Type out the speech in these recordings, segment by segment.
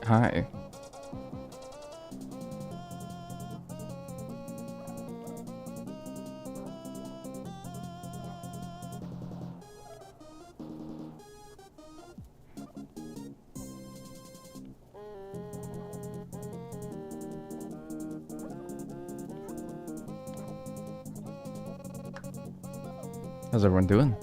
Hi. How's everyone doing?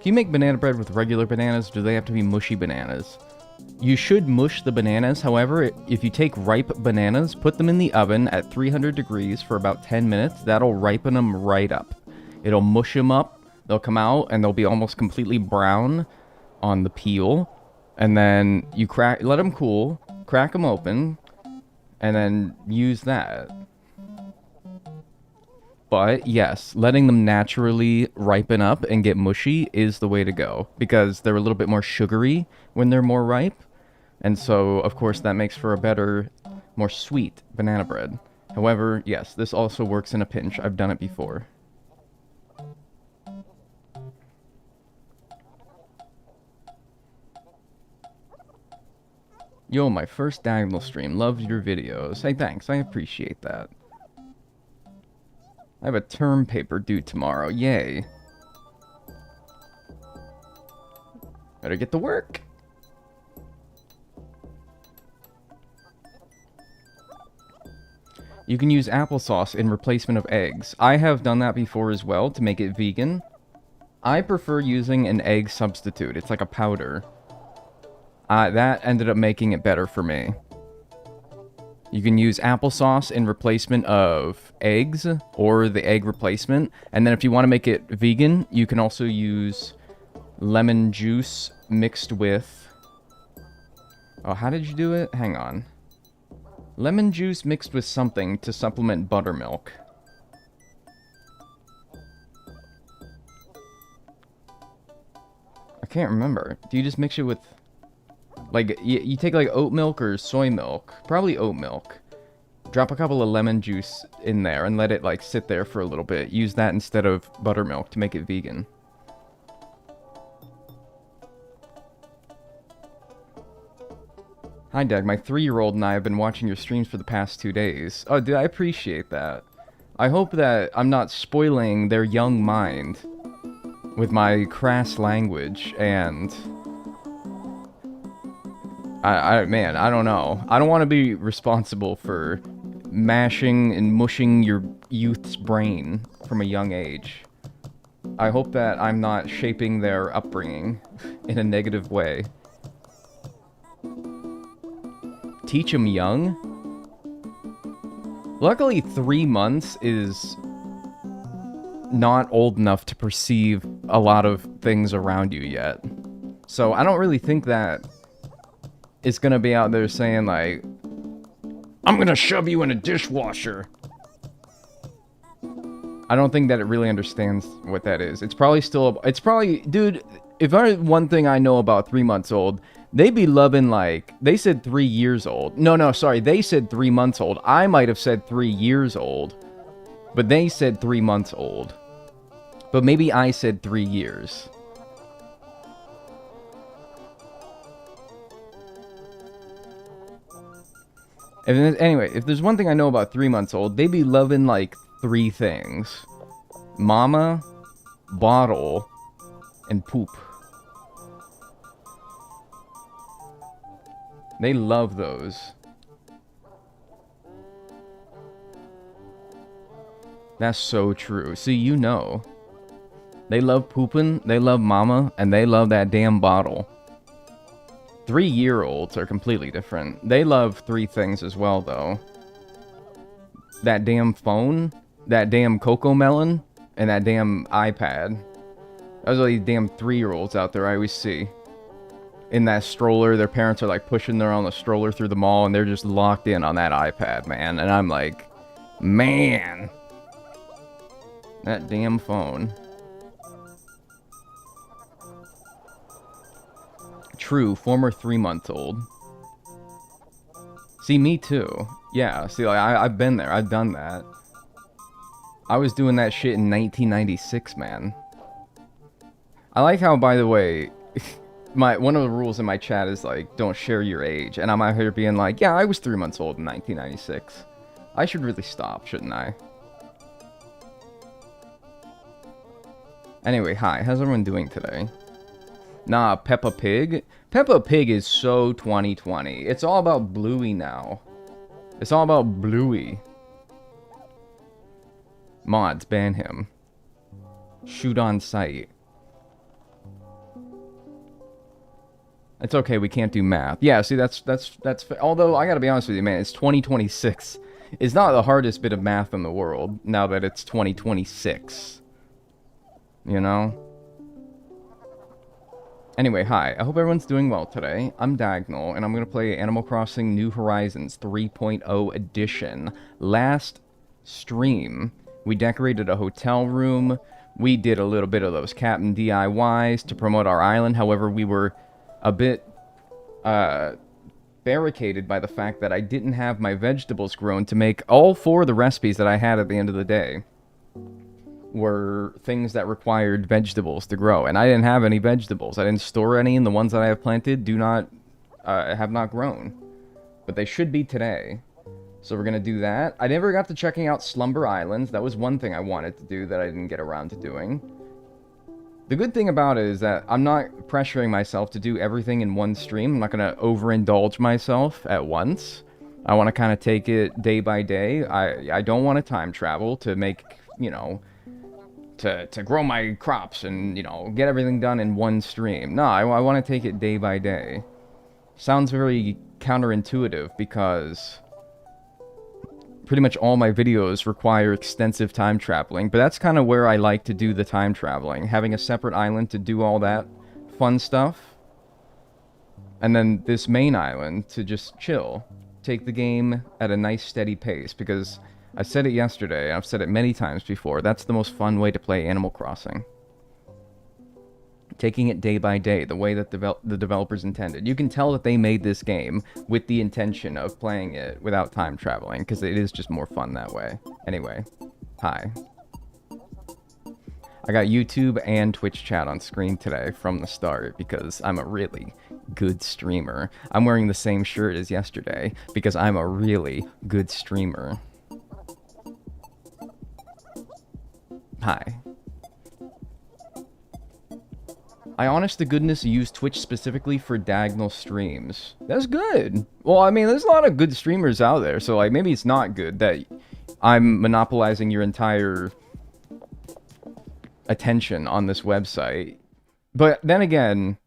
Can you make banana bread with regular bananas, or do they have to be mushy bananas? You should mush the bananas, however, if you take ripe bananas, put them in the oven at 300 degrees for about 10 minutes, that'll ripen them right up. It'll mush them up, they'll come out, and they'll be almost completely brown on the peel. And then you let them cool, crack them open, and then use that. But yes, letting them naturally ripen up and get mushy is the way to go, because they're a little bit more sugary when they're more ripe. And so, of course, that makes for a better, more sweet banana bread. However, yes, this also works in a pinch. I've done it before. Yo, my first Dagnel stream. Loved your videos. Hey, thanks. I appreciate that. I have a term paper due tomorrow. Yay. Better get to work. You can use applesauce in replacement of eggs. I have done that before as well to make it vegan. I prefer using an egg substitute. It's like a powder. That ended up making it better for me. You can use applesauce in replacement of eggs, or the egg replacement. And then if you want to make it vegan, you can also use lemon juice mixed with... Oh, how did you do it? Hang on. Lemon juice mixed with something to supplement buttermilk. I can't remember. Do you just mix it with... Like, you take, like, oat milk or soy milk. Probably oat milk. Drop a couple of lemon juice in there and let it, like, sit there for a little bit. Use that instead of buttermilk to make it vegan. Hi, Dag. My 3-year-old and I have been watching your streams for the past 2 days. Oh, dude, I appreciate that. I hope that I'm not spoiling their young mind with my crass language and... Man, I don't know. I don't want to be responsible for mashing and mushing your youth's brain from a young age. I hope that I'm not shaping their upbringing in a negative way. Teach them young? Luckily, 3 months is not old enough to perceive a lot of things around you yet. So I don't really think that it's gonna be out there saying, like, I'm gonna shove you in a dishwasher. I don't think that it really understands what that is. It's probably still... It's probably... Dude, if I... One thing I know about 3 months old, they be loving, like... They said 3 years old. No, sorry. They said 3 months old. I might have said 3 years old. But they said 3 months old. But maybe I said 3 years. Anyway, if there's one thing I know about 3 months old, they be loving, like, 3 things. Mama, bottle, and poop. They love those. That's so true. See, you know. They love pooping, they love mama, and they love that damn bottle. 3-year-olds are completely different. They love 3 things as well, though. That damn phone, that damn cocoa melon, and that damn iPad. Those are these damn 3-year-olds out there I always see. In that stroller, their parents are like pushing their on the stroller through the mall, and they're just locked in on that iPad, man. And I'm like, man. That damn phone. True, former 3-month-old. See, me too. Yeah, see, like, I've been there. I've done that. I was doing that shit in 1996, man. I like how, by the way, one of the rules in my chat is like, don't share your age. And I'm out here being like, yeah, I was 3 months old in 1996. I should really stop, shouldn't I? Anyway, hi, how's everyone doing today? Nah, Peppa Pig? Peppa Pig is so 2020. It's all about Bluey now. It's all about Bluey. Mods, ban him. Shoot on sight. It's okay, we can't do math. Yeah, see, that's although, I gotta be honest with you, man, it's 2026. It's not the hardest bit of math in the world, now that it's 2026. You know? Anyway, hi, I hope everyone's doing well today. I'm Dagnel, and I'm gonna play Animal Crossing New Horizons 3.0 Edition. Last stream, we decorated a hotel room, we did a little bit of those Captain DIYs to promote our island, however, we were a bit barricaded by the fact that I didn't have my vegetables grown to make all 4 of the recipes that I had at the end of the day were things that required vegetables to grow, and I didn't have any vegetables. I didn't store any, and the ones that I have planted have not grown, but they should be today. So we're gonna do that. I never got to checking out Slumber Islands. That was one thing I wanted to do that I didn't get around to doing. The good thing about it is that I'm not pressuring myself to do everything in one stream. I'm not going to overindulge myself at once. I want to kind of take it day by day. I don't want to time travel to make, you know, to grow my crops and, you know, get everything done in one stream. No, I want to take it day by day. Sounds very counterintuitive because pretty much all my videos require extensive time traveling, but that's kind of where I like to do the time traveling, having a separate island to do all that fun stuff, and then this main island to just chill, take the game at a nice steady pace, because I said it yesterday, and I've said it many times before, that's the most fun way to play Animal Crossing. Taking it day by day, the way that the developers intended. You can tell that they made this game with the intention of playing it without time traveling, because it is just more fun that way. Anyway, hi. I got YouTube and Twitch chat on screen today from the start, because I'm a really good streamer. I'm wearing the same shirt as yesterday, because I'm a really good streamer. Hi. I honest to goodness use Twitch specifically for Dagnel streams. That's good. Well, I mean, there's a lot of good streamers out there, so like maybe it's not good that I'm monopolizing your entire attention on this website. But then again,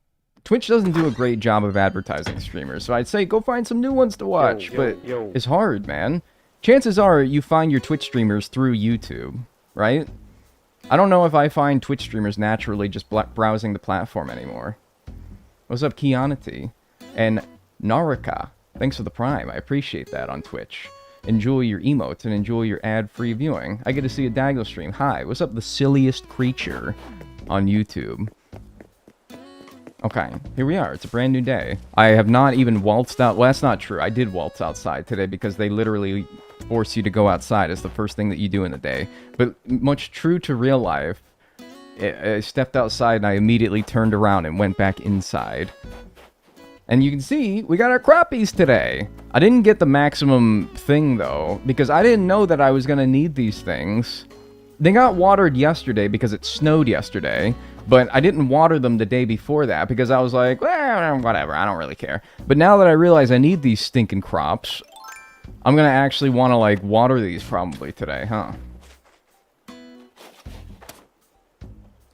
Twitch doesn't do a great job of advertising streamers, so I'd say go find some new ones to watch, but it's hard, man. Chances are you find your Twitch streamers through YouTube, right? I don't know if I find Twitch streamers naturally just browsing the platform anymore. What's up, Kianity? And Narika, thanks for the Prime. I appreciate that on Twitch. Enjoy your emotes and enjoy your ad-free viewing. I get to see a Dagnel stream. Hi, what's up, the silliest creature on YouTube? Okay, here we are. It's a brand new day. I have not even waltzed out. Well, that's not true. I did waltz outside today because they literally force you to go outside as the first thing that you do in the day. But much true to real life, I stepped outside and I immediately turned around and went back inside. And you can see, we got our crappies today. I didn't get the maximum thing, though, because I didn't know that I was going to need these things. They got watered yesterday because it snowed yesterday, but I didn't water them the day before that because I was like, well, whatever, I don't really care. But now that I realize I need these stinking crops, I'm going to actually want to, like, water these probably today, huh?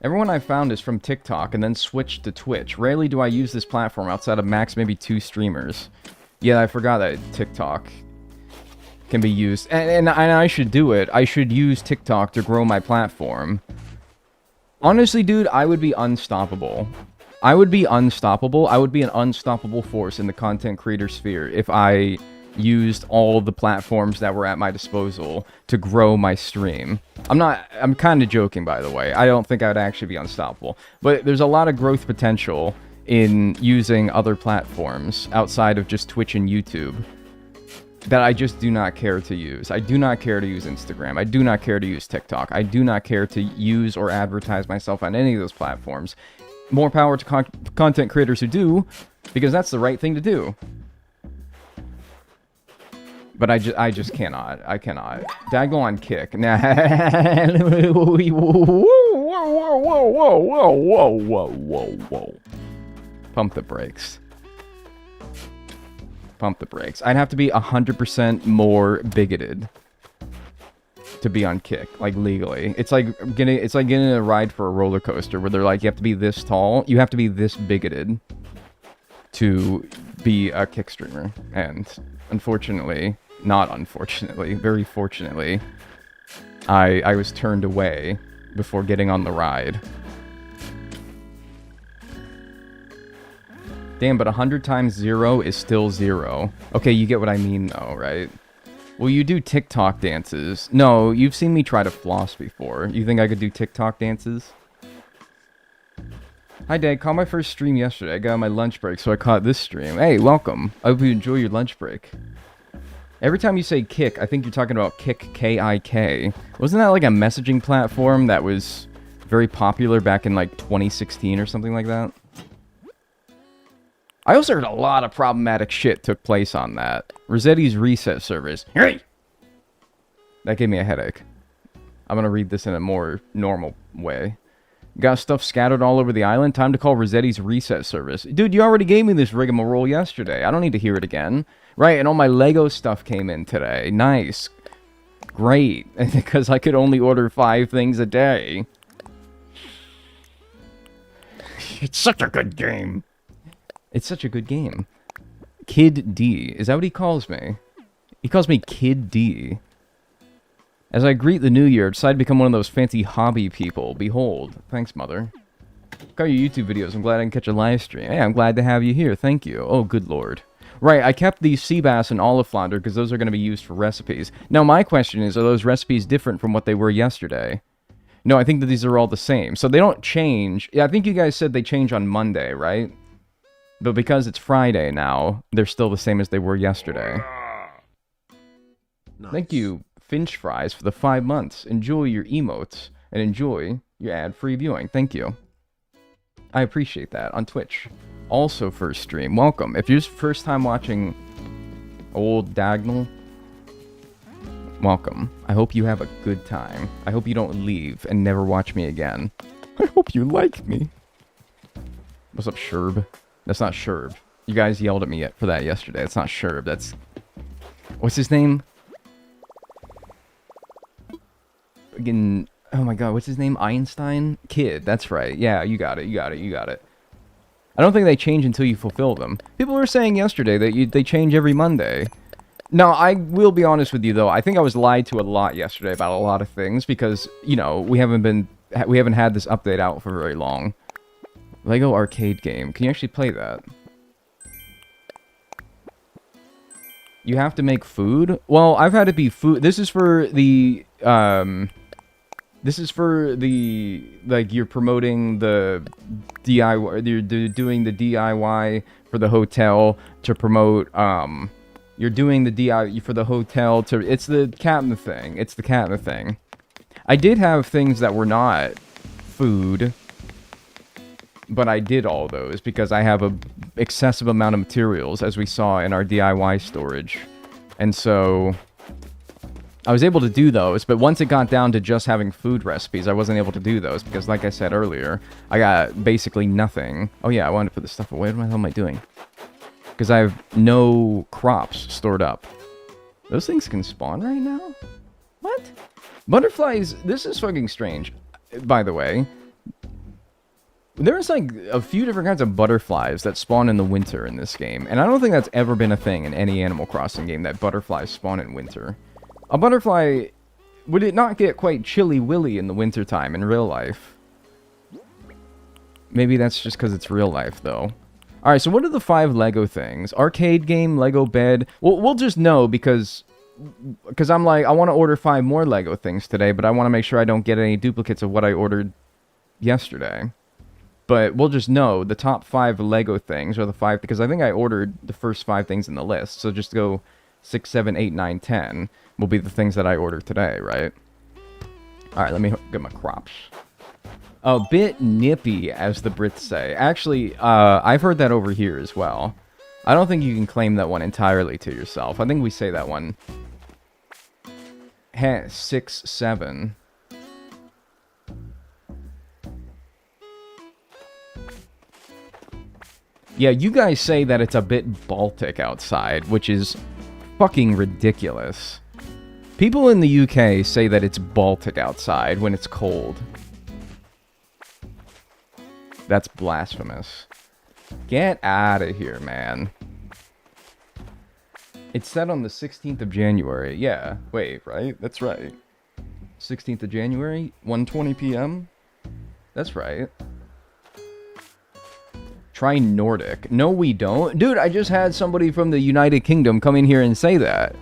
Everyone I found is from TikTok and then switched to Twitch. Rarely do I use this platform outside of max maybe 2 streamers. Yeah, I forgot that TikTok can be used. And I should do it. I should use TikTok to grow my platform. Honestly, dude, I would be unstoppable. I would be unstoppable. I would be an unstoppable force in the content creator sphere if I used all the platforms that were at my disposal to grow my stream. I'm kind of joking, by the way. I don't think I would actually be unstoppable. But there's a lot of growth potential in using other platforms outside of just Twitch and YouTube that I just do not care to use. I do not care to use Instagram. I do not care to use TikTok. I do not care to use or advertise myself on any of those platforms. More power to content creators who do, because that's the right thing to do. But I just cannot. I cannot. Dagnel on kick. Nah. Whoa. Pump the brakes. Pump the brakes. I'd have to be 100% more bigoted to be on kick, like legally. It's like getting a ride for a roller coaster where they're like, you have to be this tall, you have to be this bigoted to be a kick streamer. And unfortunately, not unfortunately, very fortunately, I was turned away before getting on the ride. Damn, but 100 times 0 is still 0. Okay, you get what I mean though, right? Well, you do TikTok dances. No, you've seen me try to floss before. You think I could do TikTok dances? Hi, Dad. Caught my first stream yesterday. I got on my lunch break, so I caught this stream. Hey, welcome. I hope you enjoy your lunch break. Every time you say kick, I think you're talking about Kick, K-I-K. Wasn't that like a messaging platform that was very popular back in like 2016 or something like that? I also heard a lot of problematic shit took place on that. Rossetti's reset service. Hey! That gave me a headache. I'm gonna read this in a more normal way. Got stuff scattered all over the island? Time to call Rossetti's reset service. Dude, you already gave me this rigmarole yesterday. I don't need to hear it again. Right, and all my Lego stuff came in today. Nice. Great. Because I could only order 5 things a day. It's such a good game. It's such a good game. Kid D. Is that what he calls me? He calls me Kid D. As I greet the new year, I decide to become one of those fancy hobby people. Behold. Thanks, Mother. Got your YouTube videos. I'm glad I can catch a live stream. Hey, I'm glad to have you here. Thank you. Oh, good lord. Right, I kept these sea bass and olive flounder because those are going to be used for recipes. Now, my question is, are those recipes different from what they were yesterday? No, I think that these are all the same. So they don't change. Yeah, I think you guys said they change on Monday, right? But because it's Friday now, they're still the same as they were yesterday. Nice. Thank you, Finch Fries, for the 5 months. Enjoy your emotes and enjoy your ad-free viewing. Thank you. I appreciate that on Twitch. Also first stream. Welcome. If you're first time watching old Dagnel, welcome. I hope you have a good time. I hope you don't leave and never watch me again. I hope you like me. What's up, Sherb? That's not Sherb. You guys yelled at me for that yesterday. It's not Sherb. That's... What's his name? Again... Oh my god, what's his name? Einstein? Kid. That's right. Yeah, you got it. You got it. You got it. I don't think they change until you fulfill them. People were saying yesterday that they change every Monday. Now, I will be honest with you, though. I think I was lied to a lot yesterday about a lot of things because, you know, we haven't had this update out for very long. Lego arcade game. Can you actually play that? You have to make food? Well, I've had to be food. This is for the, like, you're promoting the DIY, you're doing the DIY for the hotel to promote, you're doing the DIY for the hotel to, it's the captain thing. It's the captain thing. I did have things that were not food, but I did all those because I have a excessive amount of materials, as we saw in our DIY storage. And so I was able to do those, but once it got down to just having food recipes, I wasn't able to do those because, like I said earlier, I got basically nothing. Oh yeah, I wanted to put this stuff away. What the hell am I doing? Because I have no crops stored up. Those things can spawn right now? What? Butterflies, this is fucking strange, by the way. There's like a few different kinds of butterflies that spawn in the winter in this game, and I don't think that's ever been a thing in any Animal Crossing game, that butterflies spawn in winter. A butterfly, would it not get quite chilly-willy in the wintertime in real life? Maybe that's just because it's real life, though. Alright, so what are the 5 Lego things? Arcade game, Lego bed. Well, we'll just know because I'm like, I want to order 5 more Lego things today, but I want to make sure I don't get any duplicates of what I ordered yesterday. But we'll just know the top 5 Lego things are the 5, because I think I ordered the first 5 things in the list. So just go 6, 7, 8, 9, 10 will be the things that I ordered today, right? Alright, let me get my crops. A bit nippy, as the Brits say. Actually, I've heard that over here as well. I don't think you can claim that one entirely to yourself. I think we say that one. 6, 7. Yeah, you guys say that it's a bit Baltic outside, which is fucking ridiculous. People in the UK say that it's Baltic outside when it's cold. That's blasphemous. Get out of here, man. It's set on the 16th of January. Yeah, wait, right? That's right. 16th of January, 1:20 p.m.? That's right. Try Nordic. No, we don't. Dude, I just had somebody from the United Kingdom come in here and say that.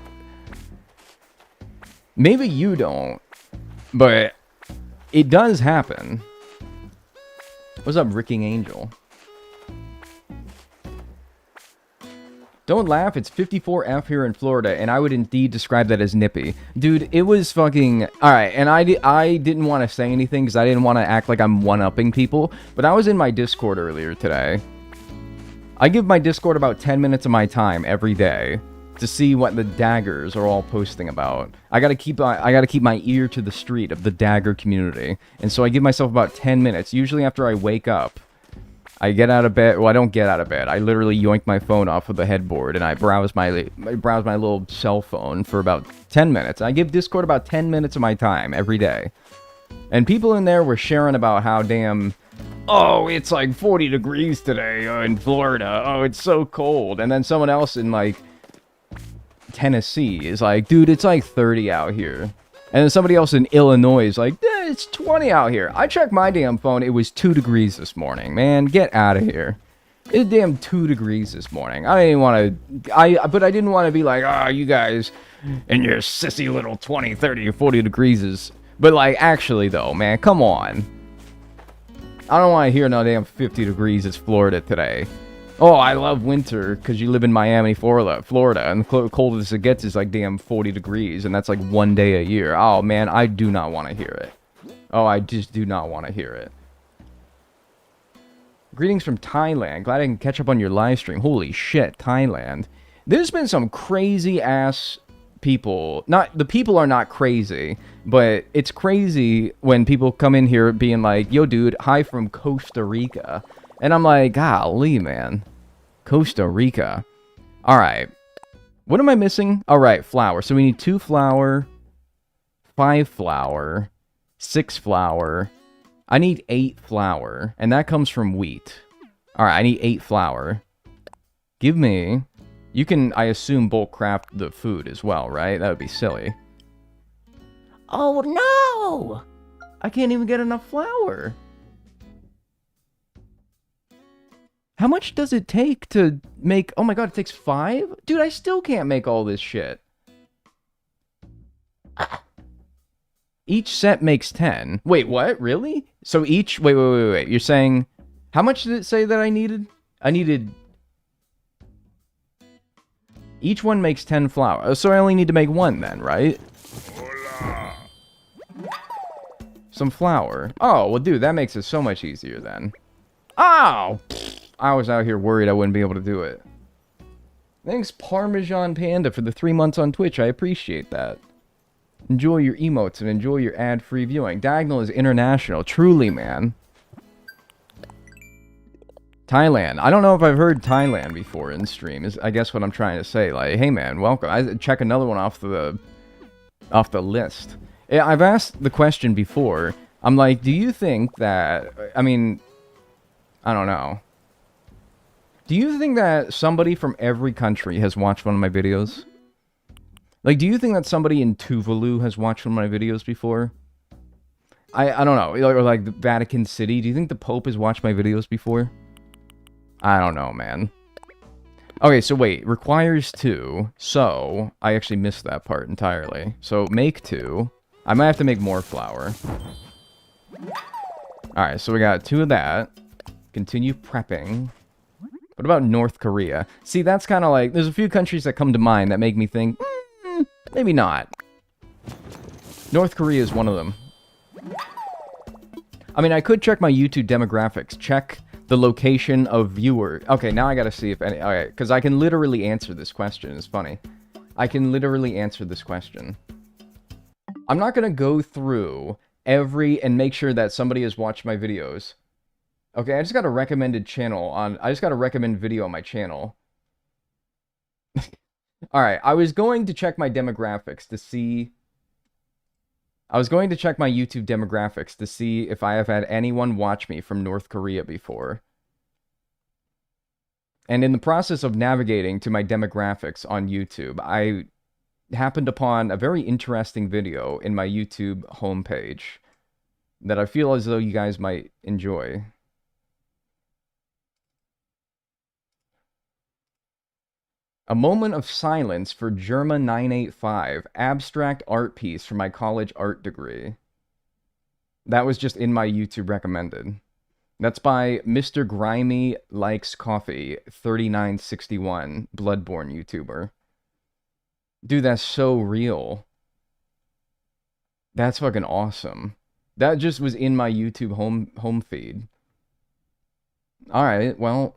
Maybe you don't, but it does happen. What's up, Ricking Angel? Don't laugh, it's 54F here in Florida, and I would indeed describe that as nippy. Dude, it was fucking... Alright, and I didn't want to say anything because I didn't want to act like I'm one-upping people, but I was in my Discord earlier today. I give my Discord about 10 minutes of my time every day to see what the daggers are all posting about. I gotta keep my ear to the street of the dagger community, and so I give myself about 10 minutes, usually after I wake up. I get out of bed. Well, I don't get out of bed. I literally yoink my phone off of the headboard and I browse my little cell phone for about 10 minutes. I give Discord about 10 minutes of my time every day. And people in there were sharing about how damn, oh, it's like 40 degrees today in Florida. Oh, it's so cold. And then someone else in like Tennessee is like, dude, it's like 30 out here. And then somebody else in Illinois is like, it's 20 out here. I checked my damn phone. It was 2 degrees this morning. Man, get out of here. It's damn 2 degrees this morning. I didn't want to... But I didn't want to be like, oh, you guys and your sissy little 20, 30, 40 degrees is... But, like, actually, though, man, come on. I don't want to hear no damn 50 degrees. It's Florida today. Oh, I love winter because you live in Miami, Florida, and the coldest it gets is like damn 40 degrees, and that's like one day a year. Oh, man, I do not want to hear it. Oh, I just do not want to hear it. Greetings from Thailand. Glad I can catch up on your live stream. Holy shit, Thailand. There's been some crazy-ass people. The people are not crazy, but it's crazy when people come in here being like, yo, dude, hi from Costa Rica. And I'm like, golly, man. Costa Rica. Alright. What am I missing? Alright, flour. So we need 2 flour, 5 flour, 6 flour. I need 8 flour. And that comes from wheat. Alright, I need 8 flour. Give me... You can, I assume, bulk craft the food as well, right? That would be silly. Oh, no! I can't even get enough flour. How much does it take to make... Oh my god, it takes 5? Dude, I still can't make all this shit. Each set makes 10. Wait, what? Really? So each... Wait. You're saying... How much did it say that I needed? I needed... Each one makes 10 flour. So I only need to make 1 then, right? Hola. Some flour. Oh, well, dude, that makes it so much easier then. Oh! I was out here worried I wouldn't be able to do it. Thanks, Parmesan Panda, for the 3 months on Twitch. I appreciate that. Enjoy your emotes and enjoy your ad-free viewing. Dagnel is international. Truly, man. Thailand. I don't know if I've heard Thailand before in stream, is I guess what I'm trying to say. Like, hey, man, welcome. I check another one off the list. Yeah, I've asked the question before. I'm like, do you think that... I mean, I don't know. Do you think that somebody from every country has watched one of my videos? Like, do you think that somebody in Tuvalu has watched one of my videos before? I don't know. Or like the Vatican City. Do you think the Pope has watched my videos before? I don't know, man. Okay, so wait. Requires 2. So, I actually missed that part entirely. So, make 2. I might have to make more flour. Alright, so we got 2 of that. Continue prepping. What about North Korea? See, that's kind of like... There's a few countries that come to mind that make me think, maybe not. North Korea is one of them. I mean, I could check my YouTube demographics. Check the location of viewer. Okay, now I gotta see if any... Okay, because I can literally answer this question. It's funny. I can literally answer this question. I'm not gonna go through every... and make sure that somebody has watched my videos. Okay, I just got a recommended channel on... I just got a recommend video on my channel. Alright, I was going to check my demographics to see... I was going to check my YouTube demographics to see if I have had anyone watch me from North Korea before. And in the process of navigating to my demographics on YouTube, I happened upon a very interesting video in my YouTube homepage that I feel as though you guys might enjoy. A moment of silence for Germa 985, abstract art piece for my college art degree. That was just in my YouTube recommended. That's by Mr. Grimy Likes Coffee, 3961, Bloodborne YouTuber. Dude, that's so real. That's fucking awesome. That just was in my YouTube home feed. Alright, well...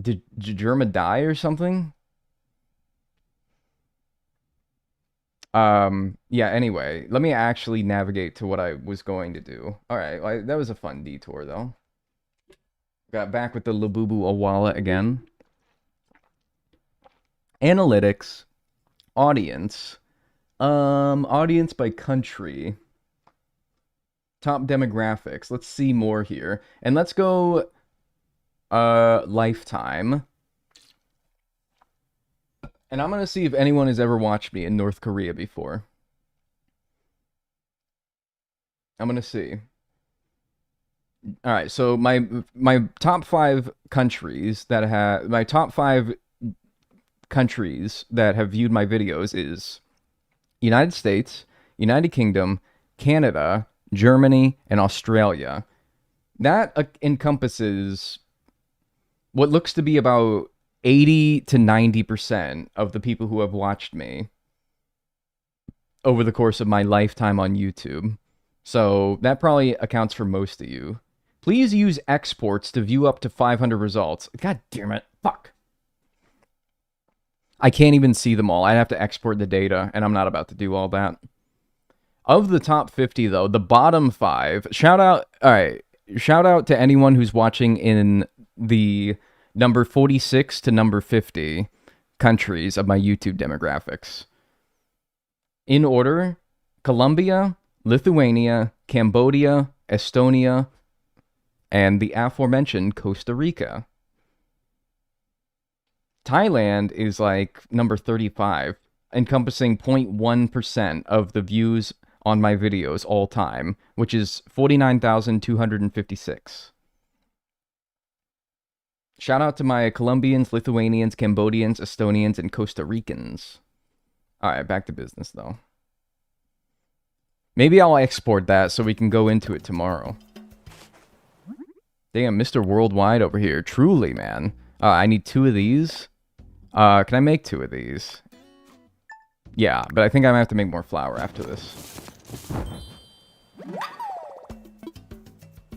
Did Germa die or something? Yeah, anyway, let me actually navigate to what I was going to do. Alright, that was a fun detour, though. Got back with the Labubu Awala again. Analytics. Audience. Audience by country. Top demographics. Let's see more here. And let's go... lifetime. And I'm gonna see if anyone has ever watched me in North Korea before. I'm gonna see. Alright, so my top 5 countries that have... My top 5 countries that have viewed my videos is... United States, United Kingdom, Canada, Germany, and Australia. That encompasses... what looks to be about 80 to 90% of the people who have watched me over the course of my lifetime on YouTube. So that probably accounts for most of you. Please use exports to view up to 500 results. God damn it. Fuck. I can't even see them all. I'd have to export the data, and I'm not about to do all that. Of the top 50, though, the bottom 5... Shout out... Alright. Shout out to anyone who's watching in... the number 46 to number 50 countries of my YouTube demographics. In order, Colombia, Lithuania, Cambodia, Estonia, and the aforementioned Costa Rica. Thailand is like number 35, encompassing 0.1% of the views on my videos all time, which is 49,256. Shout out to my Colombians, Lithuanians, Cambodians, Estonians, and Costa Ricans. Alright, back to business, though. Maybe I'll export that so we can go into it tomorrow. Damn, Mr. Worldwide over here. Truly, man. I need 2 of these. Can I make 2 of these? Yeah, but I think I might have to make more flour after this.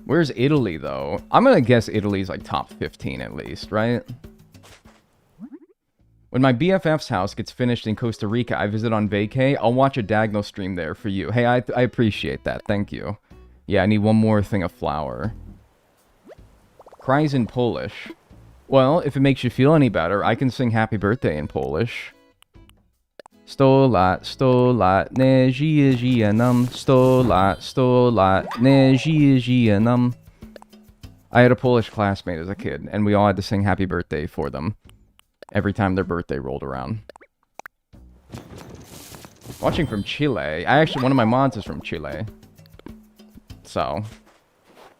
Where's Italy, though? I'm gonna guess Italy's like top 15 at least, right? When my BFF's house gets finished in Costa Rica, I visit on vacay. I'll watch a Dagnel stream there for you. Hey, I appreciate that. Thank you. Yeah, I need one more thing of flour. Cries in Polish. Well, if it makes you feel any better, I can sing Happy Birthday in Polish. 100 lat, nie żyje nam. 100 lat, nie żyje nam. I had a Polish classmate as a kid, and we all had to sing Happy Birthday for them every time their birthday rolled around. Watching from Chile. One of my mods is from Chile. So,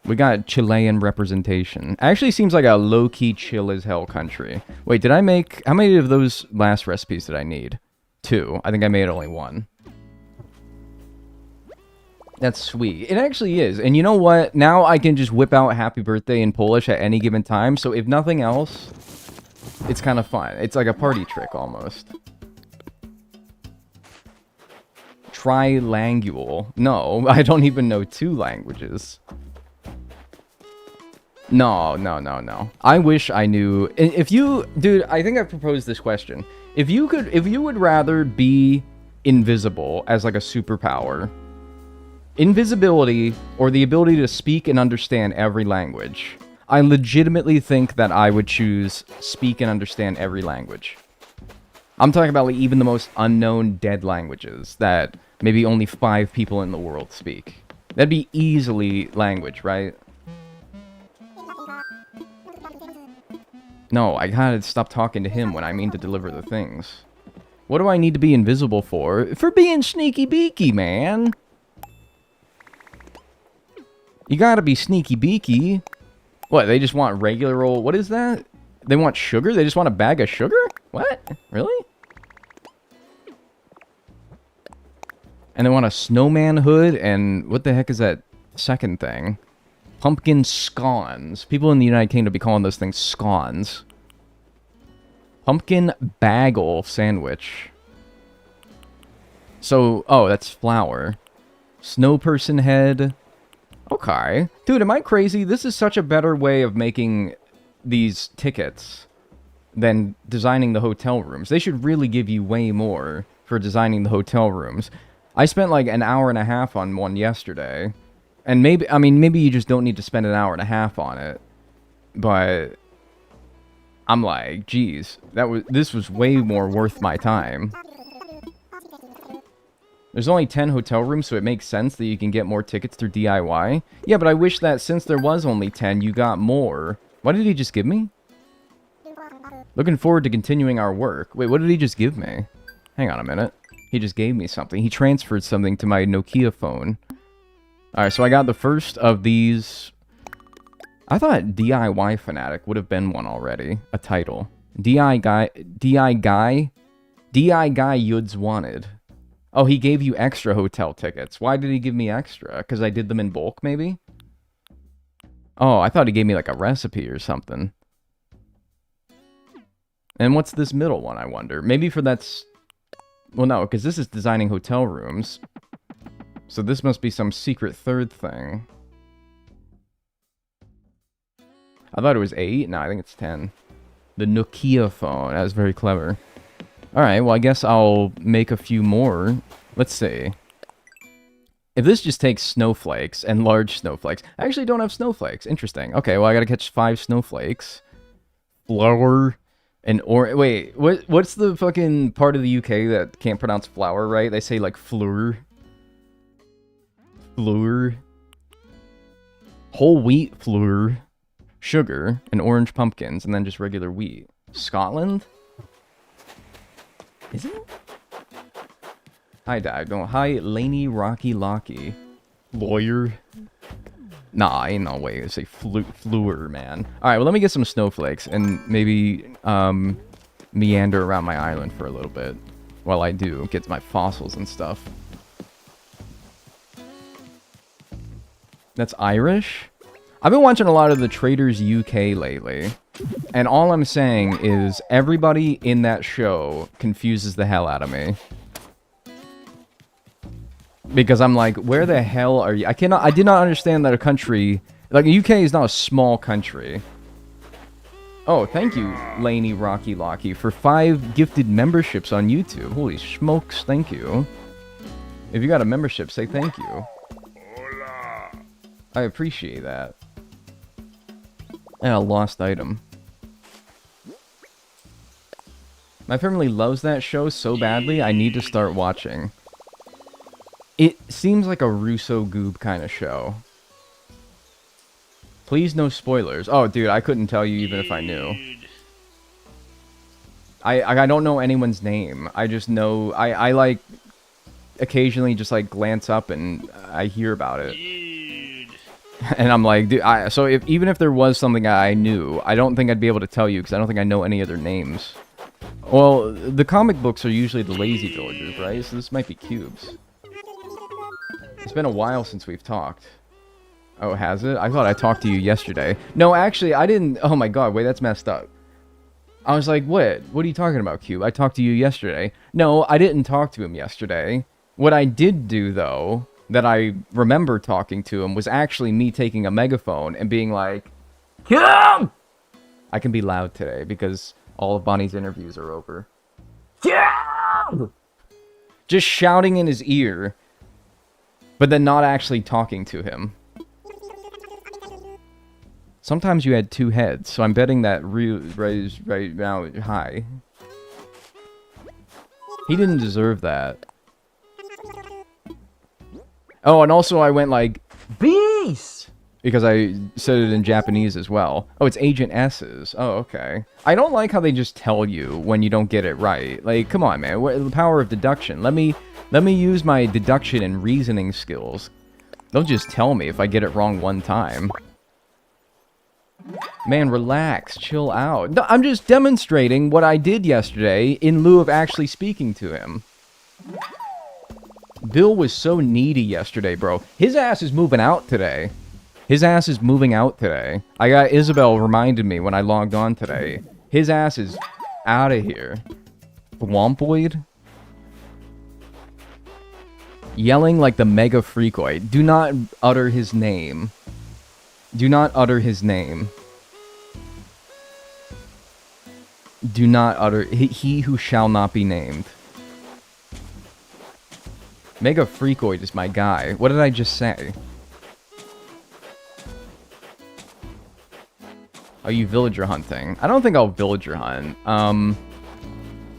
we got Chilean representation. Actually seems like a low-key chill as hell country. Wait, did I make... How many of those last recipes did I need? 2. I think I made only 1. That's sweet. It actually is. And you know what? Now I can just whip out Happy Birthday in Polish at any given time. So if nothing else, it's kind of fun. It's like a party trick almost. trilingual. No, I don't even know 2 languages. No. I wish I knew. If you, dude, I think I've proposed this question. If you would rather be invisible as like a superpower, invisibility or the ability to speak and understand every language, I legitimately think that I would choose speak and understand every language. I'm talking about like even the most unknown dead languages that maybe only 5 people in the world speak. That'd be easily language, right? No, I gotta stop talking to him when I mean to deliver the things. What do I need to be invisible for? For being sneaky beaky, man. You gotta be sneaky beaky. What, they just want regular old... What is that? They want sugar? They just want a bag of sugar? What? Really? And they want a snowman hood, and what the heck is that second thing? Pumpkin scones. People in the United Kingdom be calling those things scones. Pumpkin bagel sandwich. So, oh, that's flour. Snow person head. Okay. Dude, am I crazy? This is such a better way of making these tickets than designing the hotel rooms. They should really give you way more for designing the hotel rooms. I spent like an hour and a half on one yesterday. And maybe, I mean, maybe you just don't need to spend an hour and a half on it. But I'm like, geez, this was way more worth my time. There's only 10 hotel rooms, so it makes sense that you can get more tickets through DIY. Yeah, but I wish that since there was only 10, you got more. What did he just give me? Looking forward to continuing our work. Wait, what did he just give me? Hang on a minute. He just gave me something. He transferred something to my Nokia phone. Alright, so I got the first of these. I thought DIY Fanatic would have been one already. A title. DI Guy Yuds Wanted. Oh, he gave you extra hotel tickets. Why did he give me extra? Because I did them in bulk, maybe? Oh, I thought he gave me like a recipe or something. And what's this middle one, I wonder? Maybe for that's... Well, no, because this is designing hotel rooms. So this must be some secret third thing. I thought it was 8. No, I think it's 10. The Nokia phone. That was very clever. Alright, well, I guess I'll make a few more. Let's see. If this just takes snowflakes and large snowflakes... I actually don't have snowflakes. Interesting. Okay, well, I gotta catch 5 snowflakes. Flour and wait, what's the fucking part of the UK that can't pronounce flour right? They say, like, fleur. Fleur. Whole wheat fleur. Sugar and orange pumpkins, and then just regular wheat. Scotland? Is it? Hi, Dad. No, hi, Laney Rocky Locky. Lawyer? Nah, ain't no way. It's a fluer, man. Alright, well, let me get some snowflakes and maybe meander around my island for a little bit while I do get my fossils and stuff. That's Irish? I've been watching a lot of the Traders UK lately, and all I'm saying is everybody in that show confuses the hell out of me. Because I'm like, where the hell are you? I did not understand that a country, like UK is not a small country. Oh, thank you, Laney Rocky Locky, for 5 gifted memberships on YouTube. Holy smokes, thank you. If you got a membership, say thank you. I appreciate that. And a lost item. My family loves that show so badly, I need to start watching. It seems like a Russo Goob kind of show. Please no spoilers. Oh, dude, I couldn't tell you even if I knew. I don't know anyone's name. I just know... I like... occasionally just, like, glance up and I hear about it. And I'm like, dude, so even if there was something I knew, I don't think I'd be able to tell you because I don't think I know any other names. Well, the comic books are usually the lazy villagers, right? So this might be cubes. It's been a while since we've talked. Oh, has it? I thought I talked to you yesterday. No, actually, I didn't. Oh my god, wait, that's messed up. I was like, what? What are you talking about, Cube? I talked to you yesterday. No, I didn't talk to him yesterday. What I did do, though, that I remember talking to him, was actually me taking a megaphone and being like, Kim! I can be loud today because all of Bonnie's interviews are over. Kim! Just shouting in his ear, but then not actually talking to him. Sometimes you had two heads, so I'm betting that Ray's right now high. He didn't deserve that. Oh, and also I went like, Beast! Because I said it in Japanese as well. Oh, it's Agent S's. Oh, okay. I don't like how they just tell you when you don't get it right. Like, come on, man. The power of deduction. Let me use my deduction and reasoning skills. Don't just tell me if I get it wrong one time. Man, relax. Chill out. No, I'm just demonstrating what I did yesterday in lieu of actually speaking to him. Bill was so needy yesterday, bro. His ass is moving out today. His ass is moving out today. I got Isabel reminded me when I logged on today. His ass is out of here. Wompoid? Yelling like the mega freakoid. Do not utter his name. Do not utter his name. Do not utter... He who shall not be named. Mega freakoid is my guy. What did I just say? Are you villager hunting? I don't think I'll villager hunt.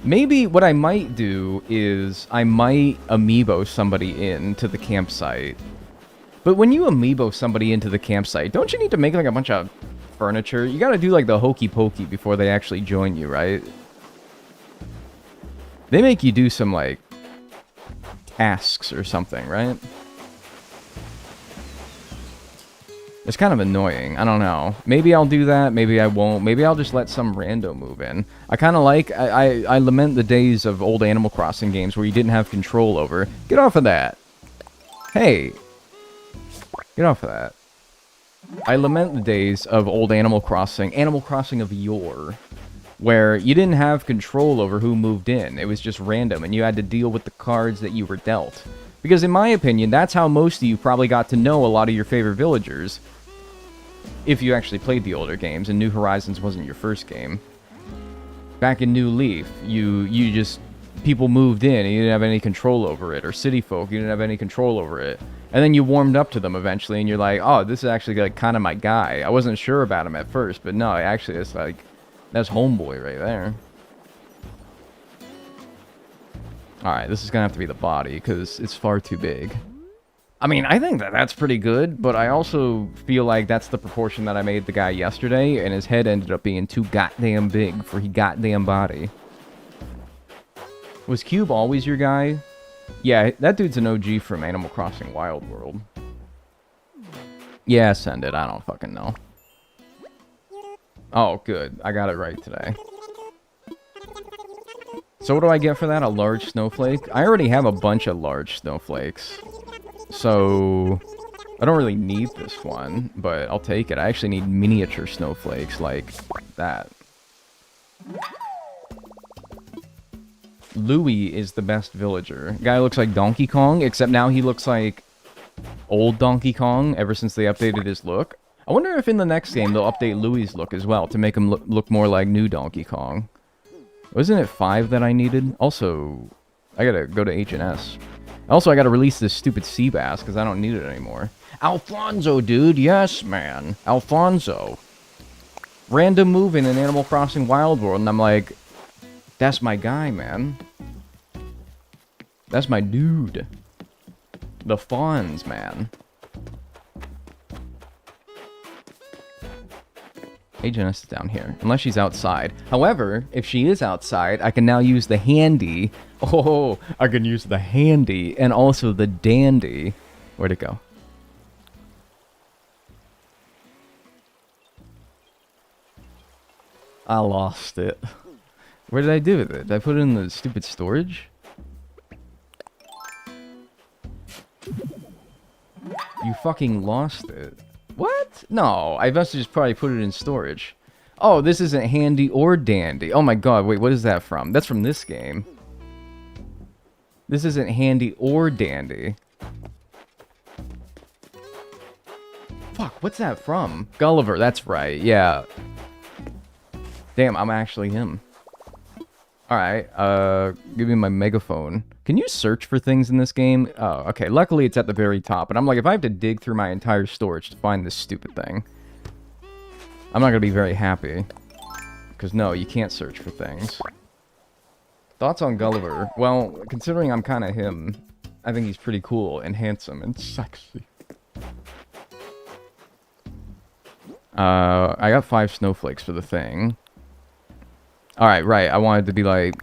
Maybe what I might do is I might amiibo somebody into the campsite. But when you amiibo somebody into the campsite, don't you need to make like a bunch of furniture? You gotta do like the hokey pokey before they actually join you, right? They make you do some like tasks or something, right? It's kind of annoying. I don't know. Maybe I'll do that. Maybe I won't. Maybe I'll just let some rando move in. I kind of like... I lament the days of old Animal Crossing games where you didn't have control over... Get off of that. Hey. Get off of that. I lament the days of old Animal Crossing of yore, where you didn't have control over who moved in. It was just random, and you had to deal with the cards that you were dealt. Because in my opinion, that's how most of you probably got to know a lot of your favorite villagers. If you actually played the older games, and New Horizons wasn't your first game. Back in New Leaf, you just... People moved in, and you didn't have any control over it. Or city folk, you didn't have any control over it. And then you warmed up to them eventually, and you're like, oh, this is actually like kind of my guy. I wasn't sure about him at first, but no, actually it's like... That's homeboy right there. Alright, this is gonna have to be the body, because it's far too big. I mean, I think that that's pretty good, but I also feel like that's the proportion that I made the guy yesterday, and his head ended up being too goddamn big for his goddamn body. Was Cube always your guy? Yeah, that dude's an OG from Animal Crossing Wild World. Yeah, send it. I don't fucking know. Oh, good. I got it right today. So what do I get for that? A large snowflake? I already have a bunch of large snowflakes. So... I don't really need this one, but I'll take it. I actually need miniature snowflakes like that. Louis is the best villager. Guy looks like Donkey Kong, except now he looks like old Donkey Kong ever since they updated his look. I wonder if in the next game they'll update Louis' look as well to make him look more like new Donkey Kong. Wasn't it 5 that I needed? Also, I gotta go to H&S. Also, I gotta release this stupid sea bass because I don't need it anymore. Alfonso, dude. Yes, man. Alfonso. Random moving in Animal Crossing Wild World, and I'm like, that's my guy, man. That's my dude. The fawns, man. Agent is down here, unless she's outside. However, if she is outside, I can now use the handy. Oh, I can use the handy and also the dandy. Where'd it go? I lost it. Where did I do with it? Did I put it in the stupid storage? You fucking lost it. What? No, I must have just probably put it in storage. Oh, this isn't handy or dandy. Oh my god, wait, what is that from? That's from this game. This isn't handy or dandy. Fuck, what's that from? Gulliver, that's right, yeah. Damn, I'm actually him. Alright, give me my megaphone. Can you search for things in this game? Oh, okay, luckily it's at the very top. And I'm like, if I have to dig through my entire storage to find this stupid thing, I'm not gonna be very happy. Because no, you can't search for things. Thoughts on Gulliver? Well, considering I'm kind of him, I think he's pretty cool and handsome and sexy. I got 5 snowflakes for the thing. Alright, right, I wanted to be like...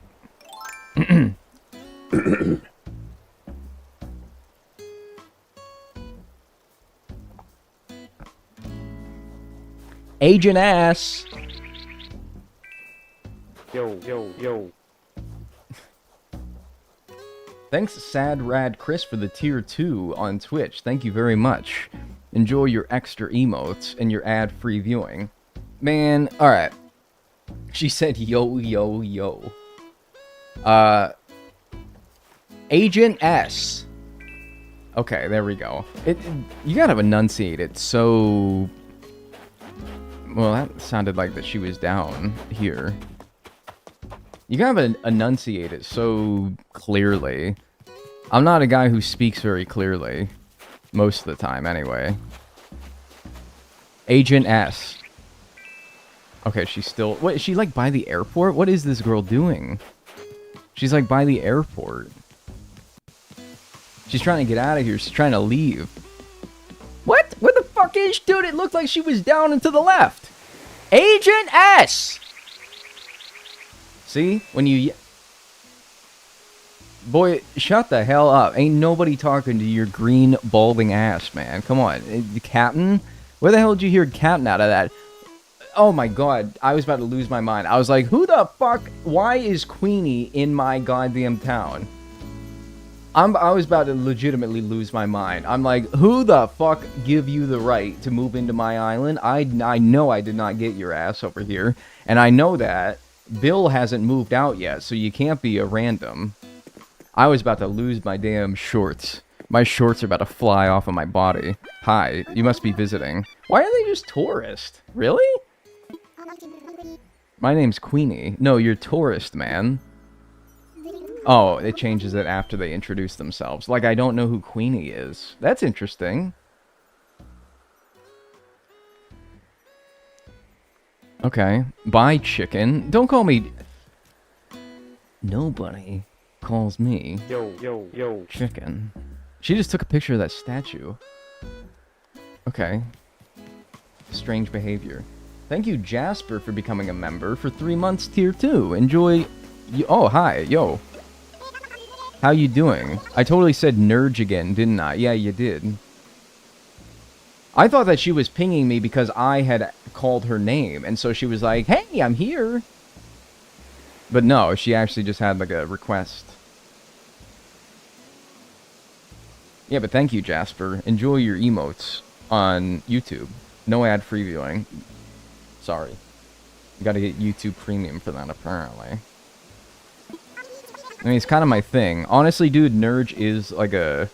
Agent Ass! Yo. Thanks, Sad Rad Chris, for the tier 2 on Twitch. Thank you very much. Enjoy your extra emotes and your ad-free viewing. Man, alright. She said, yo. Agent S. Okay, there we go. You gotta enunciate it so... Well, that sounded like that she was down here. You gotta enunciate it so clearly. I'm not a guy who speaks very clearly. Most of the time, anyway. Agent S. Okay, she's still... What, is she, like, by the airport? What is this girl doing? She's, like, by the airport. She's trying to get out of here. She's trying to leave. What? Where the fuck is she? Dude, it looked like she was down and to the left. Agent S! See? When you... Boy, shut the hell up. Ain't nobody talking to your green, balding ass, man. Come on. The captain? Where the hell did you hear captain out of that? Oh my god, I was about to lose my mind. I was like, who the fuck? Why is Queenie in my goddamn town? I was about to legitimately lose my mind. I'm like, who the fuck give you the right to move into my island? I know I did not get your ass over here. And I know that Bill hasn't moved out yet, so you can't be a random. I was about to lose my damn shorts. My shorts are about to fly off of my body. Hi, you must be visiting. Why are they just tourists? Really? My name's Queenie. No, you're tourist, man. Oh, it changes it after they introduce themselves. Like, I don't know who Queenie is. That's interesting. Okay. Bye, chicken. Don't call me... Nobody calls me... Yo. Chicken. She just took a picture of that statue. Okay. Strange behavior. Thank you, Jasper, for becoming a member for 3 months tier 2. Enjoy... Oh, hi. Yo. How you doing? I totally said Nurge again, didn't I? Yeah, you did. I thought that she was pinging me because I had called her name, and so she was like, hey, I'm here. But no, she actually just had, like, a request. Yeah, but thank you, Jasper. Enjoy your emotes on YouTube. No ad-free viewing. Sorry. You gotta get YouTube Premium for that, apparently. I mean, it's kind of my thing. Honestly, dude, Nurge is like a...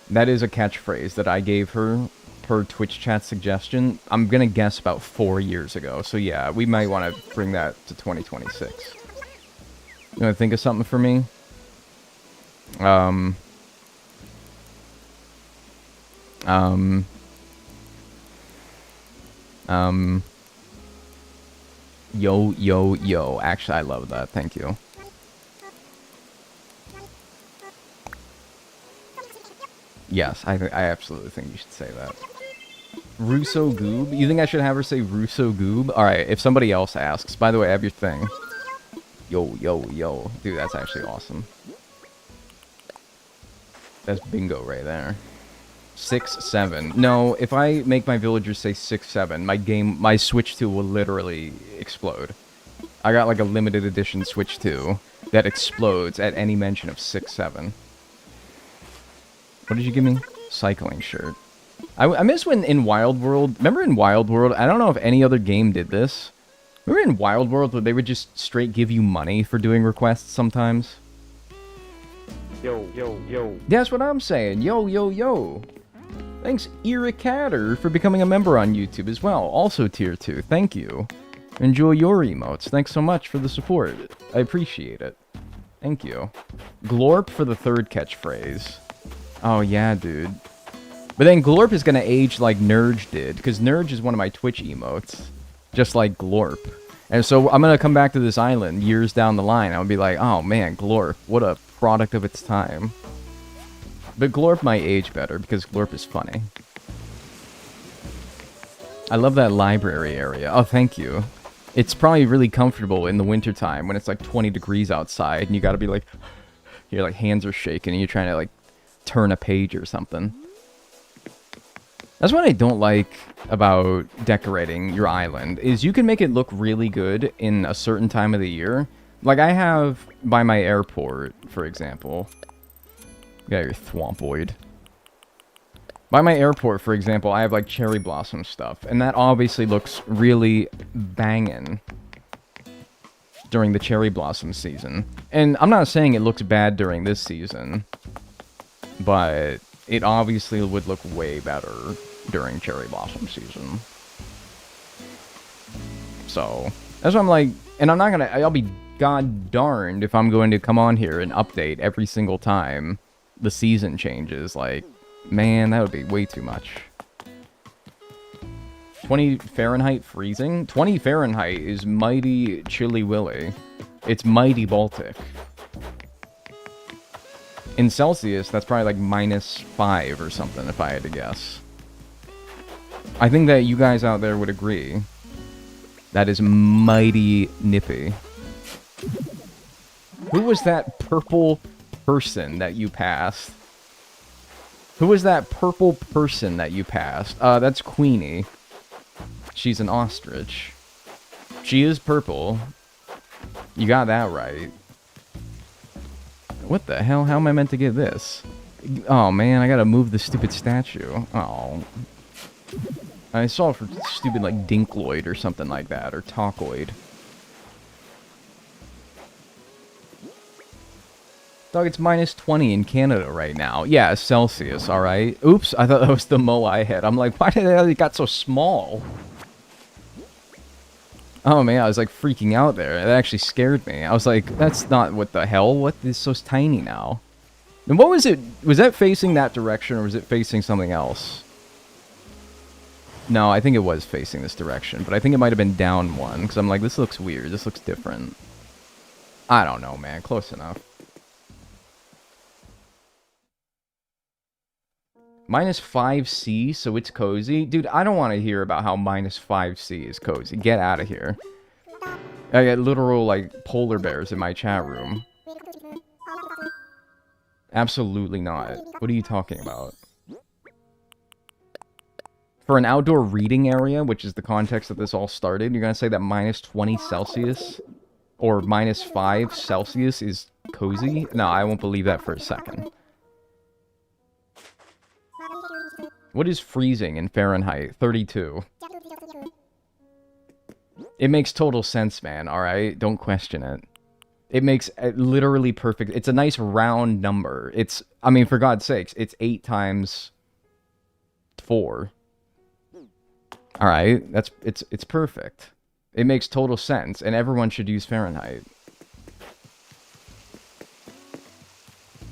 That is a catchphrase that I gave her per Twitch chat suggestion. I'm gonna guess about 4 years ago. So yeah, we might want to bring that to 2026. You wanna think of something for me? Yo. Actually, I love that. Thank you. Yes, I absolutely think you should say that. Russo Goob? You think I should have her say Russo Goob? Alright, if somebody else asks. By the way, I have your thing. Yo. Dude, that's actually awesome. That's bingo right there. 6-7. No, if I make my villagers say 6-7, my Switch 2 will literally explode. I got like a limited edition Switch 2 that explodes at any mention of 6-7. What did you give me? Cycling shirt. I miss when in Wild World... Remember in Wild World? I don't know if any other game did this. Remember in Wild World where they would just straight give you money for doing requests sometimes? That's what I'm saying. Yo, yo, yo. Thanks, Ericatter, for becoming a member on YouTube as well. Also tier 2. Thank you. Enjoy your emotes. Thanks so much for the support. I appreciate it. Thank you. Glorp for the third catchphrase. Oh, yeah, dude. But then Glorp is going to age like Nerge did, because Nerge is one of my Twitch emotes. Just like Glorp. And so I'm going to come back to this island years down the line. I'll be like, oh man, Glorp, what a product of its time. But Glorp might age better, because Glorp is funny. I love that library area. Oh, thank you. It's probably really comfortable in the wintertime when it's like 20 degrees outside, and you gotta be like... Your like hands are shaking, and you're trying to like turn a page or something. That's what I don't like about decorating your island, is you can make it look really good in a certain time of the year. Like I have by my airport, for example... You got your thwompoid. By my airport, for example, I have like cherry blossom stuff, and that obviously looks really bangin' during the cherry blossom season. And I'm not saying it looks bad during this season, but it obviously would look way better during cherry blossom season. So, that's why I'm like, and I'm not gonna, I'll be god darned if I'm going to come on here and update every single time the season changes. Like, man, that would be way too much. 20 Fahrenheit freezing? 20 Fahrenheit is mighty chilly willy. It's mighty Baltic. In Celsius, that's probably like -5 or something, if I had to guess. I think that you guys out there would agree. That is mighty nippy. Who was that purple person that you passed? Who was that purple person that you passed? That's Queenie. She's an ostrich. She is purple. You got that right. What the hell? How am I meant to get this? Oh man, I gotta move the stupid statue. Oh. I saw it for stupid like Dinkloid or something like that, or Talkoid. Dog, it's -20 in Canada right now. Yeah, Celsius, alright? Oops, I thought that was the Mo I had. I'm like, why did it got so small? Oh man, I was like freaking out there. It actually scared me. I was like, that's not what the hell? What is so tiny now? And what was it? Was that facing that direction or was it facing something else? No, I think it was facing this direction, but I think it might have been down one, because I'm like, this looks weird. This looks different. I don't know, man. Close enough. -5C, so it's cozy? Dude, I don't want to hear about how -5C is cozy. Get out of here. I got literal, like, polar bears in my chat room. Absolutely not. What are you talking about? For an outdoor reading area, which is the context that this all started, you're gonna say that -20 Celsius or -5 Celsius is cozy? No, I won't believe that for a second. What is freezing in Fahrenheit? 32. It makes total sense, man, alright? Don't question it. It makes literally perfect... It's a nice round number. It's... I mean, for God's sakes, it's 8 times 4. Alright? That's... It's perfect. It makes total sense, and everyone should use Fahrenheit.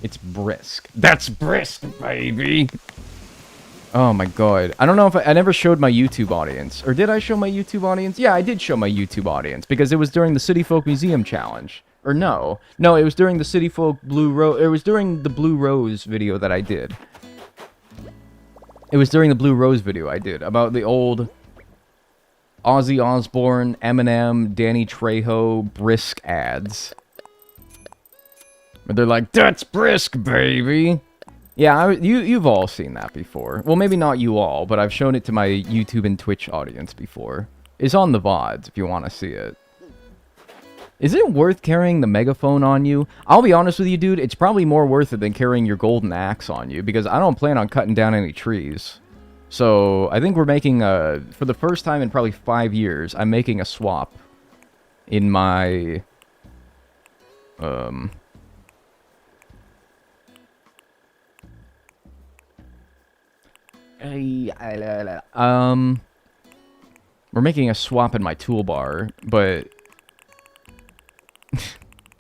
It's brisk. That's brisk, baby! Oh my god. I don't know if I never showed my YouTube audience. Or did I show my YouTube audience? Yeah, I did show my YouTube audience, because it was during the City Folk Museum Challenge. Or no. No, it was during the City Folk Blue Rose... It was during the Blue Rose video that I did. It was during the Blue Rose video I did, about the old Ozzy Osbourne, Eminem, Danny Trejo, brisk ads. But they're like, that's brisk, baby! Yeah, you've all seen that before. Well, maybe not you all, but I've shown it to my YouTube and Twitch audience before. It's on the VODs if you want to see it. Is it worth carrying the megaphone on you? I'll be honest with you, dude, it's probably more worth it than carrying your golden axe on you, because I don't plan on cutting down any trees. So, I think we're making for the first time in probably 5 years, I'm making a swap in my, We're making a swap in my toolbar, but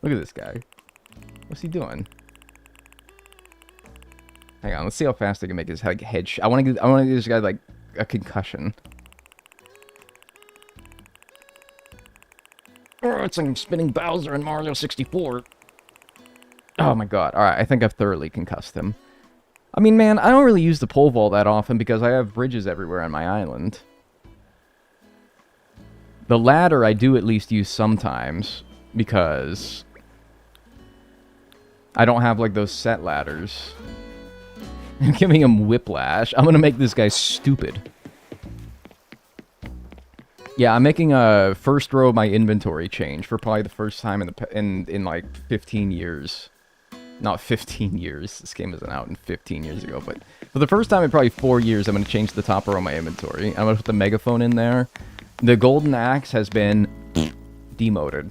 look at this guy. What's he doing? Hang on, let's see how fast I can make his head. I want to give this guy like a concussion. Oh, it's like I'm spinning Bowser in Mario 64. Oh my god. Alright, I think I've thoroughly concussed him. I mean, man, I don't really use the pole vault that often because I have bridges everywhere on my island. The ladder I do at least use sometimes because I don't have like those set ladders. I'm giving him whiplash. I'm gonna make this guy stupid. Yeah, I'm making a first row of my inventory change for probably the first time in like 15 years. Not 15 years. This game isn't out in 15 years ago, but for the first time in probably 4 years, I'm gonna change the top row of my inventory. I'm gonna put the megaphone in there. The golden axe has been demoted.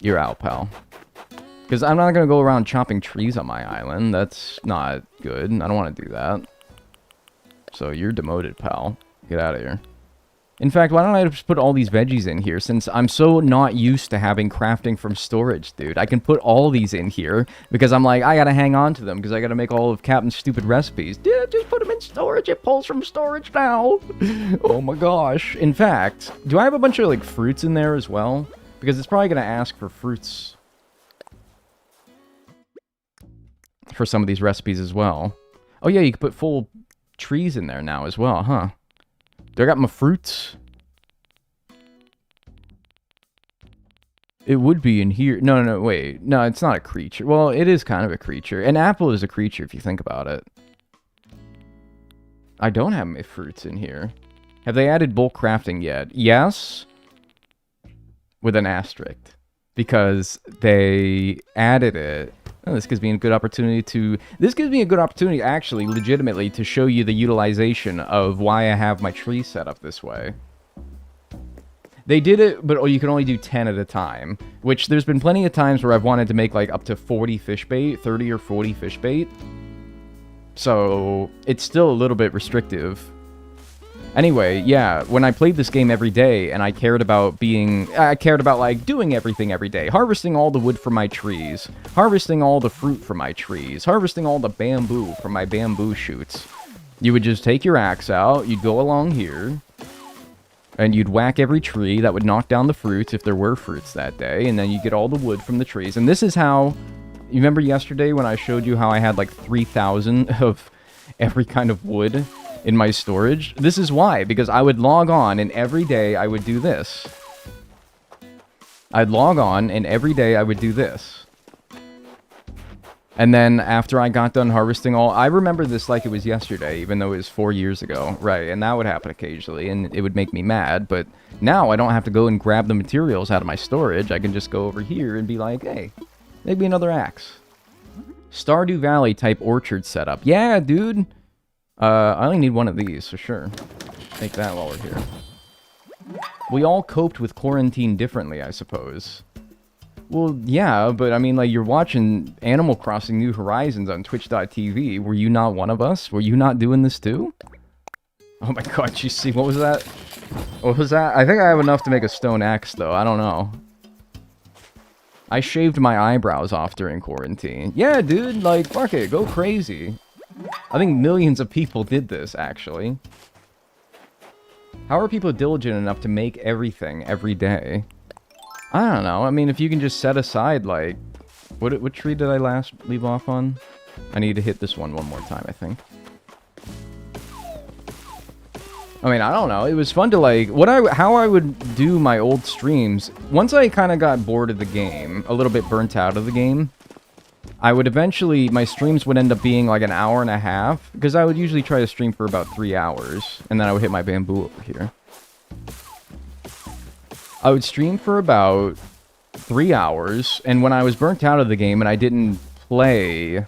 You're out, pal. Because I'm not going to go around chopping trees on my island. That's not good. I don't want to do that. So you're demoted, pal. Get out of here. In fact, why don't I just put all these veggies in here, since I'm so not used to having crafting from storage, dude. I can put all these in here, because I'm like, I gotta hang on to them, because I gotta make all of Captain's stupid recipes. Dude, just put them in storage. It pulls from storage now. Oh my gosh. In fact, do I have a bunch of, like, fruits in there as well? Because it's probably gonna ask for fruits for some of these recipes as well. Oh yeah, you can put full trees in there now as well, huh? Do I got my fruits? It would be in here. No, wait. No, it's not a creature. Well, it is kind of a creature. An apple is a creature if you think about it. I don't have my fruits in here. Have they added bulk crafting yet? Yes. With an asterisk. Because they added it. Oh, this gives me a good opportunity to... This gives me a good opportunity, actually, legitimately, to show you the utilization of why I have my tree set up this way. They did it, but you can only do 10 at a time. Which, there's been plenty of times where I've wanted to make, like, up to 40 fish bait, 30 or 40 fish bait. So, it's still a little bit restrictive. Anyway, yeah, when I played this game every day, and I cared about, like, doing everything every day. Harvesting all the wood from my trees. Harvesting all the fruit from my trees. Harvesting all the bamboo from my bamboo shoots. You would just take your axe out, you'd go along here, and you'd whack every tree. That would knock down the fruits, if there were fruits that day, and then you get all the wood from the trees. And this is how... You remember yesterday when I showed you how I had, like, 3,000 of every kind of wood in my storage? This is why, because I would log on and every day I would do this. I'd log on and every day I would do this. And then after I got done harvesting all... I remember this like it was yesterday, even though it was 4 years ago. Right, and that would happen occasionally, and it would make me mad, but now I don't have to go and grab the materials out of my storage. I can just go over here and be like, hey, make me another axe. Stardew Valley type orchard setup. Yeah, dude! I only need one of these, for sure. Make that while we're here. We all coped with quarantine differently, I suppose. Well, yeah, but I mean, like, you're watching Animal Crossing New Horizons on Twitch.tv. Were you not one of us? Were you not doing this too? Oh my god, you see, what was that? What was that? I think I have enough to make a stone axe, though. I don't know. I shaved my eyebrows off during quarantine. Yeah, dude, like, fuck it, go crazy. I think millions of people did this, actually. How are people diligent enough to make everything every day? I don't know. I mean, if you can just set aside, like... What tree did I last leave off on? I need to hit this one more time, I think. I mean, I don't know. It was fun to, like... How I would do my old streams... Once I kind of got bored of the game, a little bit burnt out of the game... I would eventually, my streams would end up being like an hour and a half, because I would usually try to stream for about 3 hours, and then I would hit my bamboo over here. I would stream for about 3 hours, and when I was burnt out of the game and I didn't play,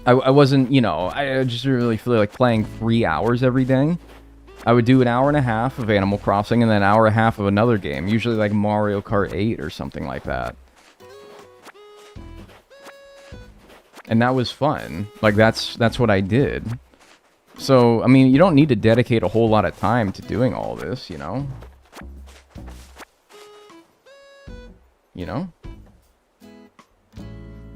I wasn't, you know, I just really feel like playing 3 hours every day. I would do an hour and a half of Animal Crossing, and then an hour and a half of another game, usually like Mario Kart 8 or something like that. And that was fun. Like, that's what I did. So, I mean, you don't need to dedicate a whole lot of time to doing all this, you know? You know?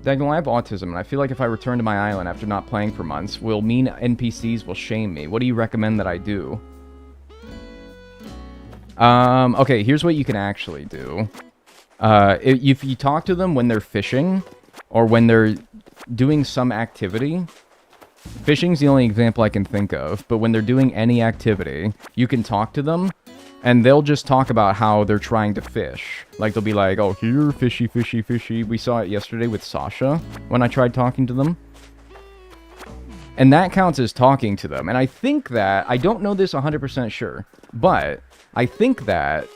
Dagnel, I have autism, and I feel like if I return to my island after not playing for months, mean NPCs will shame me. What do you recommend that I do? Okay, here's what you can actually do. If you talk to them when they're fishing, or when they're doing some activity, fishing's the only example I can think of, but when they're doing any activity, you can talk to them, and they'll just talk about how they're trying to fish. Like, they'll be like, oh, here, fishy, fishy, fishy. We saw it yesterday with Sasha, when I tried talking to them. And that counts as talking to them. And I think that, I don't know this 100% sure, but I think that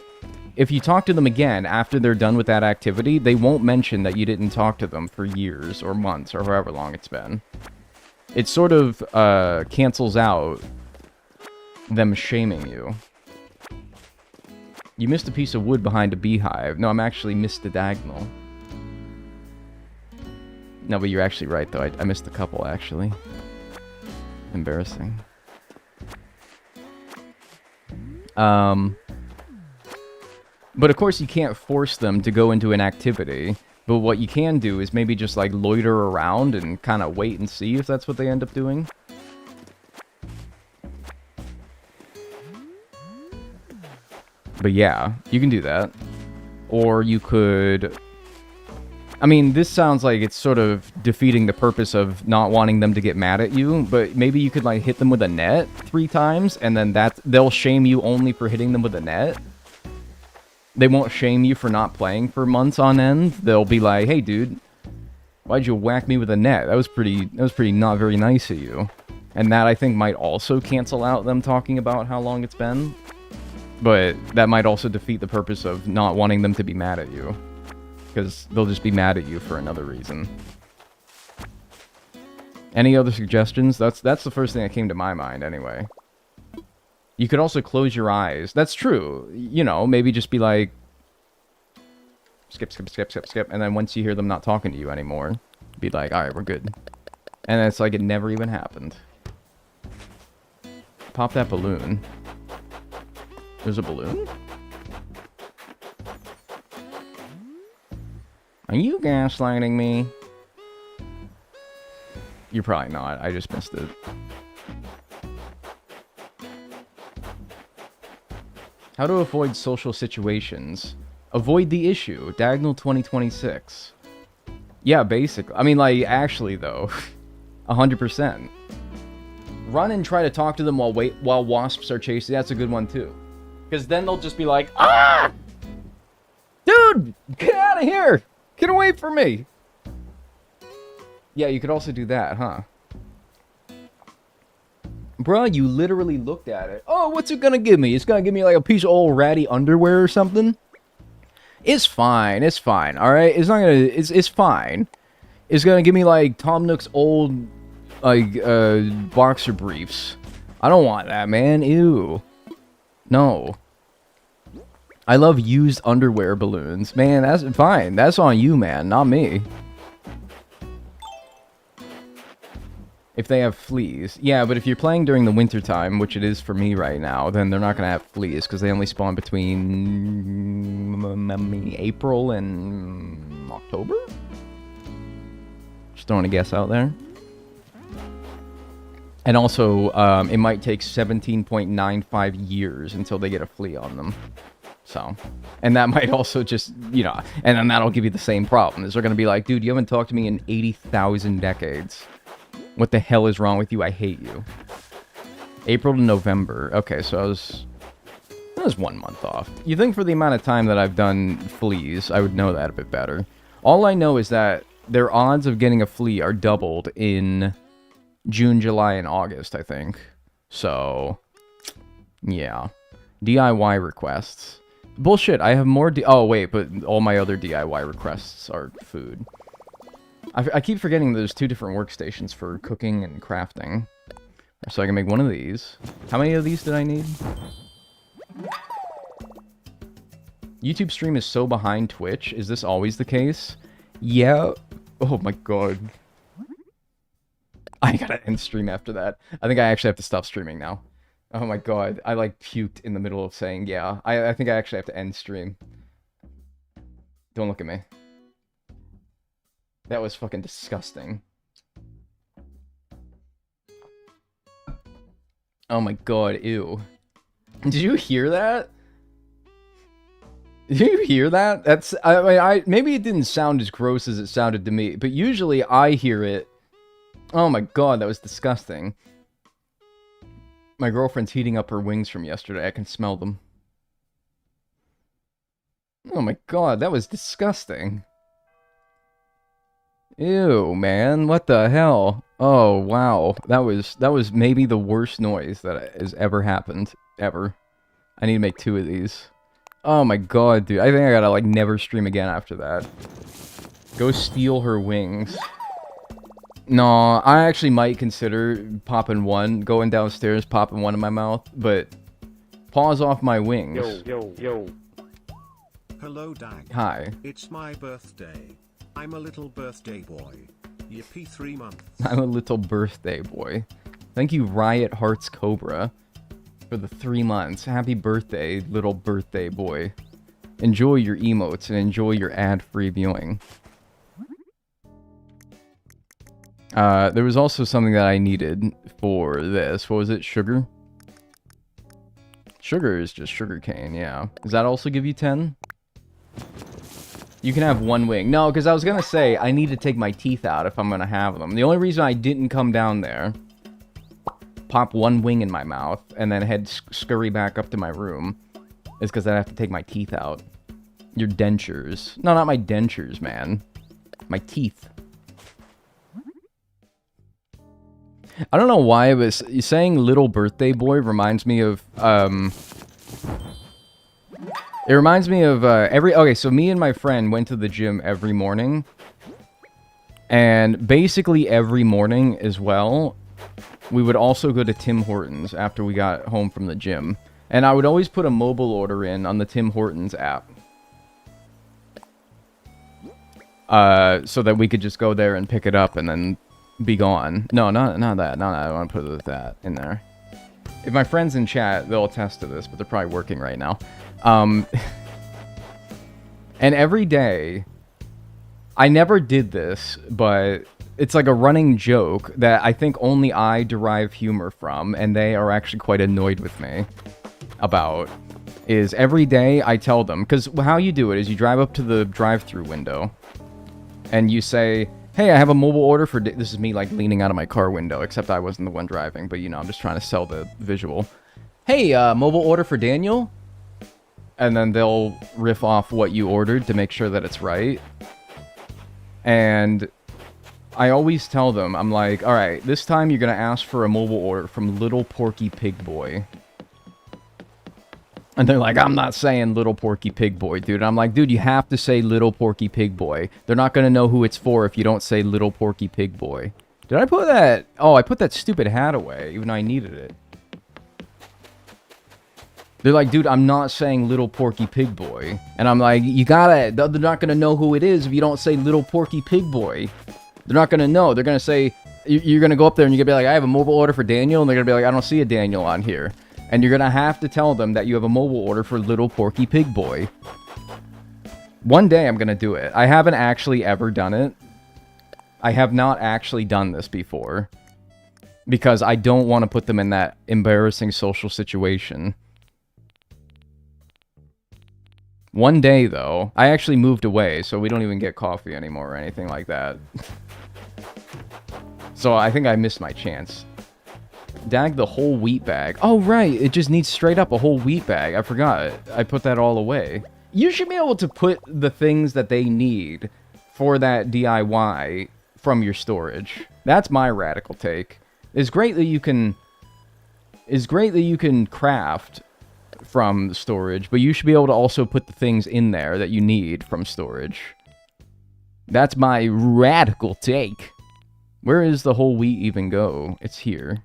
if you talk to them again after they're done with that activity, they won't mention that you didn't talk to them for years or months or however long it's been. It sort of cancels out them shaming you. You missed a piece of wood behind a beehive. No, I'm actually missed the Dagnel. No, but you're actually right, though. I missed a couple, actually. Embarrassing. But of course you can't force them to go into an activity, but what you can do is maybe just like loiter around and kind of wait and see if that's what they end up doing. But yeah, you can do that. Or you could... I mean, this sounds like it's sort of defeating the purpose of not wanting them to get mad at you, but maybe you could like hit them with a net 3 times, and then they'll shame you only for hitting them with a net. They won't shame you for not playing for months on end. They'll be like, hey dude, why'd you whack me with a net? That was pretty not very nice of you. And that I think might also cancel out them talking about how long it's been. But that might also defeat the purpose of not wanting them to be mad at you. Because they'll just be mad at you for another reason. Any other suggestions? That's the first thing that came to my mind anyway. You could also close your eyes. That's true. You know, maybe just be like... Skip, skip, skip, skip, skip. And then once you hear them not talking to you anymore, be like, alright, we're good. And it's like it never even happened. Pop that balloon. There's a balloon? Are you gaslighting me? You're probably not. I just missed it. How to avoid social situations. Avoid the issue. Dagnel 2026. Yeah, basically. I mean, like, actually, though. 100%. Run and try to talk to them while wasps are chasing. That's a good one, too. Because then they'll just be like, ah! Dude! Get out of here! Get away from me! Yeah, you could also do that, huh? Bruh, you literally looked at it. Oh, what's it gonna give me? It's gonna give me like a piece of old ratty underwear or something? It's fine, alright? It's not gonna... It's fine. It's gonna give me like Tom Nook's old, like, boxer briefs. I don't want that, man. Ew. No. I love used underwear balloons. Man, that's fine. That's on you, man, not me. If they have fleas. Yeah, but if you're playing during the winter time, which it is for me right now, then they're not going to have fleas, because they only spawn between April and October? Just throwing a guess out there. And also, it might take 17.95 years until they get a flea on them. So, and that might also just, you know, and then that'll give you the same problem. Is they're going to be like, dude, you haven't talked to me in 80,000 decades. What the hell is wrong with you? I hate you. April to November. Okay, so that was 1 month off. You think for the amount of time that I've done fleas, I would know that a bit better. All I know is that their odds of getting a flea are doubled in June, July, and August, I think. So, yeah. DIY requests. Bullshit, I have more oh, wait, but all my other DIY requests are food. I keep forgetting there's 2 different workstations for cooking and crafting. So I can make one of these. How many of these did I need? YouTube stream is so behind Twitch. Is this always the case? Yeah. Oh my god. I gotta end stream after that. I think I actually have to stop streaming now. Oh my god, I like puked in the middle of saying yeah. I think I actually have to end stream. Don't look at me. That was fucking disgusting. Oh my god, ew. Did you hear that? Did you hear that? That's, I mean, maybe it didn't sound as gross as it sounded to me, but usually I hear it. Oh my god, that was disgusting. My girlfriend's heating up her wings from yesterday. I can smell them. Oh my god, that was disgusting. Ew, man, what the hell? Oh, wow. That was maybe the worst noise that has ever happened. Ever. I need to make 2 of these. Oh my god, dude. I think I gotta, like, never stream again after that. Go steal her wings. No, I actually might consider popping one, going downstairs, popping one in my mouth, but paws off my wings. Yo. Hello, Dag. Hi. It's my birthday. I'm a little birthday boy. Yippee 3 months. I'm a little birthday boy. Thank you, Riot Hearts Cobra, for the 3 months. Happy birthday, little birthday boy. Enjoy your emotes and enjoy your ad-free viewing. There was also something that I needed for this. What was it? Sugar? Sugar is just sugarcane, yeah. Does that also give you 10? You can have 1 wing. No, because I was gonna say, I need to take my teeth out if I'm gonna have them. The only reason I didn't come down there, pop 1 wing in my mouth, and then scurry back up to my room, is because I'd have to take my teeth out. Your dentures. No, not my dentures, man. My teeth. I don't know why it was saying little birthday boy reminds me of it reminds me of okay, so me and my friend went to the gym every morning, and basically every morning as well we would also go to Tim Hortons after we got home from the gym, and I would always put a mobile order in on the Tim Hortons app so that we could just go there and pick it up and then be gone. No, not that. I want to put that in there. If my friends in chat, they'll attest to this, but they're probably working right now. And every day, I never did this, but it's like a running joke that I think only I derive humor from, and they are actually quite annoyed with me about, is every day I tell them, because how you do it is you drive up to the drive-thru window, and you say, hey, I have a mobile order for... This is me, like, leaning out of my car window, except I wasn't the one driving, but, you know, I'm just trying to sell the visual. Hey, mobile order for Daniel? And then they'll riff off what you ordered to make sure that it's right. And I always tell them, I'm like, alright, this time you're gonna ask for a mobile order from Little Porky Pig Boy. And they're like, I'm not saying Little Porky Pig Boy, dude. I'm like, dude, you have to say Little Porky Pig Boy. They're not gonna know who it's for if you don't say Little Porky Pig Boy. Did I put that... Oh, I put that stupid hat away, even though I needed it. They're like, dude, I'm not saying Little Porky Pig Boy. And I'm like, you gotta... They're not gonna know who it is if you don't say Little Porky Pig Boy. They're not gonna know. They're gonna say... You're gonna go up there and you're gonna be like, I have a mobile order for Daniel. And they're gonna be like, I don't see a Daniel on here. And you're gonna have to tell them that you have a mobile order for Little Porky Pig Boy. One day I'm gonna do it. I haven't actually ever done it. I have not actually done this before. Because I don't want to put them in that embarrassing social situation. One day, though, I actually moved away, so we don't even get coffee anymore or anything like that. So I think I missed my chance. Dag the whole wheat bag. Oh, right. It just needs straight up a whole wheat bag. I forgot. I put that all away. You should be able to put the things that they need for that DIY from your storage. That's my radical take. It's great that you can craft from storage, but you should be able to also put the things in there that you need from storage. That's my radical take. Where is the whole wheat even go? It's here.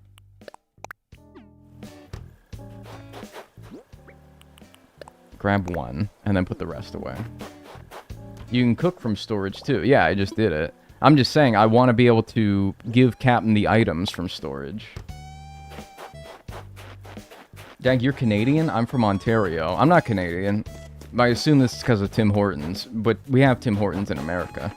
Grab one, and then put the rest away. You can cook from storage too. Yeah, I just did it. I'm just saying, I want to be able to give Captain the items from storage. Dag, you're Canadian? I'm from Ontario. I'm not Canadian. I assume this is because of Tim Hortons, but we have Tim Hortons in America.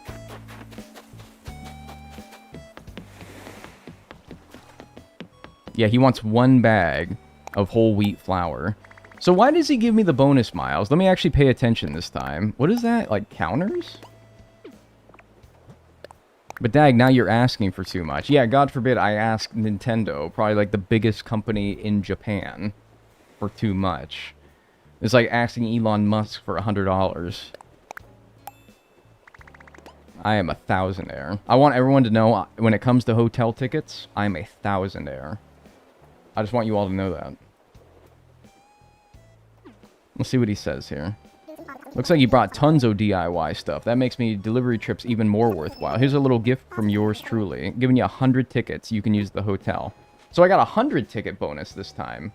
Yeah, he wants 1 bag of whole wheat flour. So why does he give me the bonus miles? Let me actually pay attention this time. What is that? Like, counters? But Dag, now you're asking for too much. Yeah, God forbid I ask Nintendo, probably like the biggest company in Japan, for too much. It's like asking Elon Musk for $100. I am a thousandaire. I want everyone to know, when it comes to hotel tickets, I'm a thousandaire. I just want you all to know that. Let's see what he says here. Looks like you brought tons of DIY stuff. That makes me delivery trips even more worthwhile. Here's a little gift from yours truly. Giving you 100 tickets you can use at the hotel. So I got a 100 ticket bonus this time.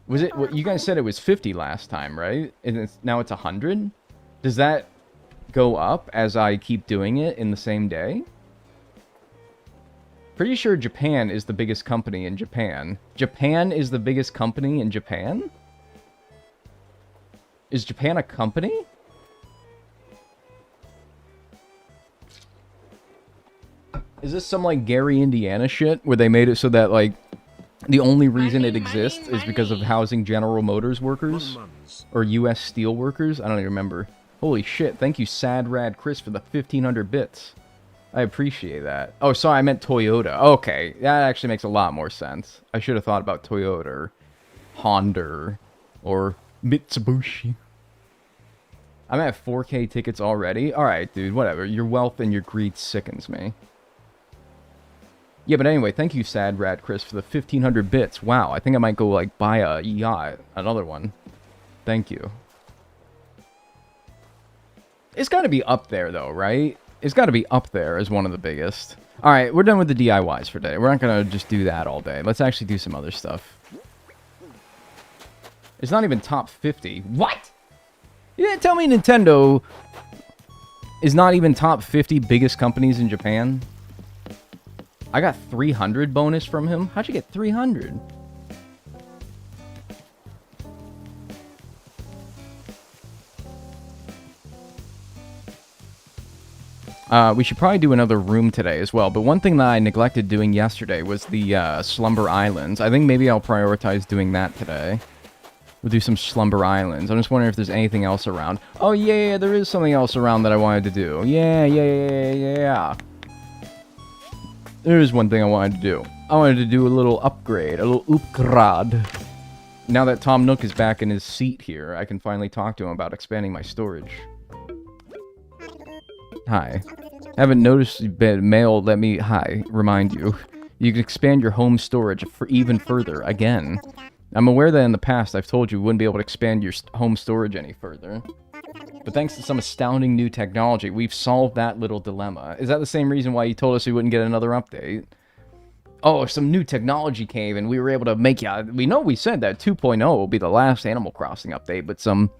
Was it, what you guys said it was 50 last time, right? And now it's 100? Does that go up as I keep doing it in the same day? Pretty sure Japan is the biggest company in Japan. Japan is the biggest company in Japan? Is Japan a company? Is this some, like, Gary, Indiana shit? Where they made it so that, like, the only reason it exists is because of housing General Motors workers? Or U.S. Steel workers? I don't even remember. Holy shit, thank you, Sad Rad Chris, for the 1,500 bits. I appreciate that. Oh, sorry, I meant Toyota. Okay, that actually makes a lot more sense. I should have thought about Toyota, or Honda, or Mitsubishi. I'm at 4K tickets already? Alright, dude, whatever. Your wealth and your greed sickens me. Yeah, but anyway, thank you, Sad Rad Chris, for the 1,500 bits. Wow, I think I might go, like, buy a yacht. Another one. Thank you. It's gotta be up there, though, right? It's got to be up there as one of the biggest. Alright, we're done with the DIYs for today. We're not going to just do that all day. Let's actually do some other stuff. It's not even top 50. What? You didn't tell me Nintendo is not even top 50 biggest companies in Japan? I got 300 bonus from him? How'd you get 300? We should probably do another room today as well, but one thing that I neglected doing yesterday was the Slumber Islands. I think maybe I'll prioritize doing that today. We'll do some Slumber Islands. I'm just wondering if there's anything else around. Oh, yeah, there is something else around that I wanted to do. Yeah. There is one thing I wanted to do. I wanted to do a little upgrade, a little upgrade. Now that Tom Nook is back in his seat here, I can finally talk to him about expanding my storage. Hi. Haven't noticed mail, let me, remind you. You can expand your home storage for even further, again. I'm aware that in the past I've told you wouldn't be able to expand your home storage any further. But thanks to some astounding new technology, we've solved that little dilemma. Is that the same reason why you told us we wouldn't get another update? Oh, some new technology came and we were able to make you... We know we said that 2.0 will be the last Animal Crossing update, but some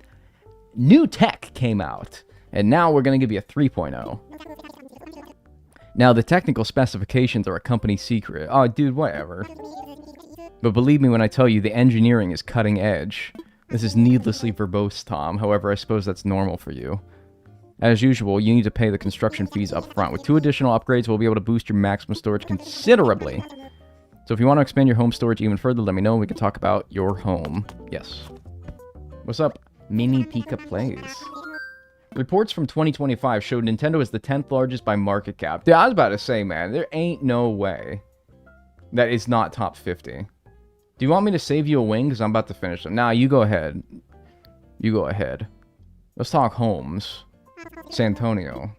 new tech came out. And now we're going to give you a 3.0. Now, the technical specifications are a company secret. Oh, dude, whatever. But believe me when I tell you, the engineering is cutting edge. This is needlessly verbose, Tom. However, I suppose that's normal for you. As usual, you need to pay the construction fees up front. With 2 additional upgrades, we'll be able to boost your maximum storage considerably. So if you want to expand your home storage even further, let me know and we can talk about your home. Yes. What's up? Mini Pika Plays. Reports from 2025 showed Nintendo is the 10th largest by market cap. Dude, I was about to say, man, there ain't no way that it's not top 50. Do you want me to save you a wing? Because I'm about to finish them. Nah, you go ahead. You go ahead. Let's talk homes. San Antonio.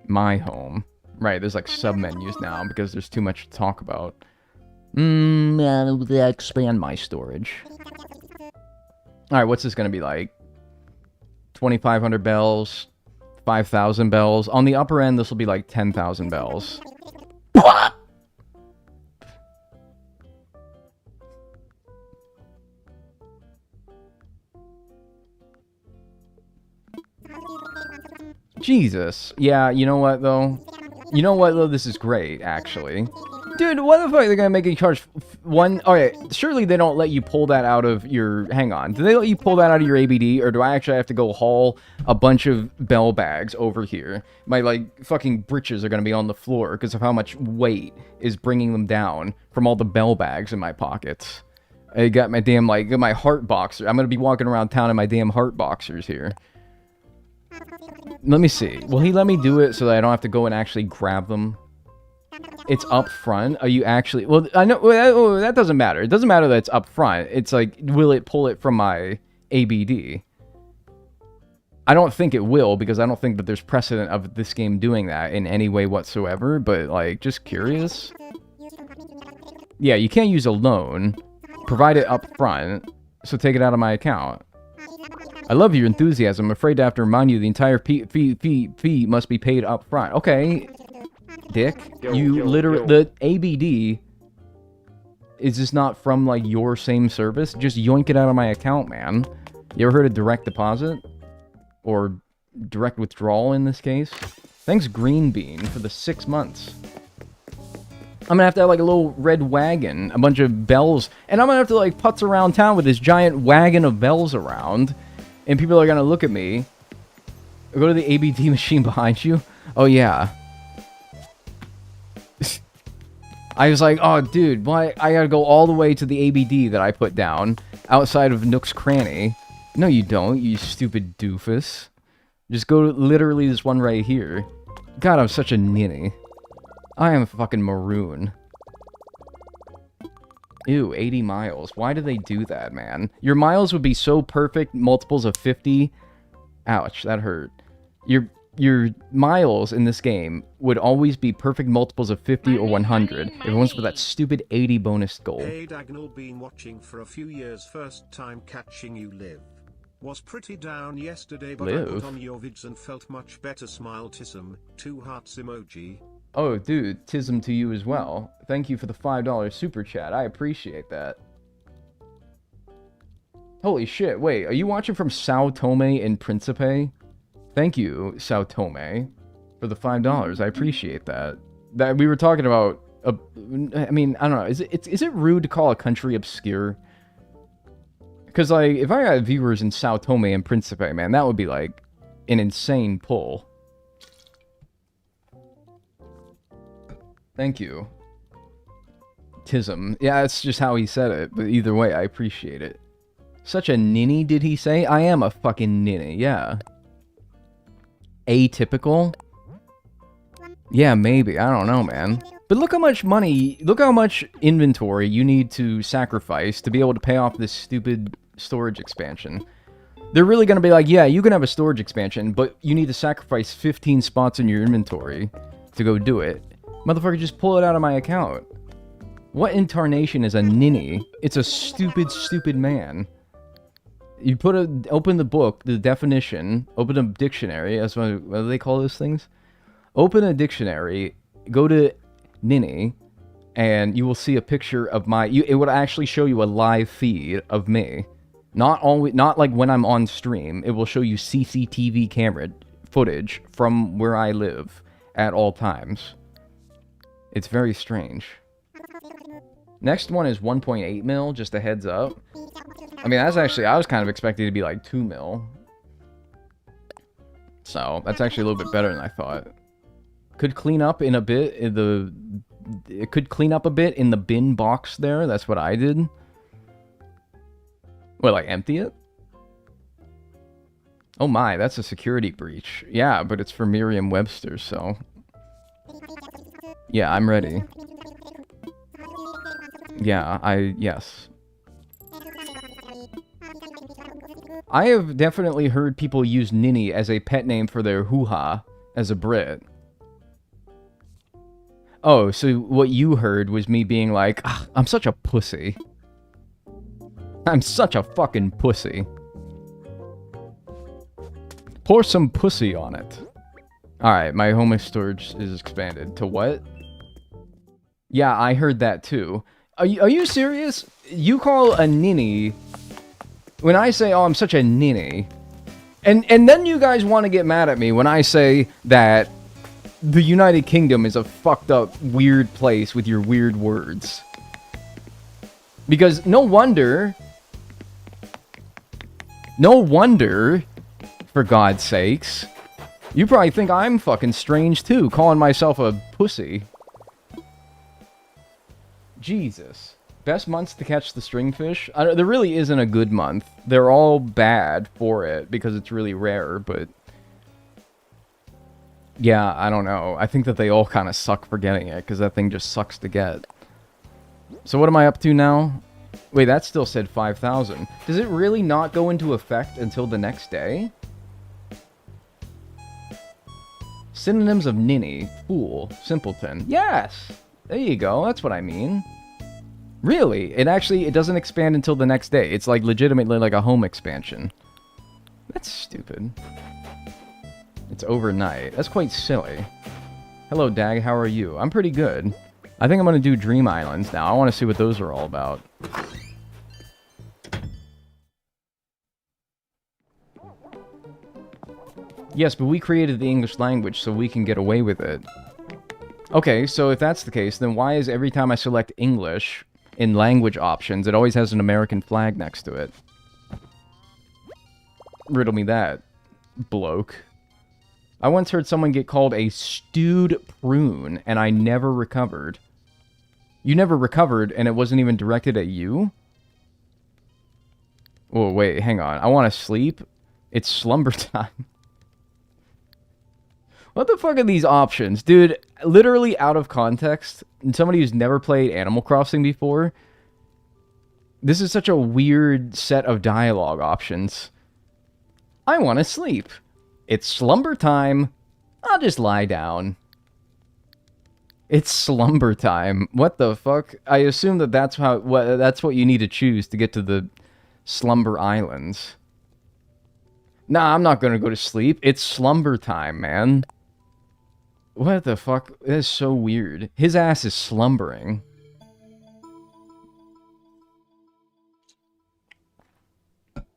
My home. Right, there's like sub-menus now because there's too much to talk about. Expand my storage. Alright, what's this going to be like? 2,500 bells, 5,000 bells. On the upper end, this will be like 10,000 bells. Jesus. Yeah, you know what, though? You know what, though? This is great, actually. Dude, what the fuck are they gonna make you charge one? Okay, surely they don't let you pull that out of your... Hang on. Do they let you pull that out of your ABD? Or do I actually have to go haul a bunch of bell bags over here? My, like, fucking britches are gonna be on the floor because of how much weight is bringing them down from all the bell bags in my pockets. I got my damn, like, my heart boxer. I'm gonna be walking around town in my damn heart boxers here. Let me see. Will he let me do it so that I don't have to go and actually grab them? It's up front? Are you actually... Well, I know... Well, that doesn't matter. It doesn't matter that it's up front. It's like, will it pull it from my ABD? I don't think it will, because I don't think that there's precedent of this game doing that in any way whatsoever, but, like, just curious. Yeah, you can't use a loan. Provide it up front, so take it out of my account. I love your enthusiasm. I'm afraid to have to remind you the entire fee must be paid up front. Okay, dick. The ABD is just not from, like, your same service. Just yoink it out of my account, man. You ever heard of direct deposit? Or direct withdrawal in this case? Thanks, Green Bean, for the 6 months. I'm gonna have to have, like, a little red wagon, a bunch of bells, and I'm gonna have to, like, putz around town with this giant wagon of bells around, and people are gonna look at me. Go to the ABD machine behind you. Oh, yeah. I was like, oh, dude, why? I gotta go all the way to the ABD that I put down, outside of Nook's Cranny. No, you don't, you stupid doofus. Just go to literally this one right here. God, I'm such a ninny. I am fucking maroon. Ew, 80 miles. Why do they do that, man? Your miles would be so perfect, multiples of 50. Ouch, that hurt. Your miles in this game would always be perfect multiples of 50 or 100 if it wasn't for that stupid 80 bonus goal. Hey Dagnel, been watching for a few years, first time catching you live. Was pretty down yesterday, but I put on your vids and felt much better. Smile tism, 2 hearts emoji. Oh, dude, tism to you as well. Thank you for the $5 super chat. I appreciate that. Holy shit, wait, are you watching from Sao Tome and Principe? Thank you, Sao Tome, for the $5. I appreciate that. That we were talking about... I mean, I don't know. Is it rude to call a country obscure? Because, like, if I had viewers in Sao Tome and Principe, man, that would be, like, an insane pull. Thank you. Tism. Yeah, that's just how he said it, but either way, I appreciate it. Such a ninny, did he say? I am a fucking ninny, yeah. Atypical? Yeah, maybe. I don't know, man. But look how much money, look how much inventory you need to sacrifice to be able to pay off this stupid storage expansion. They're really going to be like, yeah, you can have a storage expansion, but you need to sacrifice 15 spots in your inventory to go do it. Motherfucker, just pull it out of my account. What incarnation is a ninny? It's a stupid, stupid man. You open the book, the definition, open a dictionary, what do they call those things? Open a dictionary, go to ninny, and you will see a picture of it would actually show you a live feed of me. Not like when I'm on stream. It will show you CCTV camera footage from where I live at all times. It's very strange. Next one is 1.8 mil, just a heads up. I mean, that's actually, I was kind of expecting it to be like 2 mil. So, that's actually a little bit better than I thought. Could clean up in a bit, it could clean up a bit in the bin box there, that's what I did. What, like empty it? Oh my, that's a security breach. Yeah, but it's for Merriam-Webster, so... Yeah, I'm ready. Yeah, yes. I have definitely heard people use Ninny as a pet name for their hoo-ha as a Brit. Oh, so what you heard was me being like, I'm such a pussy. I'm such a fucking pussy. Pour some pussy on it. Alright, my home storage is expanded. To what? Yeah, I heard that too. Are you serious? You call a ninny... When I say, oh, I'm such a ninny, And then you guys want to get mad at me when I say that the United Kingdom is a fucked up, weird place with your weird words. Because no wonder, for God's sakes, you probably think I'm fucking strange too, calling myself a pussy. Jesus. Best months to catch the stringfish? There really isn't a good month. They're all bad for it because it's really rare, but... yeah, I don't know. I think that they all kind of suck for getting it, because that thing just sucks to get. So what am I up to now? Wait, that still said 5,000. Does it really not go into effect until the next day? Synonyms of ninny, fool, simpleton. Yes! There you go, that's what I mean. Really? It doesn't expand until the next day. It's like legitimately like a home expansion. That's stupid. It's overnight. That's quite silly. Hello, Dag, how are you? I'm pretty good. I think I'm gonna do Dream Islands now. I want to see what those are all about. Yes, but we created the English language so we can get away with it. Okay, so if that's the case, then why is every time I select English in language options, it always has an American flag next to it? Riddle me that, bloke. I once heard someone get called a stewed prune, and I never recovered. You never recovered, and it wasn't even directed at you? Oh, wait, hang on. I want to sleep? It's slumber time. What the fuck are these options? Dude, literally out of context, and somebody who's never played Animal Crossing before, this is such a weird set of dialogue options. I want to sleep. It's slumber time. I'll just lie down. It's slumber time. What the fuck? I assume that that's what you need to choose to get to the Slumber Islands. Nah, I'm not gonna go to sleep. It's slumber time, man. What the fuck? That is so weird. His ass is slumbering.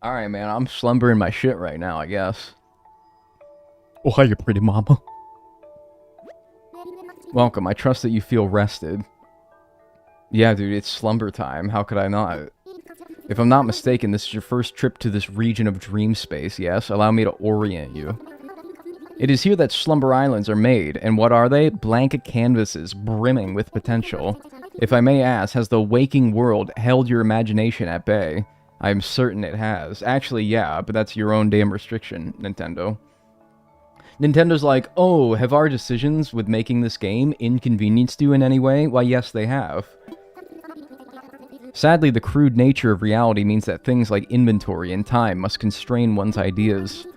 Alright, man. I'm slumbering my shit right now, I guess. Oh, hi, you pretty mama. Welcome. I trust that you feel rested. Yeah, dude. It's slumber time. How could I not? If I'm not mistaken, this is your first trip to this region of dream space, yes? Allow me to orient you. It is here that Slumber Islands are made, and what are they? Blank canvases brimming with potential. If I may ask, has the waking world held your imagination at bay? I'm certain it has. Actually, yeah, but that's your own damn restriction, Nintendo. Nintendo's like, oh, have our decisions with making this game inconvenienced you in any way? Why, yes, they have. Sadly, the crude nature of reality means that things like inventory and time must constrain one's ideas.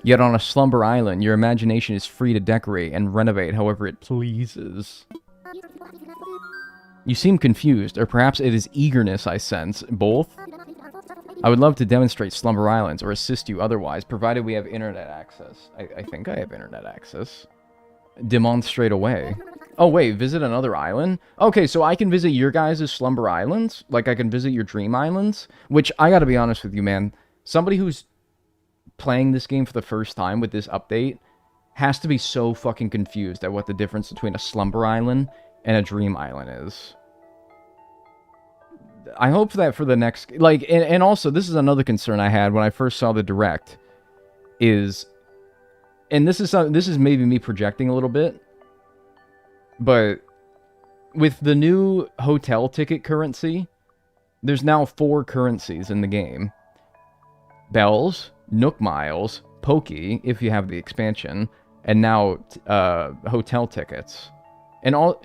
Yet on a slumber island, your imagination is free to decorate and renovate however it pleases. You seem confused, or perhaps it is eagerness I sense. Both? I would love to demonstrate Slumber Islands, or assist you otherwise, provided we have internet access. I think I have internet access. Demonstrate away. Oh wait, visit another island? Okay, so I can visit your guys' Slumber Islands? Like I can visit your Dream Islands? Which, I gotta be honest with you, man. Somebody who's playing this game for the first time with this update has to be so fucking confused at what the difference between a Slumber Island and a Dream Island is. I hope that for the next... like, and also, this is another concern I had when I first saw the Direct, is... and this is maybe me projecting a little bit, but with the new hotel ticket currency, there's now 4 currencies in the game. Bells, Nook Miles, Pokey, if you have the expansion, and now hotel tickets. And all...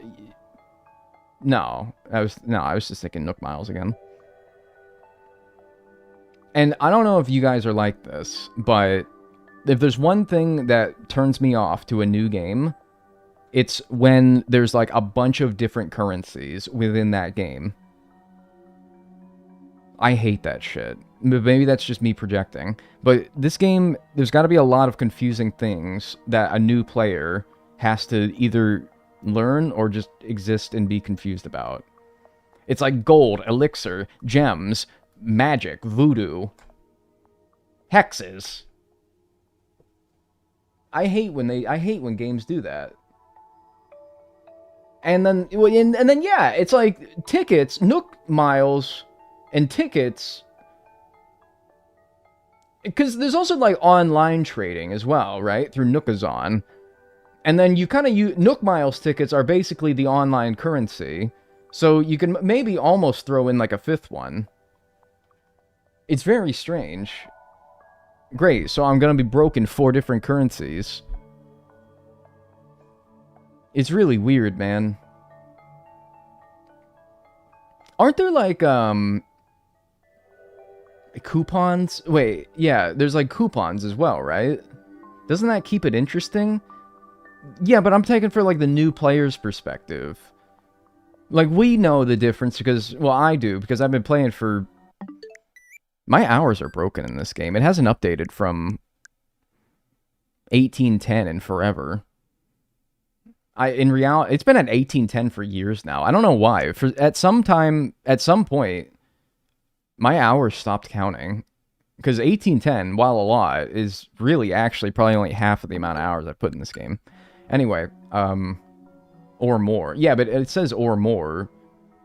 I was just thinking Nook Miles again. And I don't know if you guys are like this, but if there's one thing that turns me off to a new game, it's when there's like a bunch of different currencies within that game. I hate that shit. Maybe that's just me projecting. But this game, there's got to be a lot of confusing things that a new player has to either learn or just exist and be confused about. It's like gold, elixir, gems, magic, voodoo, hexes. I hate when games do that. And then, yeah, it's like tickets, Nook miles, and tickets. Because there's also like online trading as well, right? Through Nookazon. And then you kind of use Nook miles tickets are basically the online currency. So you can maybe almost throw in like a fifth one. It's very strange. Great, so I'm gonna be broke in 4 different currencies. It's really weird, man. Aren't there like, coupons? Wait, yeah, there's like coupons as well, right? Doesn't that keep it interesting? Yeah, but I'm taking for like the new player's perspective. Like, we know the difference because, well, I do, because I've been playing for... My hours are broken in this game. It hasn't updated from 1810 in forever. In reality, it's been at 1810 for years now. I don't know why. At some point, my hours stopped counting. Because 1810, while a lot, is really actually probably only half of the amount of hours I put in this game. Anyway, or more. Yeah, but it says or more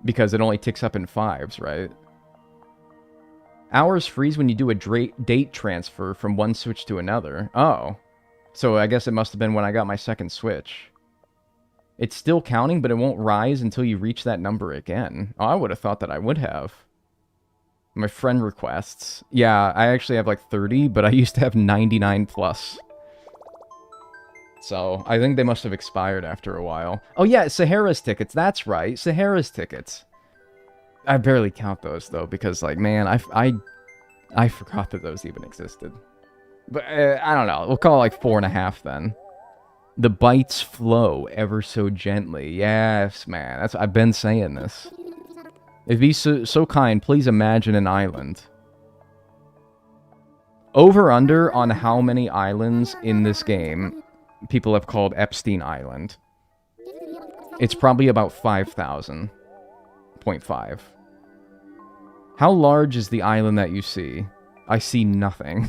because it only ticks up in 5s, right? Hours freeze when you do a date transfer from one Switch to another. Oh. So I guess it must have been when I got my second Switch. It's still counting, but it won't rise until you reach that number again. Oh, I would have thought that I would have. My friend requests. Yeah, I actually have like 30, but I used to have 99 plus. So, I think they must have expired after a while. Oh yeah, Sahara's tickets. That's right, Sahara's tickets. I barely count those, though, because, like, man, I forgot that those even existed. But, I don't know. We'll call it like 4.5 then. The bites flow ever so gently. Yes, man. I've been saying this. If you be so kind, please imagine an island. Over under on how many islands in this game people have called Epstein Island. It's probably about 5,000. 0.5. How large is the island that you see? I see nothing.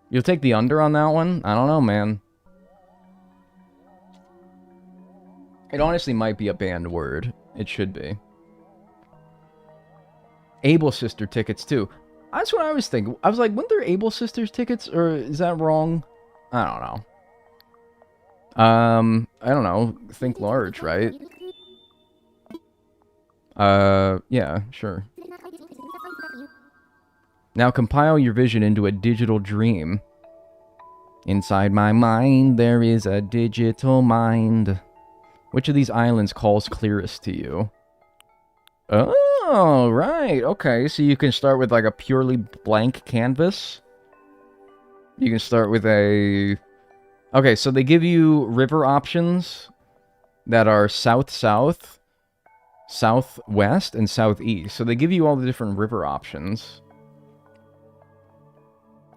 You'll take the under on that one? I don't know, man. It honestly might be a banned word. It should be. Able Sister tickets, too. That's what I was thinking. I was like, weren't there Able Sisters tickets? Or is that wrong? I don't know. I don't know. Think large, right? Yeah, sure. Now compile your vision into a digital dream. Inside my mind, there is a digital mind. Which of these islands calls clearest to you? Oh, right. Okay, so you can start with like a purely blank canvas. You can start with a... Okay, so they give you river options that are south-south, southwest, and southeast. So they give you all the different river options.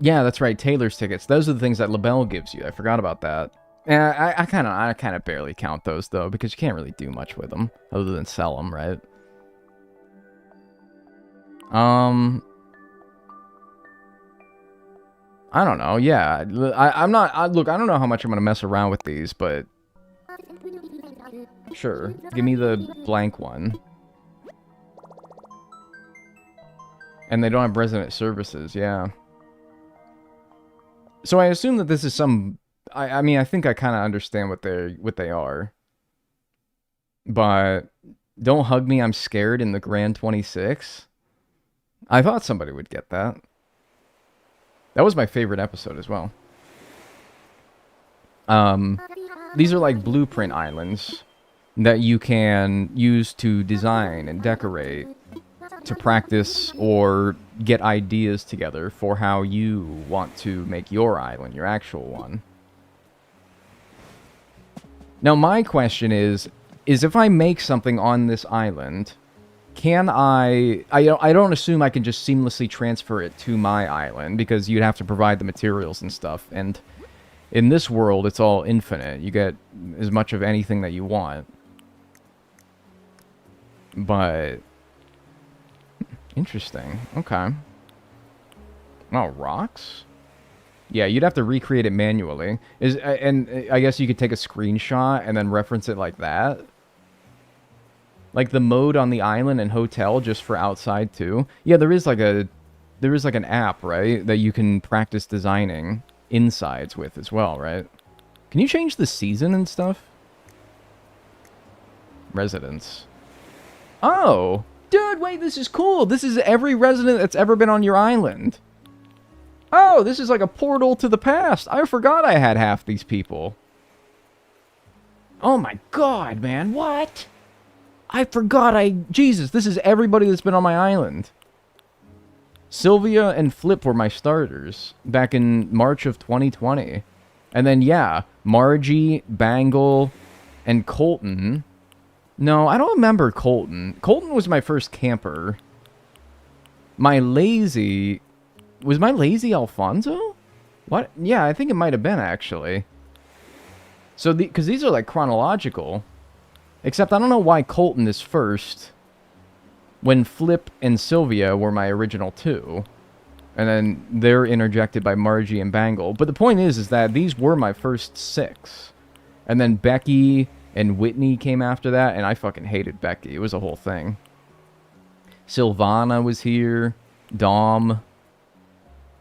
Yeah, that's right, Taylor's tickets. Those are the things that LaBelle gives you. I forgot about that. Yeah, I kind of barely count those, though, because you can't really do much with them, other than sell them, right? I don't know, yeah. Look, I don't know how much I'm going to mess around with these, but... Sure, give me the blank one. And they don't have resident services, yeah. So I assume that this is some... I mean, I think I kind of understand what they are. But Don't Hug Me, I'm Scared in the Grand 26? I thought somebody would get that. That was my favorite episode as well. These are like blueprint islands that you can use to design and decorate, to practice or get ideas together for how you want to make your island, your actual one. Now my question is if I make something on this island, can I don't assume I can just seamlessly transfer it to my island, because you'd have to provide the materials and stuff, and in this world it's all infinite. You get as much of anything that you want. But interesting. Okay. Oh, rocks? Yeah, you'd have to recreate it manually. And I guess you could take a screenshot and then reference it like that. Like the mode on the island and hotel just for outside too. Yeah, there is like an app, right, that you can practice designing insides with as well, right? Can you change the season and stuff? Residence. Oh, dude, wait, this is cool. This is every resident that's ever been on your island. Oh, this is like a portal to the past. I forgot I had half these people. Oh my god, man, what? I forgot Jesus, this is everybody that's been on my island. Sylvia and Flip were my starters back in March of 2020. And then, yeah, Margie, Bangle, and Colton. No, I don't remember Colton. Colton was my first camper. My lazy... Was my lazy Alfonso? What? Yeah, I think it might have been, actually. So, because these are, like, chronological. Except I don't know why Colton is first when Flip and Sylvia were my original two. And then they're interjected by Margie and Bangle. But the point is that these were my first 6. And then Becky and Whitney came after that, and I fucking hated Becky. It was a whole thing. Sylvana was here. Dom.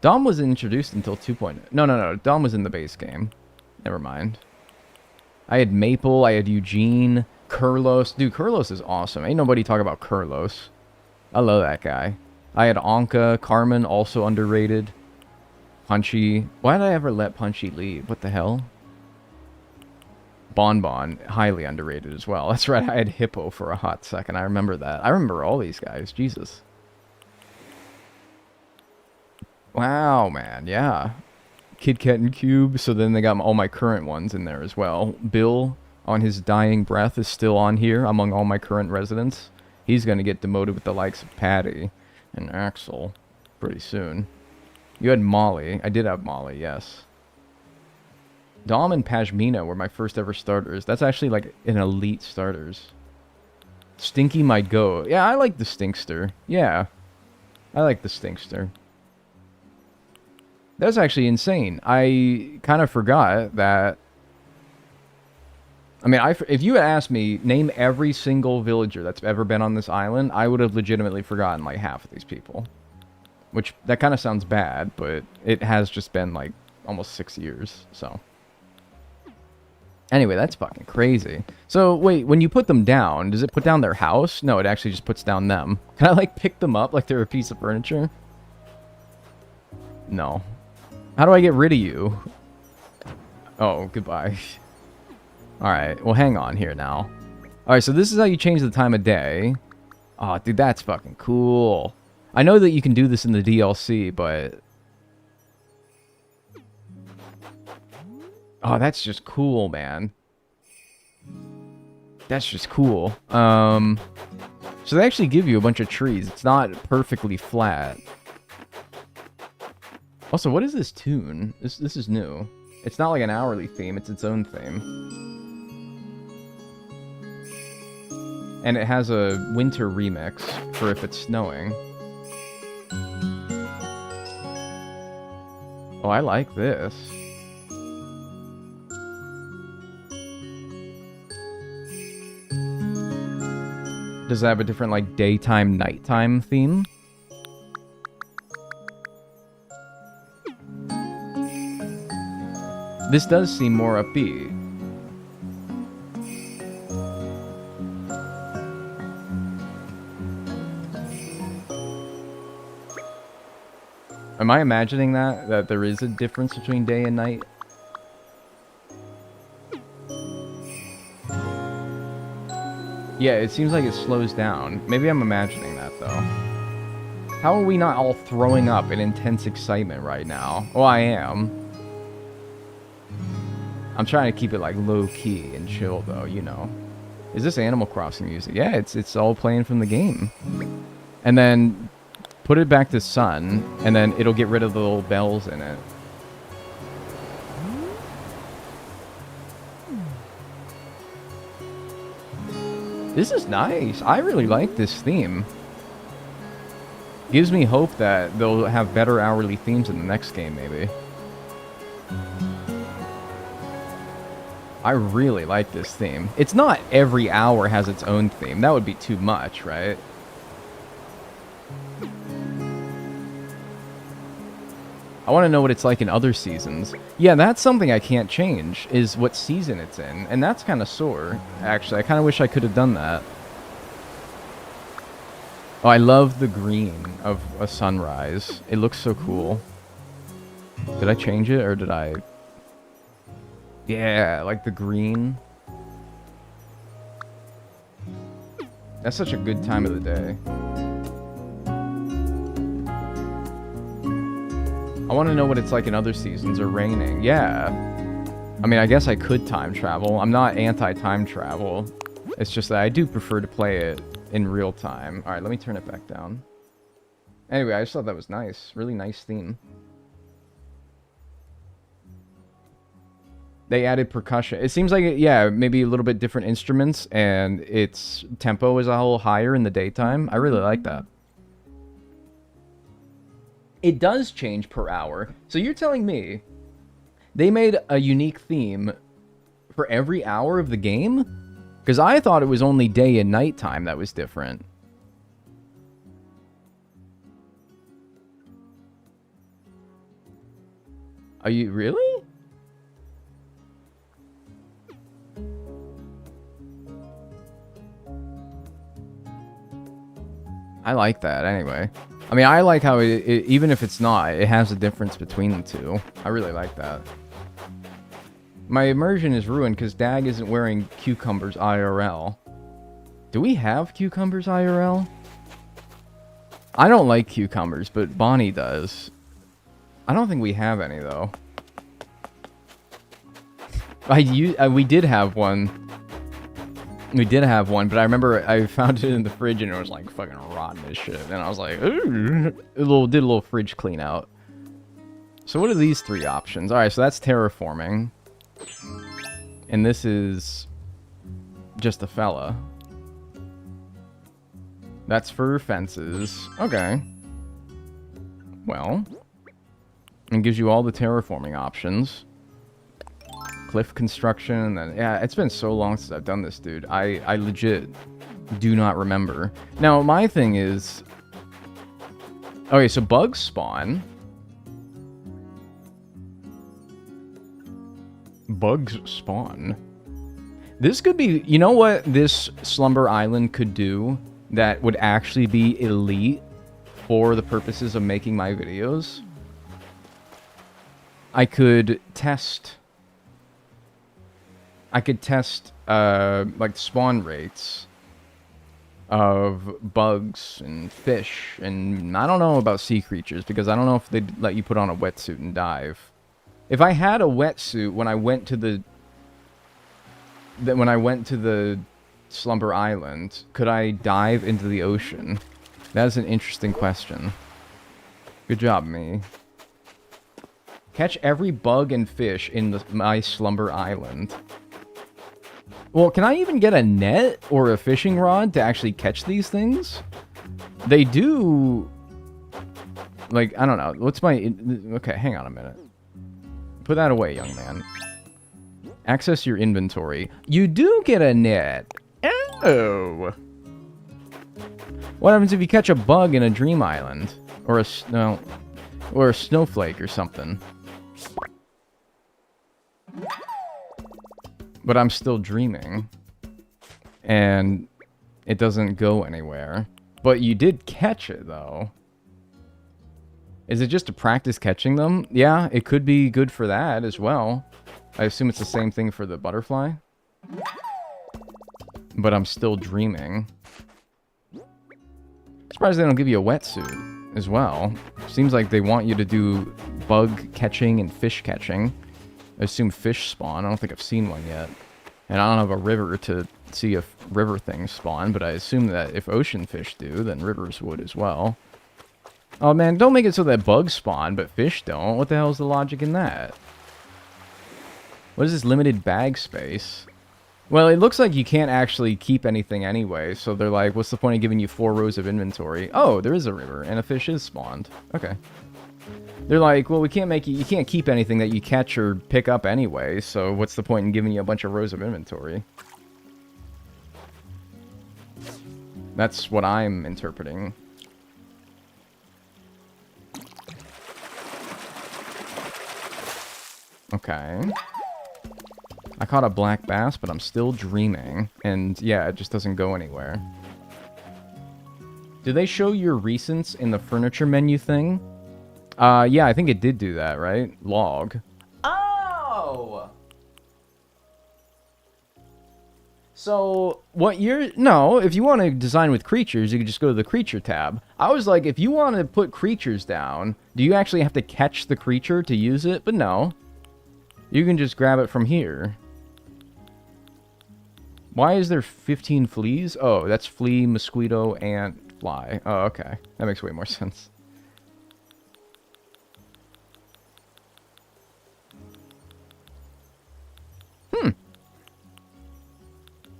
Dom wasn't introduced until 2.0. No. Dom was in the base game. Never mind. I had Maple. I had Eugene. Kurlos. Dude, Kurlos is awesome. Ain't nobody talk about Kurlos. I love that guy. I had Anka. Carmen, also underrated. Punchy. Why did I ever let Punchy leave? What the hell? Bonbon, highly underrated as well. That's right, I had Hippo for a hot second. I remember that. I remember all these guys. Jesus. Wow, man. Yeah. Kit Kat and Cube. So then they got all my current ones in there as well. Bill, on his dying breath, is still on here among all my current residents. He's going to get demoted with the likes of Patty and Axel pretty soon. You had Molly. I did have Molly, yes. Dom and Pashmina were my first ever starters. That's actually like an elite starters. Stinky might go. Yeah, I like the Stinkster. Yeah. I like the Stinkster. That's actually insane. I kind of forgot that... I mean, if you had asked me, name every single villager that's ever been on this island, I would have legitimately forgotten like half of these people. Which, that kind of sounds bad, but it has just been like almost 6 years, so... Anyway, that's fucking crazy. So, wait, when you put them down, does it put down their house? No, it actually just puts down them. Can I, like, pick them up like they're a piece of furniture? No. How do I get rid of you? Oh, goodbye. Alright, well, hang on here now. Alright, so this is how you change the time of day. Oh, dude, that's fucking cool. I know that you can do this in the DLC, but... Oh, that's just cool, man. That's just cool. So they actually give you a bunch of trees. It's not perfectly flat. Also, what is this tune? This is new. It's not like an hourly theme. It's its own theme. And it has a winter remix for if it's snowing. Oh, I like this. Does it have a different, like, daytime, nighttime theme? This does seem more upbeat. Am I imagining that there is a difference between day and night? Yeah, it seems like it slows down. Maybe I'm imagining that, though. How are we not all throwing up in intense excitement right now? Oh, I am. I'm trying to keep it, like, low-key and chill, though, you know. Is this Animal Crossing music? Yeah, it's all playing from the game. And then put it back to sun, and then it'll get rid of the little bells in it. This is nice. I really like this theme. Gives me hope that they'll have better hourly themes in the next game, maybe. I really like this theme. It's not every hour has its own theme. That would be too much, right? I want to know what it's like in other seasons. Yeah, that's something I can't change, is what season it's in. And that's kind of sore, actually. I kind of wish I could have done that. Oh, I love the green of a sunrise. It looks so cool. Did I change it, or did I... Yeah, like the green. That's such a good time of the day. I want to know what it's like in other seasons or raining. Yeah. I mean, I guess I could time travel. I'm not anti-time travel. It's just that I do prefer to play it in real time. Alright, let me turn it back down. Anyway, I just thought that was nice. Really nice theme. They added percussion. It seems like, yeah, maybe a little bit different instruments, and its tempo is a little higher in the daytime. I really like that. It does change per hour. So you're telling me they made a unique theme for every hour of the game? Because I thought it was only day and night time that was different. Are you really? I like that anyway. I mean, I like how even if it's not, it has a difference between the two. I really like that. My immersion is ruined because Dag isn't wearing cucumbers IRL. Do we have cucumbers IRL? I don't like cucumbers, but Bonnie does. I don't think we have any, though. We did have one. We did have one, but I remember I found it in the fridge and it was like fucking rotten as shit. And I was like, ooh. Did a little fridge clean out. So what are these three options? Alright, so that's terraforming. And this is just a fella. That's for fences. Okay. Well. It gives you all the terraforming options. Cliff construction, and then... Yeah, it's been so long since I've done this, dude. I legit do not remember. Now, my thing is... Okay, so bugs spawn. Bugs spawn. This could be... You know what this Slumber Island could do that would actually be elite for the purposes of making my videos? I could test... like spawn rates of bugs and fish, and I don't know about sea creatures because I don't know if they'd let you put on a wetsuit and dive. If I had a wetsuit when I went to the Slumber Island, could I dive into the ocean? That's an interesting question. Good job, me. Catch every bug and fish in my Slumber Island. Well, can I even get a net or a fishing rod to actually catch these things? They do... Like, I don't know. What's my... Okay, hang on a minute. Put that away, young man. Access your inventory. You do get a net. Oh. What happens if you catch a bug in a dream island? Or a... No. Or a snowflake or something. But I'm still dreaming. And it doesn't go anywhere. But you did catch it, though. Is it just to practice catching them? Yeah, it could be good for that as well. I assume it's the same thing for the butterfly. But I'm still dreaming. Surprised they don't give you a wetsuit as well. Seems like they want you to do bug catching and fish catching. I assume fish spawn. I don't think I've seen one yet. And I don't have a river to see if river things spawn, but I assume that if ocean fish do, then rivers would as well. Oh man, don't make it so that bugs spawn, but fish don't. What the hell is the logic in that? What is this limited bag space? Well, it looks like you can't actually keep anything anyway, so they're like, what's the point of giving you 4 rows of inventory? Oh, there is a river, and a fish is spawned. Okay. They're like, well, we can't make you can't keep anything that you catch or pick up anyway, so what's the point in giving you a bunch of rows of inventory? That's what I'm interpreting. Okay. I caught a black bass, but I'm still dreaming. And yeah, it just doesn't go anywhere. Do they show your recents in the furniture menu thing? Yeah, I think it did do that, right? Log. Oh! So, what you're... No, if you want to design with creatures, you can just go to the creature tab. I was like, if you want to put creatures down, do you actually have to catch the creature to use it? But no. You can just grab it from here. Why is there 15 fleas? Oh, that's flea, mosquito, ant, fly. Oh, okay. That makes way more sense.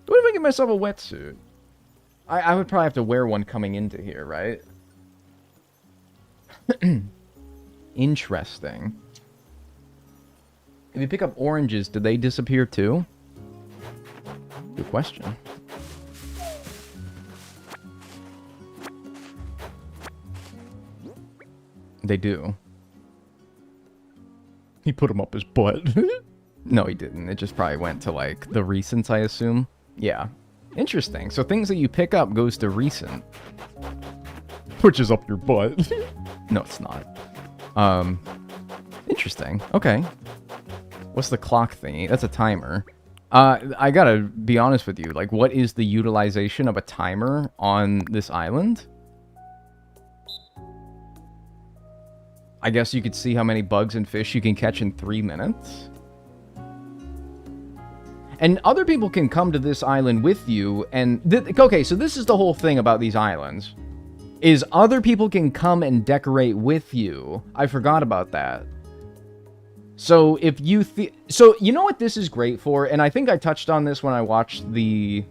What if I get myself a wetsuit? I would probably have to wear one coming into here, right? Interesting. If you pick up oranges, do they disappear too? Good question. They do. He put them up his butt. No, he didn't. It just probably went to, like, the recents, I assume. Yeah. Interesting. So things that you pick up goes to recent. Which is up your butt. No, it's not. Interesting. Okay. What's the clock thingy? That's a timer. I gotta be honest with you. Like, what is the utilization of a timer on this island? I guess you could see how many bugs and fish you can catch in 3 minutes. And other people can come to this island with you, and... okay, so this is the whole thing about these islands. Is other people can come and decorate with you. I forgot about that. So if you... so, you know what this is great for? And I think I touched on this when I watched the...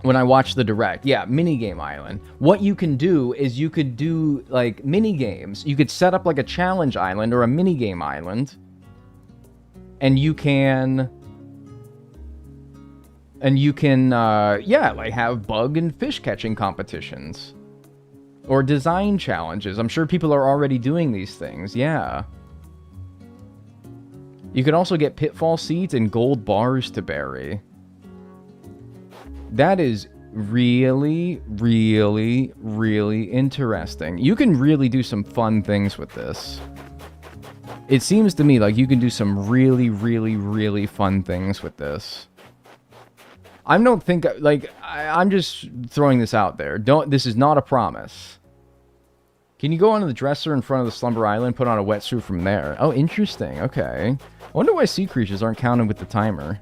Direct. Yeah, minigame island. What you can do is you could do, like, minigames. You could set up, like, a challenge island or a minigame island. And you can... yeah, like, have bug and fish catching competitions. Or design challenges. I'm sure people are already doing these things, yeah. You can also get pitfall seeds and gold bars to bury. That is really, really, really interesting. You can really do some fun things with this. It seems to me like you can do some really, really, really fun things with this. I don't think, like, I'm just throwing this out there. This is not a promise. Can you go onto the dresser in front of the Slumber Island, put on a wetsuit from there? Oh, interesting. Okay. I wonder why sea creatures aren't counted with the timer.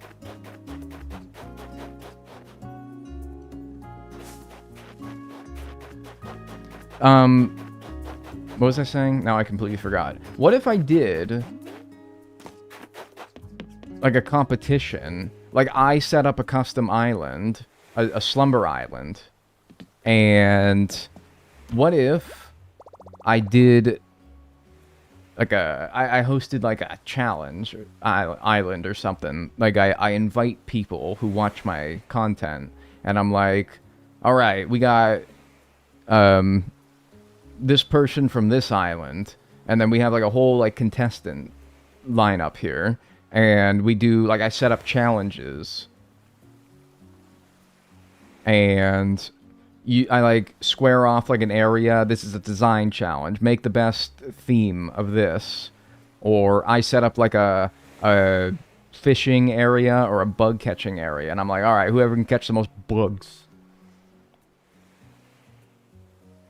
What was I saying? Now I completely forgot. What if I did, like, a competition? Like, I set up a custom island, a slumber island, and what if I did, like, I hosted, like, a challenge island or something. Like, I invite people who watch my content, and I'm like, all right, we got, this person from this island, and then we have, like, a whole, like, contestant lineup here. And we do, like, I set up challenges. And I, like, square off, like, an area. This is a design challenge. Make the best theme of this. Or I set up, like, a fishing area or a bug catching area. And I'm like, all right, whoever can catch the most bugs.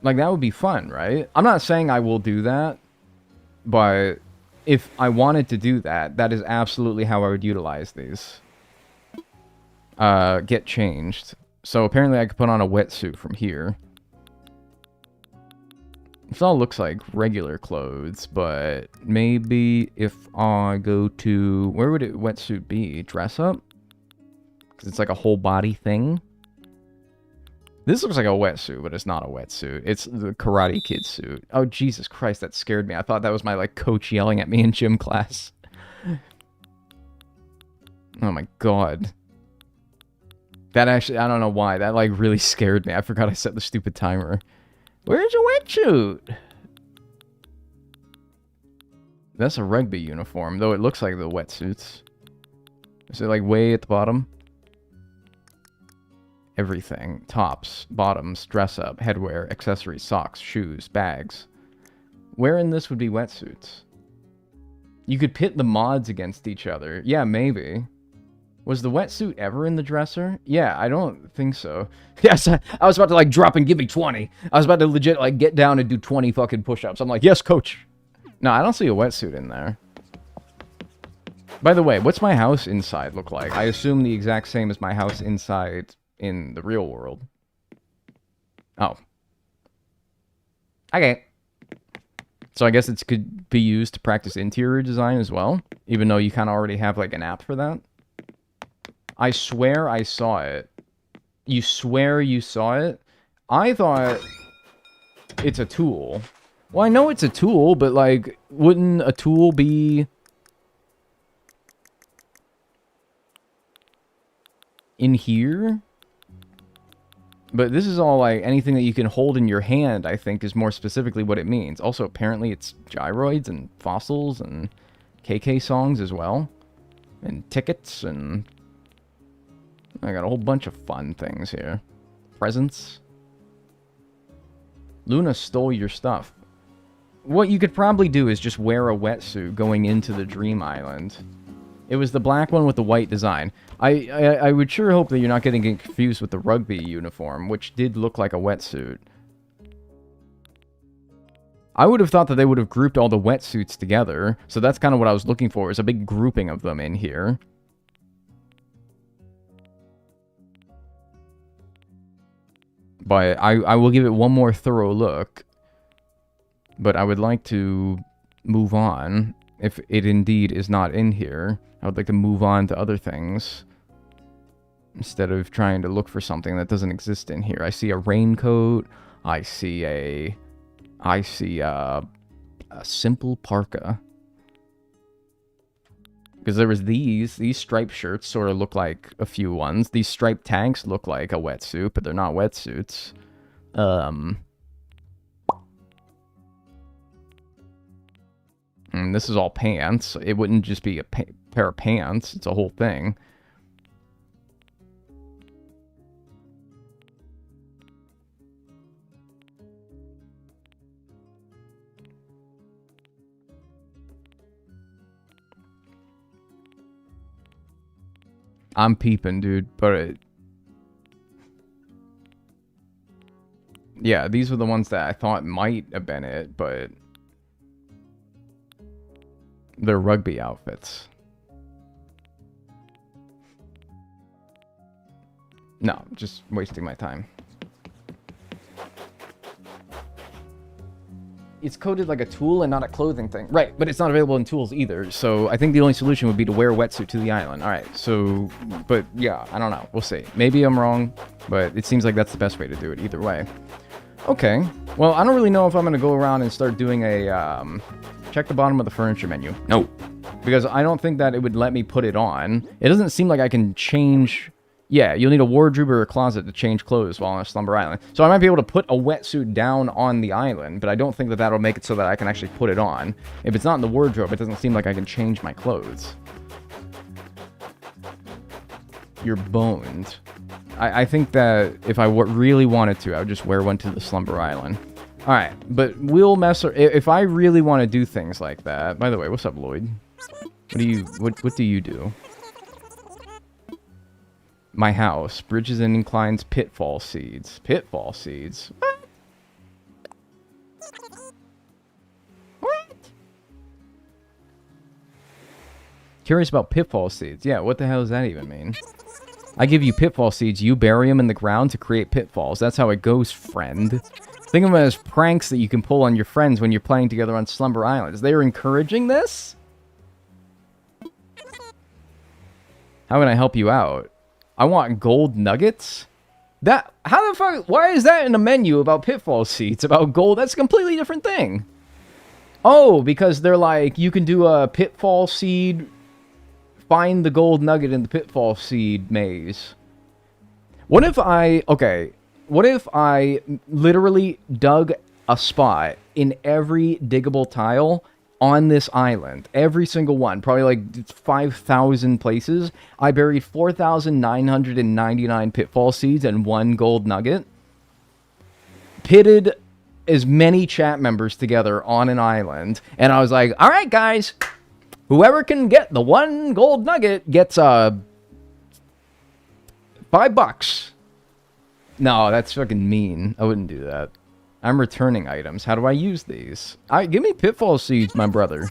Like, that would be fun, right? I'm not saying I will do that. But... if I wanted to do that, that is absolutely how I would utilize these. Get changed. So apparently I could put on a wetsuit from here. This all looks like regular clothes, but maybe if I go to... where would it wetsuit be? Dress up? Because it's like a whole body thing. This looks like a wetsuit, but it's not a wetsuit. It's the Karate Kid suit. Oh, Jesus Christ, that scared me. I thought that was my, like, coach yelling at me in gym class. Oh my god. That actually, I don't know why. That, like, really scared me. I forgot I set the stupid timer. Where's your wetsuit? That's a rugby uniform, though it looks like the wetsuits. Is it, like, way at the bottom? Everything. Tops, bottoms, dress up, headwear, accessories, socks, shoes, bags. Where in this would be wetsuits? You could pit the mods against each other. Yeah, maybe. Was the wetsuit ever in the dresser? Yeah, I don't think so. Yes, I was about to, like, drop and give me 20. I was about to legit, like, get down and do 20 fucking push-ups. I'm like, yes, coach. No, I don't see a wetsuit in there. By the way, what's my house inside look like? I assume the exact same as my house inside in the real world. Oh. Okay. So I guess it could be used to practice interior design as well, even though you kind of already have, like, an app for that. I swear I saw it. You swear you saw it? I thought it's a tool. Well, I know it's a tool, but, like, wouldn't a tool be in here? But this is all, like, anything that you can hold in your hand, I think, is more specifically what it means. Also, apparently, it's gyroids and fossils and KK songs as well. And tickets and... I got a whole bunch of fun things here. Presents. Luna stole your stuff. What you could probably do is just wear a wetsuit going into the Dream Island. It was the black one with the white design. I would sure hope that you're not getting confused with the rugby uniform, which did look like a wetsuit. I would have thought that they would have grouped all the wetsuits together, so that's kind of what I was looking for, is a big grouping of them in here. But I will give it one more thorough look. But I would like to move on. If it indeed is not in here, I would like to move on to other things. Instead of trying to look for something that doesn't exist in here. I see a raincoat. I see a simple parka. Because there was these striped shirts sort of look like a few ones. These striped tanks look like a wetsuit, but they're not wetsuits. And this is all pants. It wouldn't just be a pair of pants. It's a whole thing. I'm peeping, dude, but yeah, these were the ones that I thought might have been it, but they're rugby outfits. No, just wasting my time. It's coded like a tool and not a clothing thing. Right, but it's not available in tools either. So I think the only solution would be to wear a wetsuit to the island. All right, so, but yeah, I don't know. We'll see. Maybe I'm wrong, but it seems like that's the best way to do it either way. Okay, well, I don't really know if I'm going to go around and start doing a, check the bottom of the furniture menu. No, because I don't think that it would let me put it on. It doesn't seem like I can change... Yeah, you'll need a wardrobe or a closet to change clothes while on a slumber island. So I might be able to put a wetsuit down on the island, but I don't think that that'll make it so that I can actually put it on. If it's not in the wardrobe, it doesn't seem like I can change my clothes. You're boned. I think that if I really wanted to, I would just wear one to the slumber island. Alright, but we'll mess... If I really want to do things like that... By the way, what's up, Lloyd? What do you do? My house. Bridges and inclines, pitfall seeds. Pitfall seeds? What? Curious about pitfall seeds. Yeah, what the hell does that even mean? I give you pitfall seeds, you bury them in the ground to create pitfalls. That's how it goes, friend. Think of them as pranks that you can pull on your friends when you're playing together on Slumber Islands. They are encouraging this? How can I help you out? I want gold nuggets? How the fuck, why is that in a menu about pitfall seeds, about gold? That's a completely different thing. Oh, because they're like, you can do a pitfall seed, find the gold nugget in the pitfall seed maze. What if I literally dug a spot in every diggable tile on this island? Every single one. Probably like 5,000 places. I buried 4,999 pitfall seeds and 1 gold nugget. Pitted as many chat members together on an island. And I was like, alright guys, whoever can get the 1 gold nugget gets $5. No, that's fucking mean. I wouldn't do that. I'm returning items. How do I use these? Give me pitfall seeds, my brother.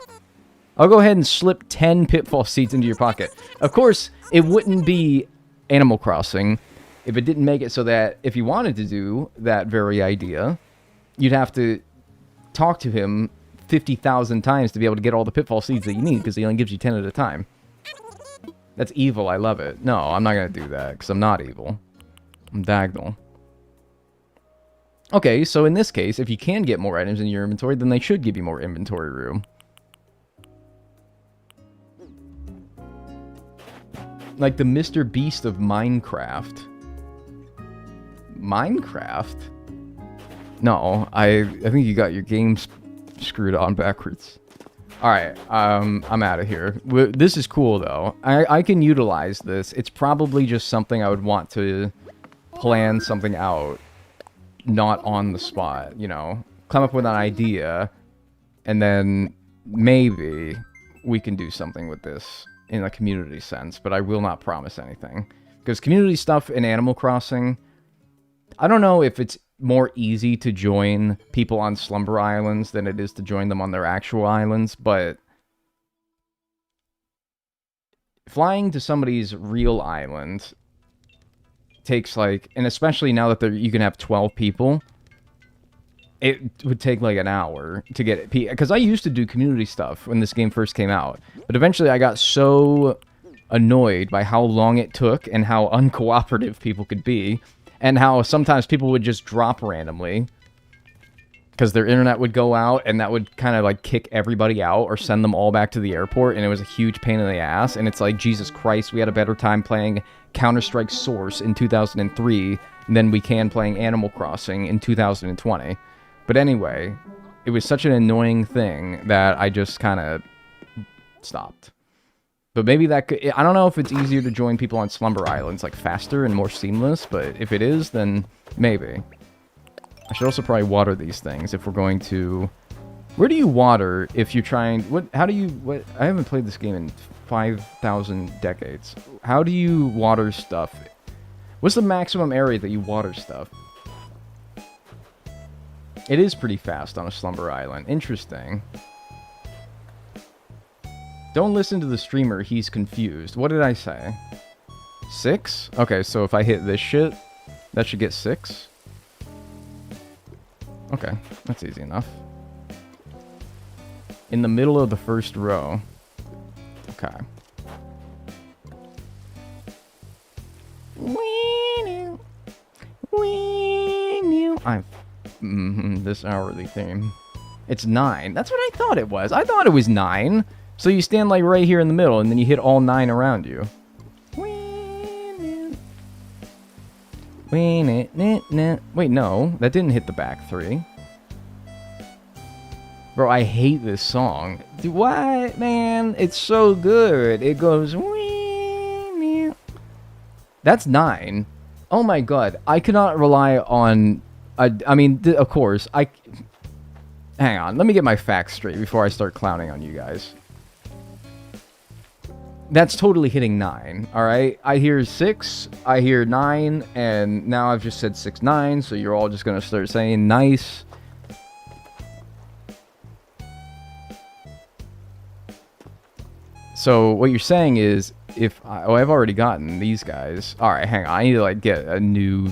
I'll go ahead and slip 10 pitfall seeds into your pocket. Of course, it wouldn't be Animal Crossing if it didn't make it so that if you wanted to do that very idea, you'd have to talk to him 50,000 times to be able to get all the pitfall seeds that you need, because he only gives you 10 at a time. That's evil. I love it. No, I'm not going to do that, because I'm not evil. I'm Dagnel. Okay, so in this case, if you can get more items in your inventory, then they should give you more inventory room. Like the Mr. Beast of Minecraft. Minecraft? No, I think you got your games screwed on backwards. Alright, I'm out of here. This is cool, though. I can utilize this. It's probably just something I would want to plan something out, not on the spot, you know? Come up with an idea, and then maybe we can do something with this in a community sense, but I will not promise anything. Because community stuff in Animal Crossing, I don't know if it's more easy to join people on Slumber Islands than it is to join them on their actual islands, but flying to somebody's real island takes like, and especially now that you can have 12 people, it would take like an hour to get it. Because I used to do community stuff when this game first came out, but eventually I got so annoyed by how long it took and how uncooperative people could be, and how sometimes people would just drop randomly because their internet would go out, and that would kind of like kick everybody out or send them all back to the airport, and it was a huge pain in the ass. And it's like, Jesus Christ, we had a better time playing Counter-Strike Source in 2003 than we can playing Animal Crossing in 2020. But anyway, it was such an annoying thing that I just kind of stopped. But maybe that could... I don't know if it's easier to join people on Slumber Islands, like, faster and more seamless, but if it is, then maybe. I should also probably water these things if we're going to... Where do you water if you're trying... How do you... I haven't played this game in 5,000 decades. How do you water stuff? What's the maximum area that you water stuff? It is pretty fast on a Slumber Island. Interesting. Don't listen to the streamer, he's confused. What did I say? 6? Okay, so if I hit this shit, that should get 6. Okay, that's easy enough. In the middle of the first row. Okay. This hourly theme. It's 9. That's what I thought it was. I thought it was 9. So you stand like right here in the middle, and then you hit all 9 around you. Wait, no. That didn't hit the back 3. Bro, I hate this song. Dude, what, man? It's so good. It goes... That's 9. Oh my god. I cannot rely on... I mean, of course, Hang on. Let me get my facts straight before I start clowning on you guys. That's totally hitting 9, alright? I hear 6, I hear 9, and now I've just said 6, 9, so you're all just gonna start saying nice. So what you're saying is, if I've already gotten these guys. Alright, hang on, I need to like get a new...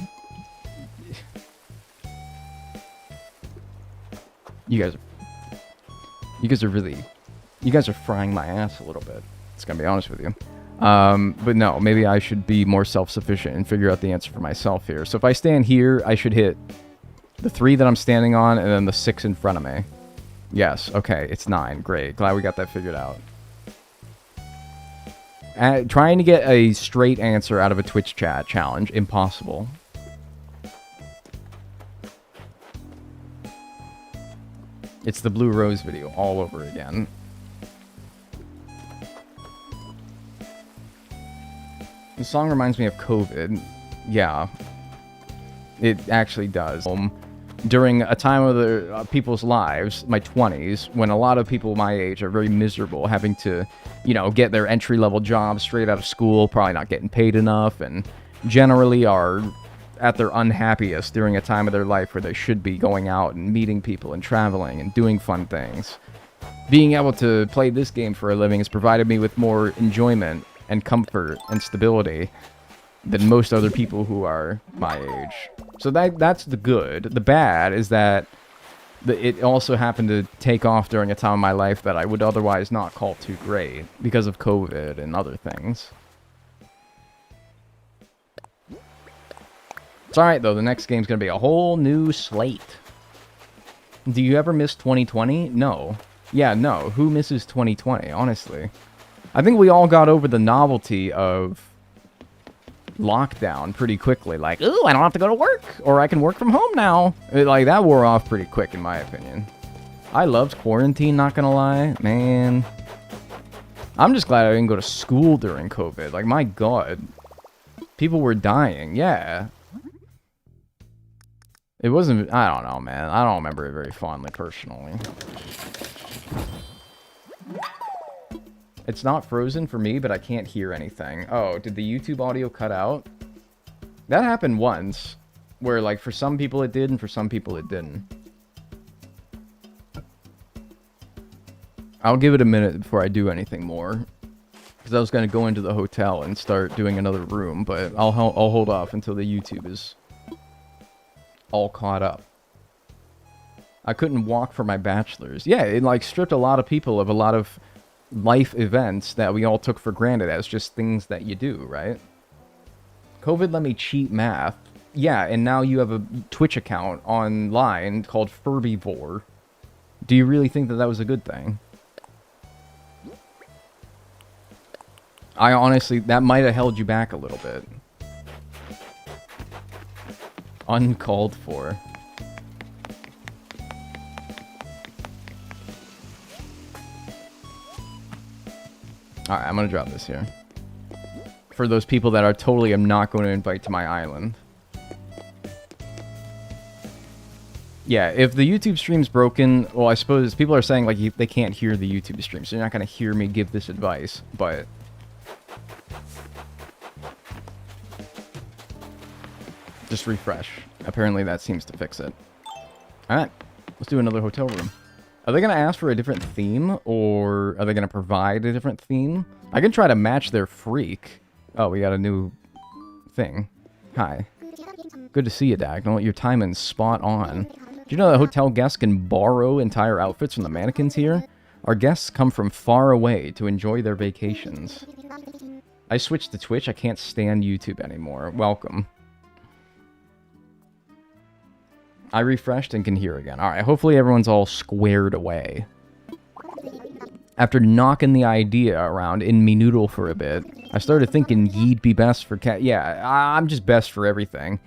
You guys are really... You guys are frying my ass a little bit. It's gonna be honest with you. But no, maybe I should be more self-sufficient and figure out the answer for myself here. So if I stand here, I should hit the 3 that I'm standing on and then the 6 in front of me. Yes, okay, it's 9. Great, glad we got that figured out. Trying to get a straight answer out of a Twitch chat challenge, impossible. It's the Blue Rose video all over again. The song reminds me of COVID. Yeah. It actually does. During a time of the people's lives, my 20s, when a lot of people my age are very miserable, having to, you know, get their entry-level jobs straight out of school, probably not getting paid enough, and generally are at their unhappiest during a time of their life where they should be going out and meeting people and traveling and doing fun things. Being able to play this game for a living has provided me with more enjoyment and comfort and stability than most other people who are my age. So that's the good. The bad is that it also happened to take off during a time of my life that I would otherwise not call too great because of COVID and other things. It's alright though, the next game's gonna be a whole new slate. Do you ever miss 2020? No. Yeah, no. Who misses 2020, honestly? I think we all got over the novelty of lockdown pretty quickly. Like, ooh, I don't have to go to work, or I can work from home now. Like, that wore off pretty quick, in my opinion. I loved quarantine, not gonna lie. Man. I'm just glad I didn't go to school during COVID. Like, my god. People were dying, yeah. It wasn't, I don't know, man. I don't remember it very fondly, personally. It's not frozen for me, but I can't hear anything. Oh, did the YouTube audio cut out? That happened once, where, like, for some people it did, and for some people it didn't. I'll give it a minute before I do anything more. Because I was going to go into the hotel and start doing another room, but I'll hold off until the YouTube is all caught up. I couldn't walk for my bachelor's. Yeah, it, like, stripped a lot of people of a lot of life events that we all took for granted as just things that you do, right? COVID let me cheat math. Yeah, and now you have a Twitch account online called Furbyvore. Do you really think that that was a good thing? I honestly, that might have held you back a little bit. Uncalled for. Alright, I'm gonna drop this here. For those people that are totally am not going to invite to my island. Yeah, if the YouTube stream's broken, well, I suppose people are saying, like, they can't hear the YouTube stream, so you're not gonna hear me give this advice, but just refresh. Apparently that seems to fix it. Alright, let's do another hotel room. Are they going to ask for a different theme, or are they going to provide a different theme? I can try to match their freak. Oh, we got a new thing. Hi. Good to see you, Dagnel. Your timing's spot on. Do you know that hotel guests can borrow entire outfits from the mannequins here? Our guests come from far away to enjoy their vacations. I switched to Twitch. I can't stand YouTube anymore. Welcome. I refreshed and can hear again. Alright, hopefully everyone's all squared away. After knocking the idea around in me noodle for a bit, I started thinking ye'd be best for cat. Yeah, I'm just best for everything.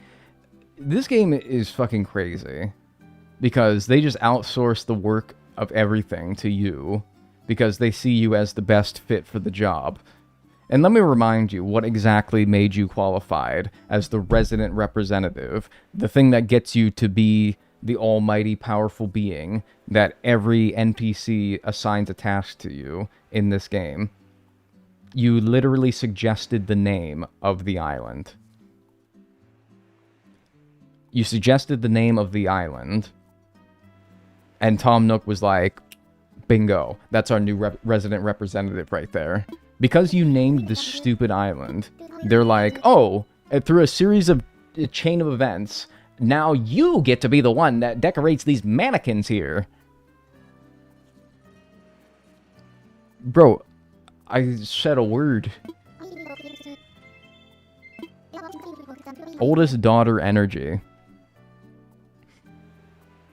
This game is fucking crazy. Because they just outsource the work of everything to you. Because they see you as the best fit for the job. And let me remind you what exactly made you qualified as the resident representative, the thing that gets you to be the almighty powerful being that every NPC assigns a task to you in this game. You literally suggested the name of the island. You suggested the name of the island, and Tom Nook was like, bingo, that's our new resident representative right there. Because you named this stupid island, they're like, oh, through a series of a chain of events, now you get to be the one that decorates these mannequins here. Bro, I said a word. Oldest daughter energy.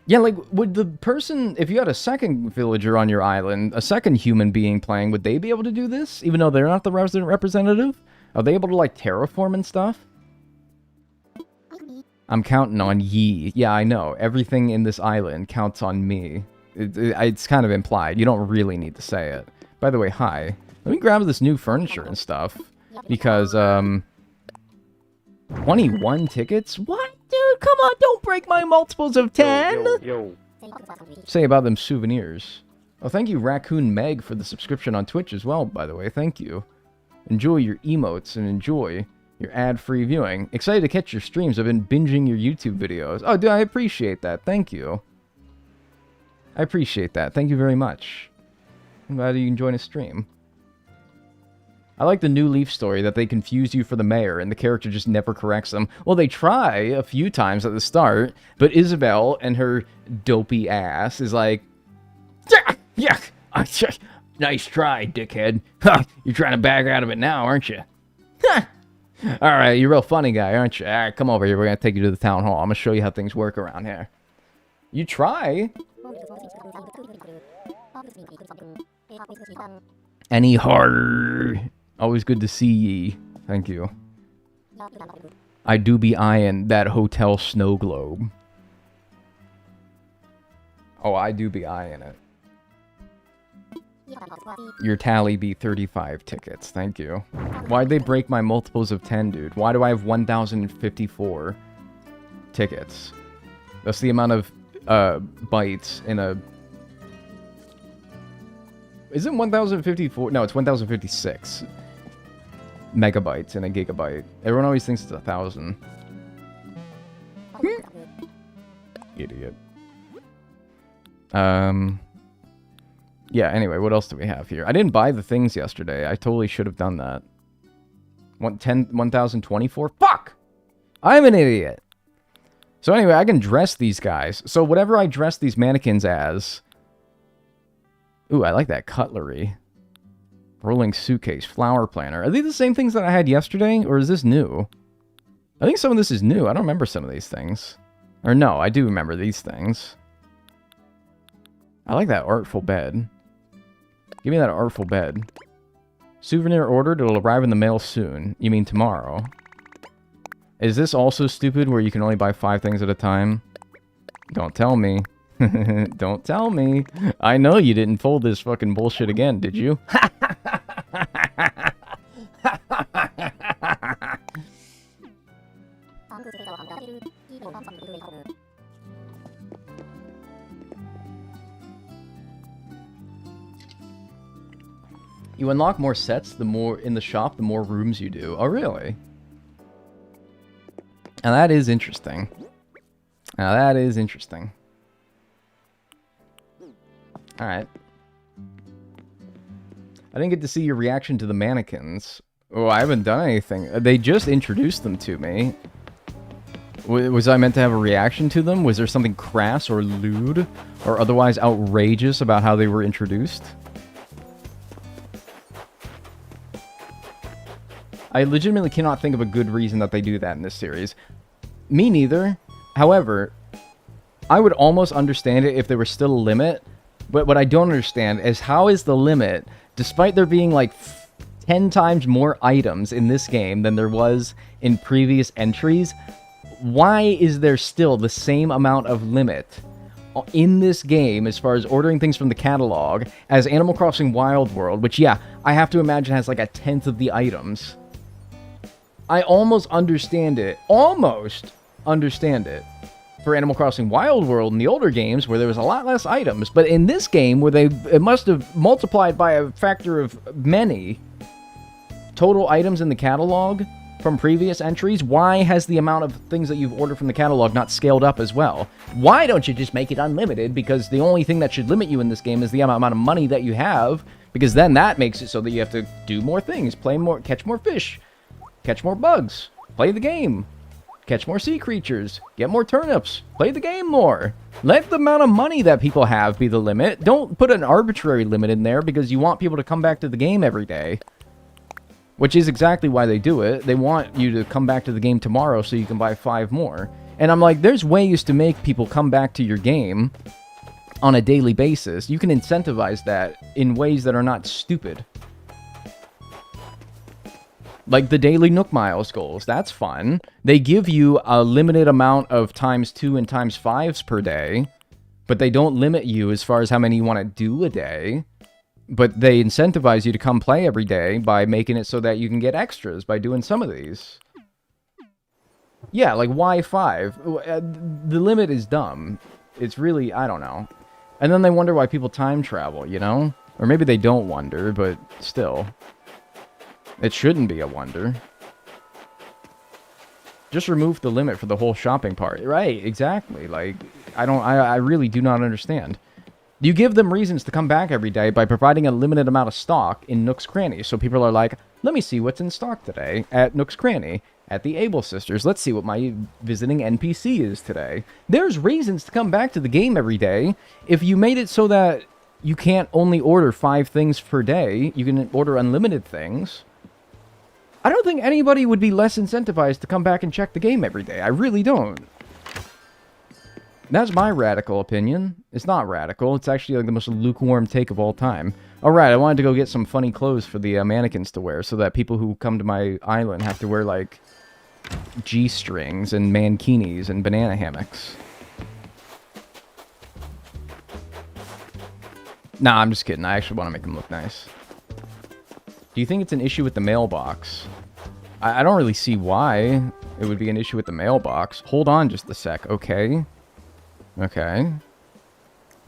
Yeah, like, would the person, if you had a second villager on your island, a second human being playing, would they be able to do this? Even though they're not the resident representative? Are they able to, like, terraform and stuff? I'm counting on ye. Yeah, I know. Everything in this island counts on me. It's kind of implied. You don't really need to say it. By the way, hi. Let me grab this new furniture and stuff. Because, 21 tickets? What? Dude, come on, don't break my multiples of 10! Yo. Say about them souvenirs. Oh, thank you, Raccoon Meg, for the subscription on Twitch as well, by the way. Thank you. Enjoy your emotes and enjoy your ad-free viewing. Excited to catch your streams. I've been binging your YouTube videos. Oh, dude, I appreciate that. Thank you. I appreciate that. Thank you very much. I'm glad you can join a stream. I like the new Leaf story that they confuse you for the mayor and the character just never corrects them. Well, they try a few times at the start, but Isabel and her dopey ass is like, yeah, nice try, dickhead. You're trying to back out of it now, aren't you? Alright, you're a real funny guy, aren't you? Alright, come over here. We're going to take you to the town hall. I'm going to show you how things work around here. You try. Any harder. Always good to see ye. Thank you. I do be eyeing that hotel snow globe. Oh, I do be eyeing it. Your tally be 35 tickets. Thank you. Why'd they break my multiples of 10, dude? Why do I have 1,054 tickets? That's the amount of bytes in a... Isn't 1,054? No, it's 1,056 megabytes in a gigabyte. Everyone always thinks it's 1,000. Idiot. Yeah, anyway, what else do we have here? I didn't buy the things yesterday. I totally should have done that. 1,024? Fuck! I'm an idiot! So anyway, I can dress these guys. So whatever I dress these mannequins as... Ooh, I like that cutlery. Rolling suitcase, flower planner. Are they the same things that I had yesterday, or is this new? I think some of this is new. I don't remember some of these things. Or no, I do remember these things. I like that artful bed. Give me that artful bed. Souvenir ordered. It'll arrive in the mail soon. You mean tomorrow? Is this also stupid where you can only buy 5 things at a time? Don't tell me. Don't tell me. I know you didn't fold this fucking bullshit again, did you? You unlock more sets the more in the shop, the more rooms you do. Oh, really? Now that is interesting. Now that is interesting. Alright. I didn't get to see your reaction to the mannequins. Oh, I haven't done anything. They just introduced them to me. Was I meant to have a reaction to them? Was there something crass or lewd or otherwise outrageous about how they were introduced? I legitimately cannot think of a good reason that they do that in this series. Me neither. However, I would almost understand it if there was still a limit. But what I don't understand is how is the limit, despite there being like 10 times more items in this game than there was in previous entries, why is there still the same amount of limit in this game as far as ordering things from the catalog as Animal Crossing Wild World, which, yeah, I have to imagine has like 1/10 of the items. I almost understand it. Almost understand it. For Animal Crossing Wild World in the older games where there was a lot less items, but in this game where it must have multiplied by a factor of many total items in the catalog from previous entries, why has the amount of things that you've ordered from the catalog not scaled up as well? Why don't you just make it unlimited? Because the only thing that should limit you in this game is the amount of money that you have, because then that makes it so that you have to do more things, play more, catch more fish, catch more bugs, play the game. Catch more sea creatures, get more turnips, play the game more. Let the amount of money that people have be the limit. Don't put an arbitrary limit in there because you want people to come back to the game every day. Which is exactly why they do it. They want you to come back to the game tomorrow so you can buy 5 more. And I'm like, there's ways to make people come back to your game on a daily basis. You can incentivize that in ways that are not stupid. Like the daily Nook Miles goals. That's fun. They give you a limited amount of ×2 and ×5s per day. But they don't limit you as far as how many you want to do a day. But they incentivize you to come play every day by making it so that you can get extras by doing some of these. Yeah, like why 5? The limit is dumb. It's really, I don't know. And then they wonder why people time travel, you know? Or maybe they don't wonder, but still. It shouldn't be a wonder. Just remove the limit for the whole shopping part. Right, exactly. Like, I really do not understand. You give them reasons to come back every day by providing a limited amount of stock in Nook's Cranny. So people are like, let me see what's in stock today at Nook's Cranny, at the Able Sisters. Let's see what my visiting NPC is today. There's reasons to come back to the game every day. If you made it so that you can't only order 5 things per day, you can order unlimited things. I don't think anybody would be less incentivized to come back and check the game every day. I really don't. That's my radical opinion. It's not radical. It's actually like the most lukewarm take of all time. Alright, I wanted to go get some funny clothes for the mannequins to wear so that people who come to my island have to wear, like, G-strings and mankinis and banana hammocks. Nah, I'm just kidding. I actually want to make them look nice. Do you think it's an issue with the mailbox? I don't really see why it would be an issue with the mailbox. Hold on just a sec, okay? Okay.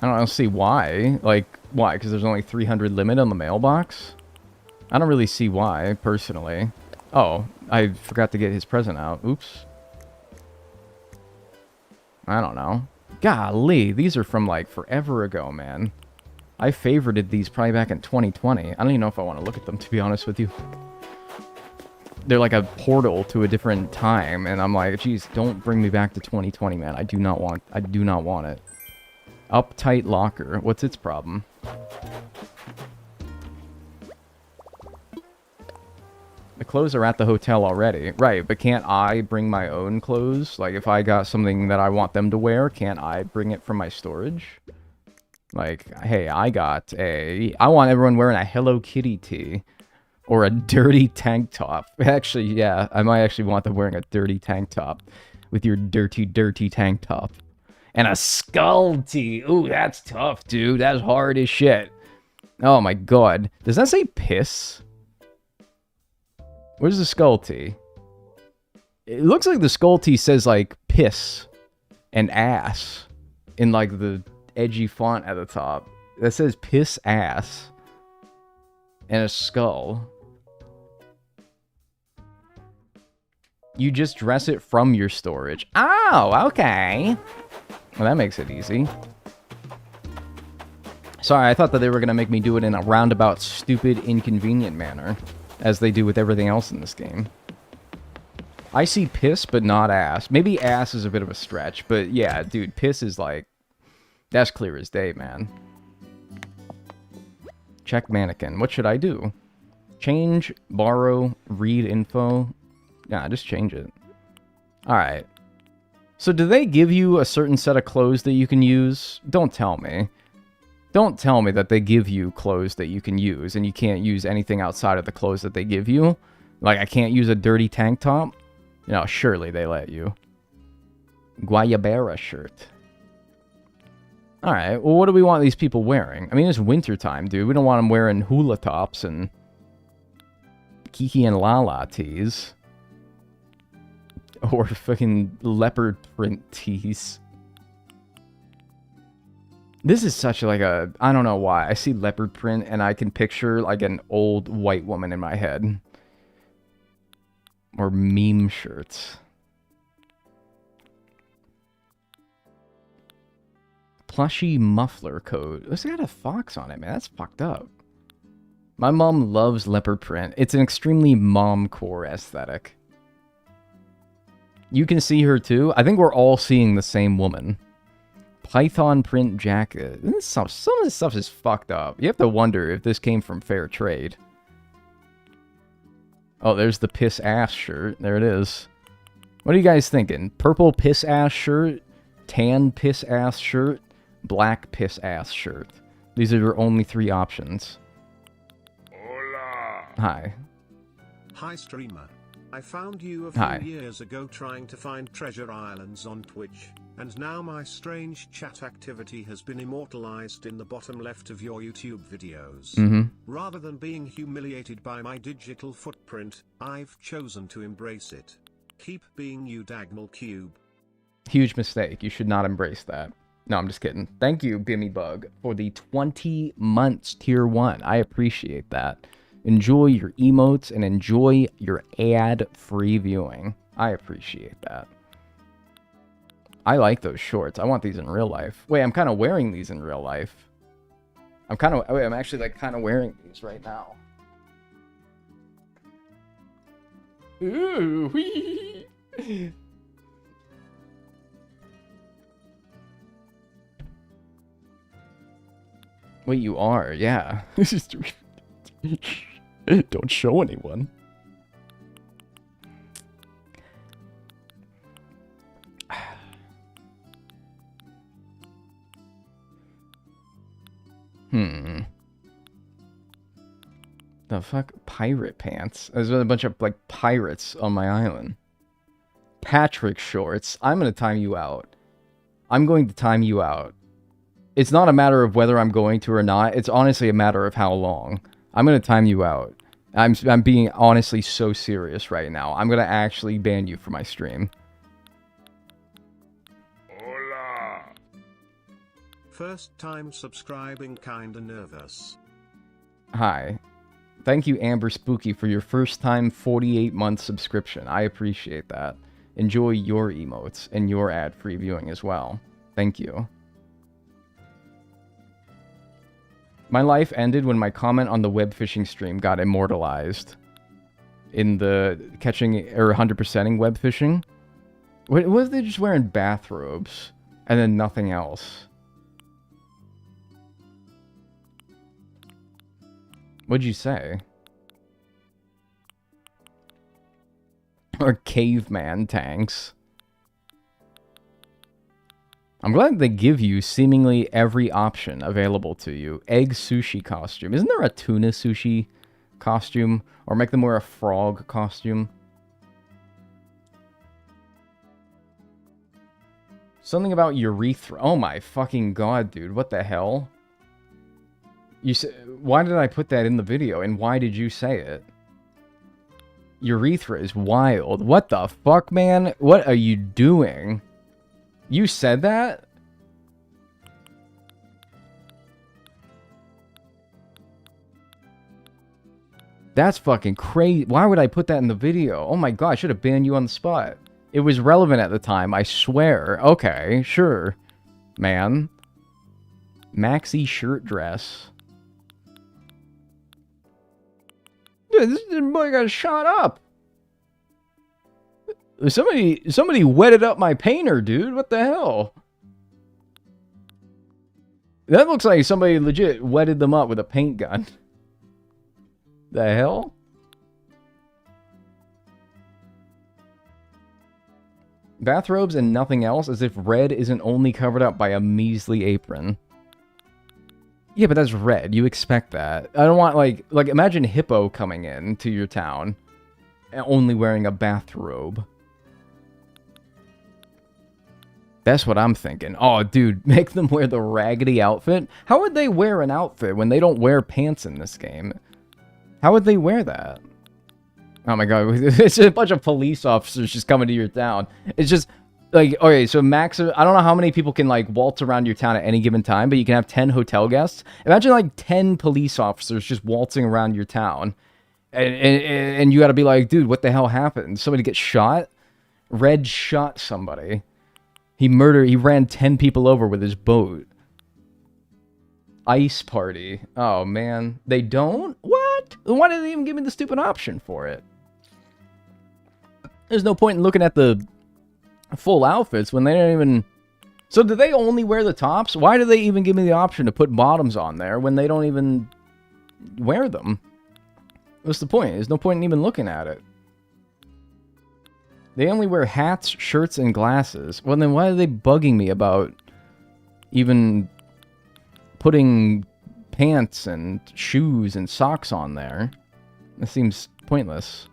I don't see why. Like, why? Because there's only 300 limit on the mailbox? I don't really see why, personally. Oh, I forgot to get his present out. Oops. I don't know. Golly, these are from, like, forever ago, man. I favorited these probably back in 2020. I don't even know if I want to look at them, to be honest with you. They're like a portal to a different time, and I'm like, geez, don't bring me back to 2020, man. I do not want it. Uptight locker. What's its problem? The clothes are at the hotel already. Right, but can't I bring my own clothes? Like, if I got something that I want them to wear, can't I bring it from my storage? Like, hey, I want everyone wearing a Hello Kitty tee. Or a dirty tank top. Actually, yeah, I might actually want them wearing a dirty tank top. With your dirty, dirty tank top. And a skull tee. Ooh, that's tough, dude. That's hard as shit. Oh my god. Does that say piss? Where's the skull tee? It looks like the skull tee says, like, piss and ass. In, like, the edgy font at the top. That says piss ass. And a skull. You just dress it from your storage. Oh, okay. Well, that makes it easy. Sorry, I thought that they were going to make me do it in a roundabout, stupid, inconvenient manner. As they do with everything else in this game. I see piss, but not ass. Maybe ass is a bit of a stretch, but yeah, dude, piss is like... That's clear as day, man. Check mannequin. What should I do? Change, borrow, read info. Yeah, just change it. Alright. So do they give you a certain set of clothes that you can use? Don't tell me. Don't tell me that they give you clothes that you can use and you can't use anything outside of the clothes that they give you. Like, I can't use a dirty tank top? No, surely they let you. Guayabera shirt. Alright, well, what do we want these people wearing? I mean, it's wintertime, dude. We don't want them wearing hula tops and Kiki and Lala tees. Or fucking leopard print tees. This is such like a... I don't know why. I see leopard print and I can picture like an old white woman in my head. Or meme shirts. Plushy muffler coat. It's got a fox on it, man. That's fucked up. My mom loves leopard print. It's an extremely mom-core aesthetic. You can see her too. I think we're all seeing the same woman. Python print jacket. Some of this stuff is fucked up. You have to wonder if this came from fair trade. Oh, there's the piss ass shirt. There it is. What are you guys thinking? Purple piss ass shirt, tan piss ass shirt, black piss ass shirt. These are your only 3 options. Hola. Hi. Hi streamer. I found you a few years ago trying to find treasure islands on Twitch, and now my strange chat activity has been immortalized in the bottom left of your YouTube videos. Rather than being humiliated by my digital footprint, I've chosen to embrace it. Keep being you, Dagnel Cube. Huge mistake. You should not embrace that. No, I'm just kidding. Thank you, Bimmy Bug, for the 20 months tier 1. I appreciate that. Enjoy your emotes and enjoy your ad-free viewing. I appreciate that. I like those shorts. I want these in real life. Wait, I'm kind of wearing these in real life. I'm actually like kind of wearing these right now. Ooh, wee. Wait, you are? Yeah. Don't show anyone. The fuck? Pirate pants? There's a bunch of, like, pirates on my island. Patrick shorts. I'm gonna time you out. I'm going to time you out. It's not a matter of whether I'm going to or not. It's honestly a matter of how long. I'm gonna time you out. I'm being honestly so serious right now. I'm gonna actually ban you from my stream. Hola. First time subscribing, kinda nervous. Hi. Thank you, Amber Spooky, for your first time 48-month subscription. I appreciate that. Enjoy your emotes and your ad-free viewing as well. Thank you. My life ended when my comment on the web fishing stream got immortalized. In the catching or 100%ing web fishing. What was they just wearing bathrobes and then nothing else? What'd you say? Or caveman tanks. I'm glad they give you seemingly every option available to you. Egg sushi costume. Isn't there a tuna sushi costume? Or make them wear a frog costume? Something about urethra. Oh my fucking god, dude. What the hell? You said, why did I put that in the video, and why did you say it? Urethra is wild. What the fuck, man? What are you doing? You said that? That's fucking crazy. Why would I put that in the video? Oh my god, I should have banned you on the spot. It was relevant at the time, I swear. Okay, sure. Man. Maxi shirt dress. Dude, this boy got shot up. Somebody wetted up my painter, dude. What the hell? That looks like somebody legit wetted them up with a paint gun. The hell? Bathrobes and nothing else, as if red isn't only covered up by a measly apron. Yeah, but that's red. You expect that. I don't want, like imagine Hippo coming in to your town and only wearing a bathrobe. That's what I'm thinking. Oh, dude, make them wear the raggedy outfit? How would they wear an outfit when they don't wear pants in this game? How would they wear that? Oh my god, it's a bunch of police officers just coming to your town. It's just... like, okay, so max, I don't know how many people can, like, waltz around your town at any given time, but you can have 10 hotel guests. Imagine, like, 10 police officers just waltzing around your town. And you gotta be like, dude, what the hell happened? Somebody get shot? Red shot somebody. He ran 10 people over with his boat. Ice party. Oh, man. They don't? What? Why did they even give me the stupid option for it? There's no point in looking at the full outfits when they don't even... So do they only wear the tops? Why do they even give me the option to put bottoms on there when they don't even wear them? What's the point? There's no point in even looking at it. They only wear hats, shirts, and glasses. Well, then why are they bugging me about even putting pants and shoes and socks on there? That seems pointless.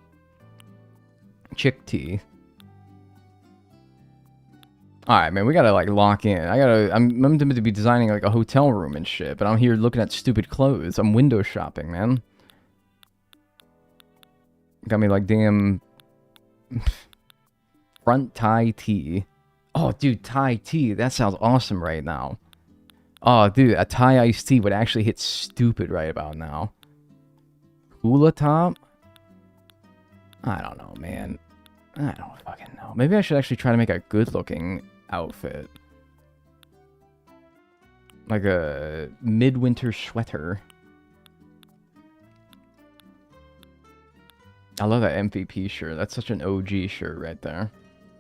Chick tea. Alright, man, we gotta, like, lock in. I'm meant to be designing, like, a hotel room and shit, but I'm here looking at stupid clothes. I'm window shopping, man. Got me, like, damn... front Thai tea. Oh, dude, Thai tea. That sounds awesome right now. Oh, dude, a Thai iced tea would actually hit stupid right about now. Hula top? I don't know, man. I don't fucking know. Maybe I should actually try to make a good-looking outfit. Like a midwinter sweater. I love that MVP shirt. That's such an OG shirt right there.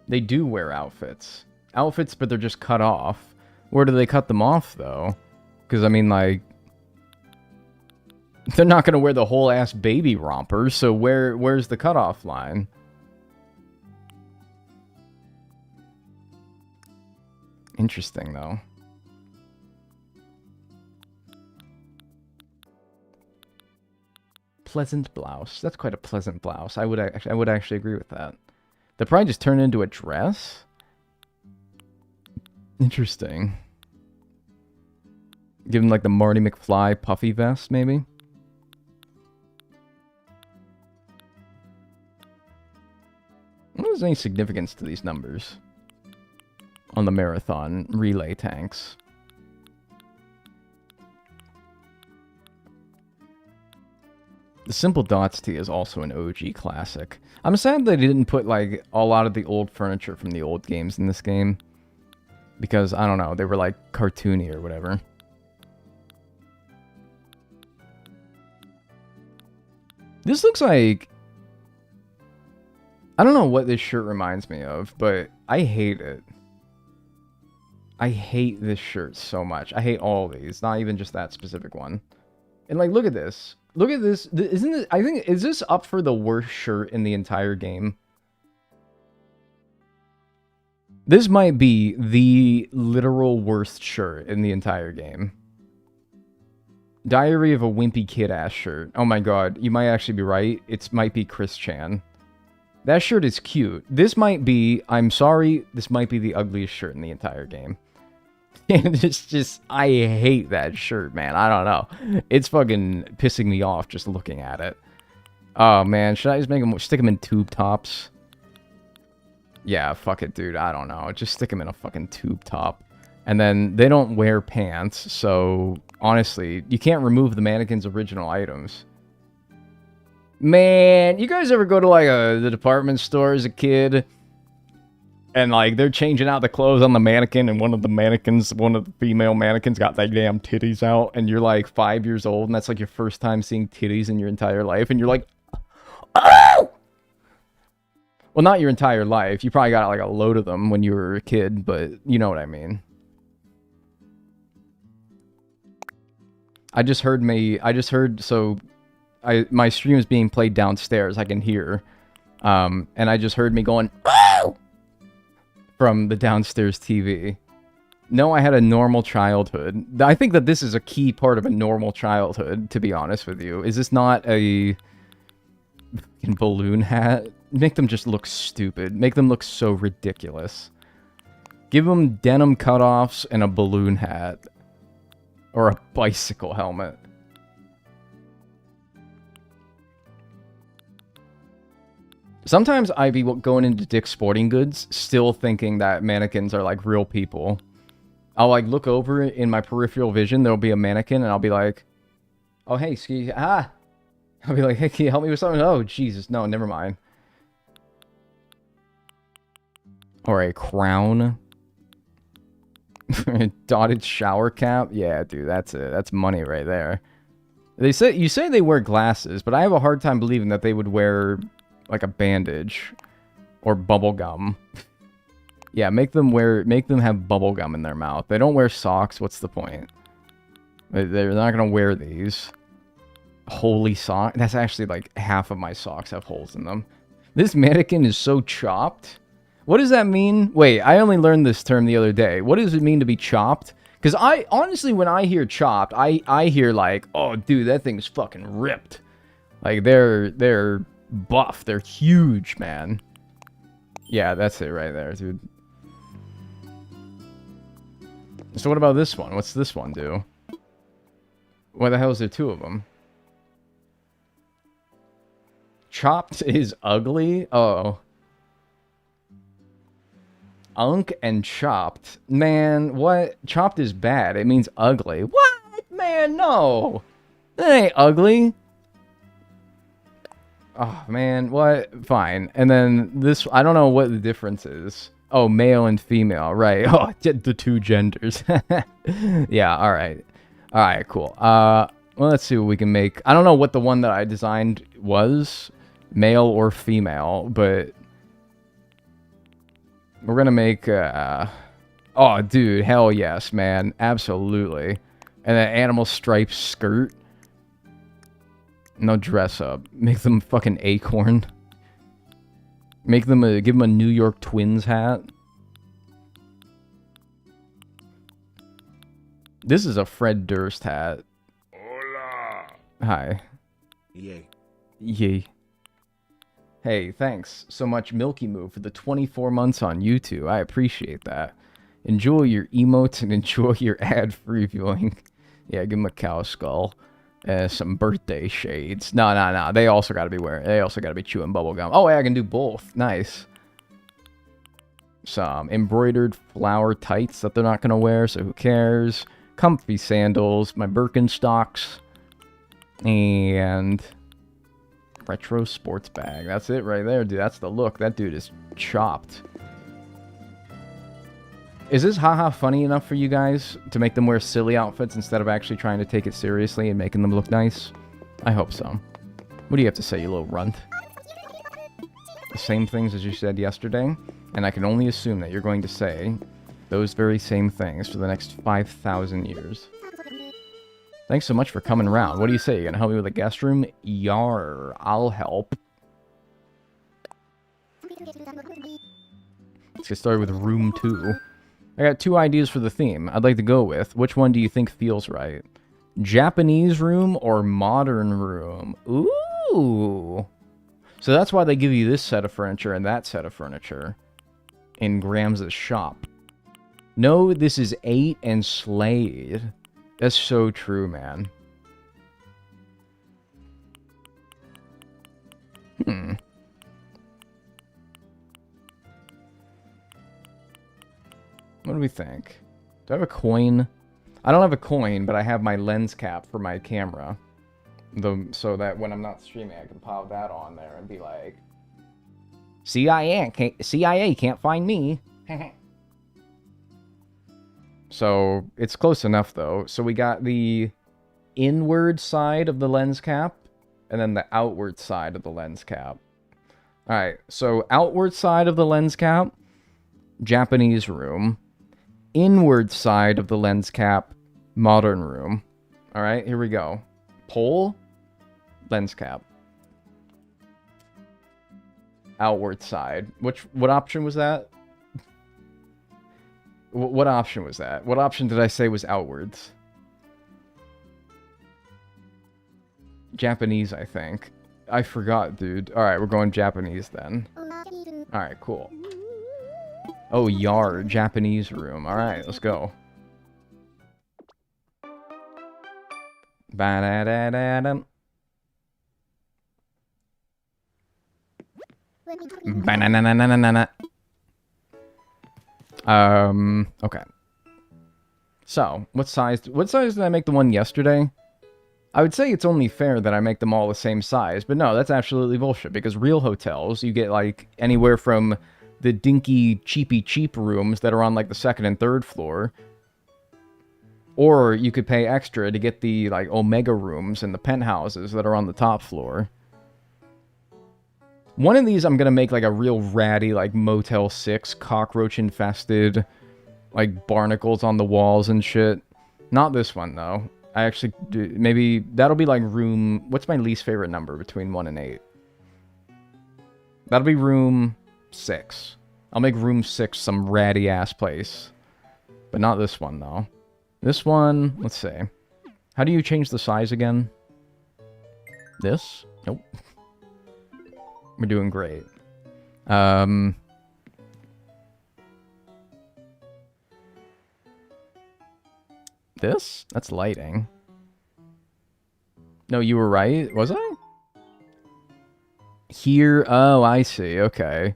They do wear outfits. Outfits, but they're just cut off. Where do they cut them off, though? Because, I mean, like... they're not going to wear the whole-ass baby romper, so where's the cutoff line? Interesting, though. Pleasant blouse. That's quite a pleasant blouse. I would actually agree with that. They'll probably just turn it into a dress? Interesting. Give them, like, the Marty McFly puffy vest, maybe? I wonder if there's any significance to these numbers on the marathon relay tanks. The Simple Dots tee is also an OG classic. I'm sad they didn't put, like, a lot of the old furniture from the old games in this game. Because, I don't know, they were, like, cartoony or whatever. This looks like... I don't know what this shirt reminds me of, but I hate it. I hate this shirt so much. I hate all these, not even just that specific one. And, like, look at this. Look at this. Isn't it? I think, is this up for the worst shirt in the entire game? This might be the literal worst shirt in the entire game. Diary of a Wimpy Kid ass shirt. Oh my god, you might actually be right. It might be Chris Chan. That shirt is cute. This might be, I'm sorry, this might be the ugliest shirt in the entire game. And it's just, I hate that shirt, man. I don't know. It's fucking pissing me off just looking at it. Oh, man. Should I just make them, stick them in tube tops? Yeah, fuck it, dude. I don't know. Just stick them in a fucking tube top. And then they don't wear pants, so honestly, you can't remove the mannequin's original items. Man, you guys ever go to, like, the department store as a kid? And, like, they're changing out the clothes on the mannequin, and one of the female mannequins got, like, damn titties out, and you're, like, 5 years old, and that's, like, your first time seeing titties in your entire life, and you're like, oh! Well, not your entire life. You probably got, like, a load of them when you were a kid, but you know what I mean. My stream is being played downstairs, I can hear, and I just heard me going, oh! From the downstairs TV. No, I had a normal childhood. I think that this is a key part of a normal childhood, to be honest with you. Is this not a balloon hat? Make them just look stupid. Make them look so ridiculous. Give them denim cutoffs and a balloon hat. Or a bicycle helmet. Sometimes I be going into Dick's Sporting Goods, still thinking that mannequins are, like, real people. I'll, like, look over in my peripheral vision, there'll be a mannequin, and I'll be like, oh, hey, excuse, I'll be like, hey, can you help me with something? Oh, Jesus, no, never mind. Or a crown. Dotted shower cap. Yeah, dude, that's it. That's money right there. You say they wear glasses, but I have a hard time believing that they would wear, like, a bandage or bubble gum. Yeah, make them have bubble gum in their mouth. They don't wear socks. What's the point? They're not gonna wear these. Holy sock. That's actually like half of my socks have holes in them. This mannequin is so chopped. What does that mean? Wait, I only learned this term the other day. What does it mean to be chopped? Because I, honestly, when I hear chopped, I hear like, oh, dude, that thing's fucking ripped. Like, they're buff. They're huge, man. Yeah, that's it right there, dude. So what about this one? What's this one do? Why the hell is there two of them? Chopped is ugly? Oh. Unk and chopped. Man, what? Chopped is bad. It means ugly. What? Man, no. That ain't ugly. Oh, man, what? Fine. And then this, I don't know what the difference is. Oh, male and female, right. Oh, the two genders. Yeah, alright. Alright, cool. Well, let's see what we can make. I don't know what the one that I designed was, male or female, but we're gonna make, oh, dude, hell yes, man. Absolutely. And an animal striped skirt. No dress up. Make them fucking acorn. Make them give them a New York Twins hat. This is a Fred Durst hat. Hola. Hi. Yay. Yay. Hey, thanks so much, Milky Moo, for the 24 months on YouTube. I appreciate that. Enjoy your emotes and enjoy your ad-free viewing. Yeah, give him a cow skull. Some birthday shades. No. They also got to be wearing. They also got to be chewing bubble gum. Oh, yeah, I can do both. Nice. Some embroidered flower tights that they're not gonna wear, so who cares? Comfy sandals, my Birkenstocks, and retro sports bag. That's it right there, dude. That's the look. That dude is chopped. Is this haha funny enough for you guys to make them wear silly outfits instead of actually trying to take it seriously and making them look nice? I hope so. What do you have to say, you little runt? The same things as you said yesterday, and I can only assume that you're going to say those very same things for the next 5,000 years. Thanks so much for coming around. What do you say? You gonna help me with the guest room? Yar, I'll help. Let's get started with room 2. I got 2 ideas for the theme I'd like to go with. Which one do you think feels right? Japanese room or modern room? Ooh. So that's why they give you this set of furniture and that set of furniture in Grams' shop. No, this is 8 and Slade. That's so true, man. What do we think? Do I have a coin? I don't have a coin, but I have my lens cap for my camera. So that when I'm not streaming, I can pop that on there and be like, CIA can't find me. So it's close enough, though. So we got the inward side of the lens cap and then the outward side of the lens cap. All right, so outward side of the lens cap, Japanese room. Inward side of the lens cap, modern room. All right, here we go. Pole, lens cap. Outward side. What option was that? What option was that? What option did I say was outwards? Japanese, I think. I forgot, dude. Alright, we're going Japanese then. Alright, cool. Oh, yar, Japanese room. Alright, let's go. Ba-da-da-da-dum. Ba-na-na-na-na-na-na. Okay. So, what size did I make the one yesterday? I would say it's only fair that I make them all the same size, but no, that's absolutely bullshit, because real hotels, you get, like, anywhere from the dinky, cheap rooms that are on, like, the 2nd and 3rd floor, or you could pay extra to get the, like, Omega rooms and the penthouses that are on the top floor. One of these I'm gonna make, like, a real ratty, like, Motel 6, cockroach-infested, like, barnacles on the walls and shit. Not this one, though. I actually do, maybe that'll be like room. What's my least favorite number between 1 and 8? That'll be room 6. I'll make room 6 some ratty ass place. But not this one though. This one, let's see. How do you change the size again? This? Nope. We're doing great. This? That's lighting. No, you were right. Was I? Here. Oh, I see. Okay.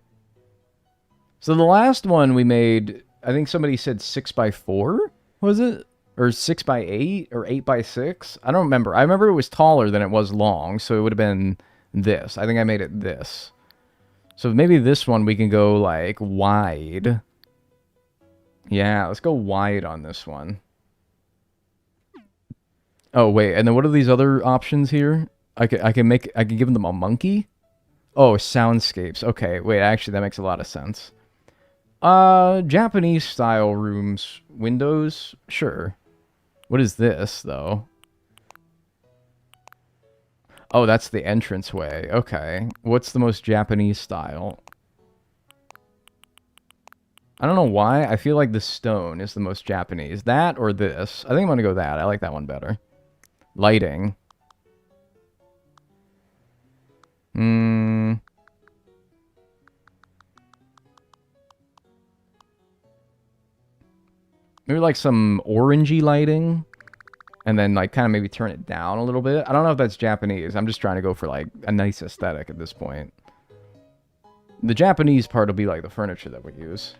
So the last one we made, I think somebody said 6x4, was it? Or 6x8 or 8x6? I don't remember. I remember it was taller than it was long, so it would have been this. I think I made it this. So maybe this one we can go like wide. Yeah, let's go wide on this one. Oh, wait, and then what are these other options here? I can give them a monkey? Oh, soundscapes. Okay, wait, actually, that makes a lot of sense. Japanese style rooms. Windows? Sure. What is this, though? Oh, that's the entranceway. Okay. What's the most Japanese style? I don't know why. I feel like the stone is the most Japanese. That or this? I think I'm gonna go that. I like that one better. Lighting. Maybe like some orangey lighting. And then like kind of maybe turn it down a little bit. I don't know if that's Japanese. I'm just trying to go for like a nice aesthetic at this point. The Japanese part will be like the furniture that we use.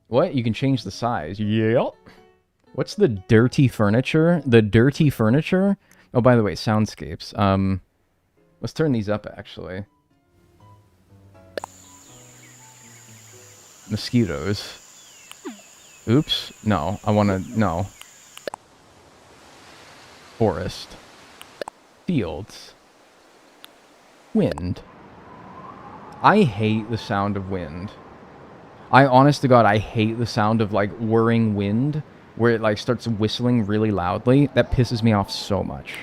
What? You can change the size. Yep. What's the dirty furniture? The dirty furniture? Oh, by the way, soundscapes. Let's turn these up, actually. Mosquitoes. Oops. No, I want to... No. Forest. Fields. Wind. I hate the sound of wind. Honest to God, I hate the sound of, like, whirring wind, where it, like, starts whistling really loudly. That pisses me off so much.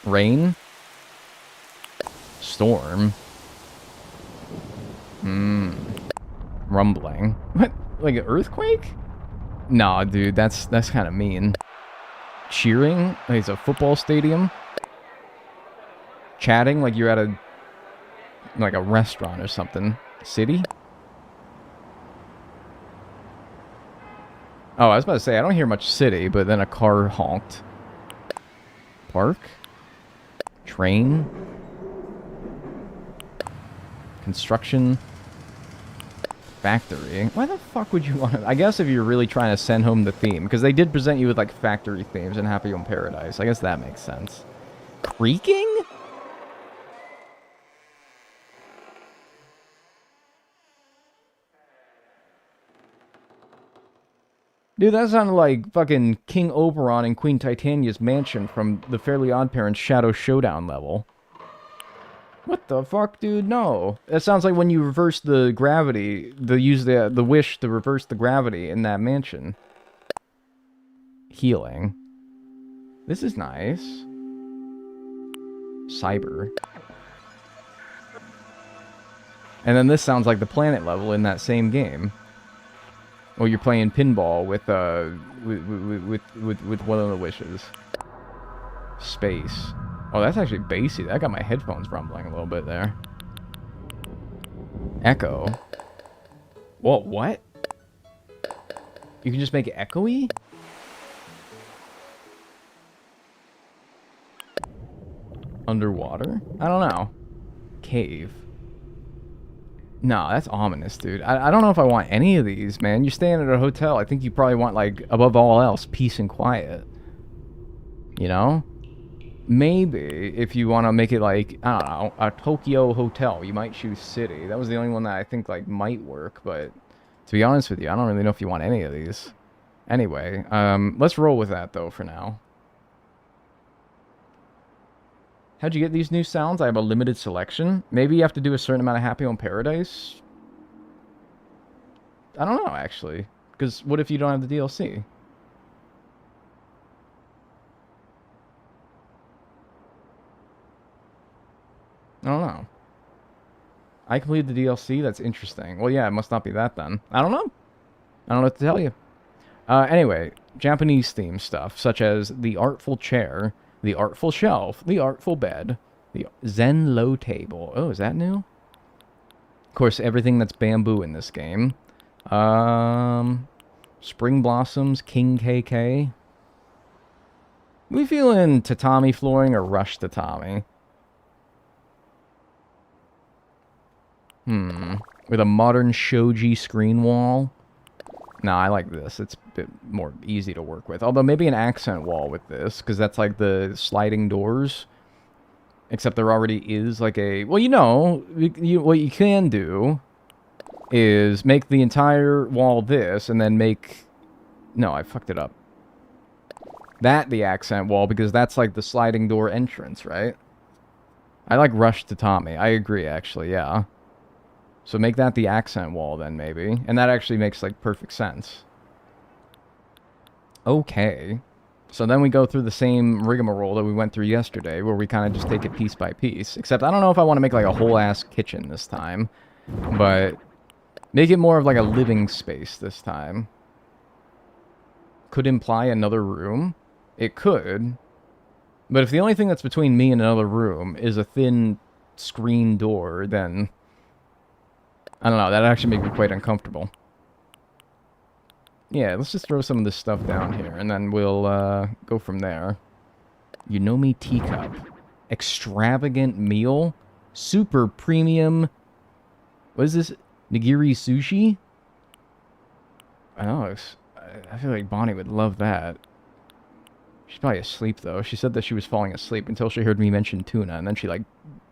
Rain. Storm. Rumbling. What? Like an earthquake? Nah, dude, that's kind of mean. Cheering? Like it's a football stadium? Chatting like you're at a... like a restaurant or something. City? Oh, I was about to say, I don't hear much city, but then a car honked. Park? Train? Construction? Factory? Why the fuck would you want to... I guess if you're really trying to send home the theme, because they did present you with, like, factory themes in Happy Home Paradise. I guess that makes sense. Creaking? Dude, that sounded like fucking King Oberon and Queen Titania's mansion from the Fairly OddParents Shadow Showdown level. What the fuck, dude? No. That sounds like when you reverse the gravity, use the wish to reverse the gravity in that mansion. Healing. This is nice. Cyber. And then this sounds like the planet level in that same game. Well, you're playing pinball with one of the wishes. Space. Oh, that's actually bassy. That got my headphones rumbling a little bit there. Echo. Whoa, what? You can just make it echoey? Underwater? I don't know. Cave. No, that's ominous, dude. I don't know if I want any of these, man. You're staying at a hotel. I think you probably want, like, above all else, peace and quiet. You know? Maybe, if you want to make it, like, I don't know, a Tokyo hotel, you might choose city. That was the only one that I think, like, might work, but to be honest with you, I don't really know if you want any of these. Anyway, let's roll with that, though, for now. How'd you get these new sounds? I have a limited selection. Maybe you have to do a certain amount of Happy Home Paradise? I don't know, actually. Because what if you don't have the DLC? don't know. I completed the DLC? That's interesting. Well, yeah, it must not be that then. I don't know. I don't know what to tell you. Anyway, Japanese theme stuff, such as the artful chair, the artful shelf, the artful bed, the Zen low table. Oh, is that new? Of course, everything that's bamboo in this game. Spring Blossoms, King KK. We feeling tatami flooring or rush tatami? With a modern shoji screen wall. No, I like this. It's a bit more easy to work with. Although maybe an accent wall with this, because that's like the sliding doors. Except there already is like a... Well, you know, what you can do is make the entire wall this, and then make... No, I fucked it up. That the accent wall, because that's like the sliding door entrance, right? I like rush tatami. I agree, actually, yeah. So make that the accent wall then, maybe. And that actually makes, like, perfect sense. Okay. So then we go through the same rigmarole that we went through yesterday, where we kind of just take it piece by piece. Except I don't know if I want to make, like, a whole-ass kitchen this time. But make it more of, like, a living space this time. Could imply another room. It could. But if the only thing that's between me and another room is a thin screen door, then... I don't know, that actually makes me quite uncomfortable. Yeah, let's just throw some of this stuff down here, and then we'll go from there. You know me teacup. Extravagant meal. Super premium. What is this? Nigiri sushi? Oh, I feel like Bonnie would love that. She's probably asleep, though. She said that she was falling asleep until she heard me mention tuna, and then she, like,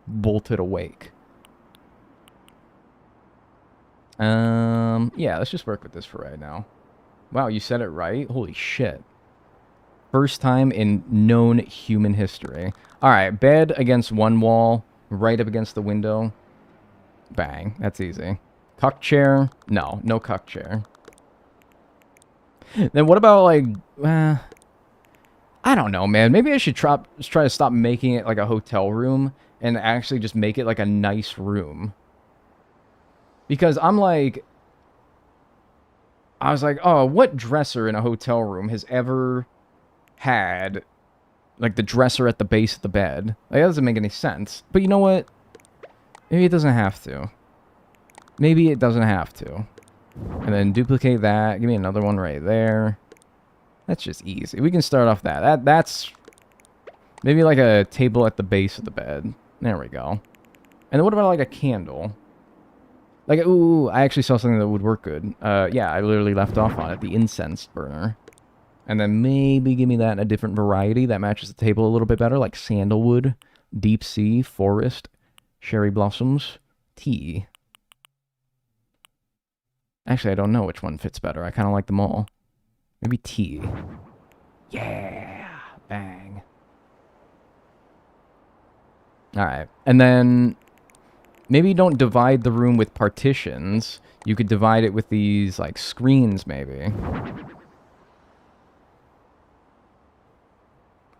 bolted awake. Yeah, let's just work with this for right now. Wow, you said it right? Holy shit. First time in known human history. Alright, bed against one wall, right up against the window. Bang, that's easy. Cuck chair? No, no cuck chair. Then what about, like, I don't know, man. Maybe I should try to stop making it like a hotel room and actually just make it like a nice room. Because I'm like... I was like, oh, what dresser in a hotel room has ever had, like, the dresser at the base of the bed? Like, that doesn't make any sense. But you know what? Maybe it doesn't have to. Maybe it doesn't have to. And then duplicate that. Give me another one right there. That's just easy. We can start off that. That's maybe like a table at the base of the bed. There we go. And then what about, like, a candle? Like, ooh, I actually saw something that would work good. Yeah, I literally left off on it. The incense burner. And then maybe give me that in a different variety that matches the table a little bit better. Like sandalwood, deep sea, forest, cherry blossoms, tea. Actually, I don't know which one fits better. I kind of like them all. Maybe tea. Yeah! Bang. Alright. And then... maybe don't divide the room with partitions. You could divide it with these, like, screens, maybe.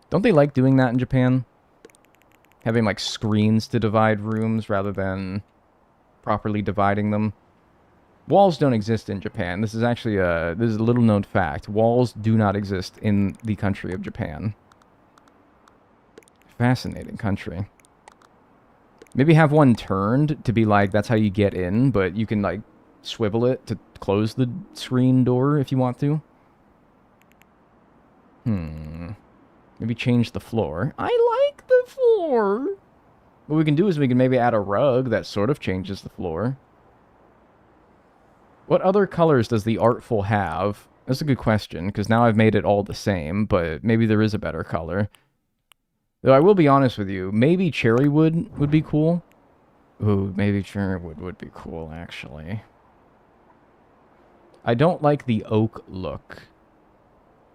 Don't they like doing that in Japan? Having, like, screens to divide rooms rather than properly dividing them. Walls don't exist in Japan. This is actually this is a little-known fact. Walls do not exist in the country of Japan. Fascinating country. Maybe have one turned to be like, that's how you get in, but you can, like, swivel it to close the screen door if you want to. Maybe change the floor. I like the floor! What we can do is we can maybe add a rug that sort of changes the floor. What other colors does the Artful have? That's a good question, because now I've made it all the same, but maybe there is a better color. Though I will be honest with you, maybe cherrywood would be cool. Ooh, maybe cherrywood would be cool, actually. I don't like the oak look.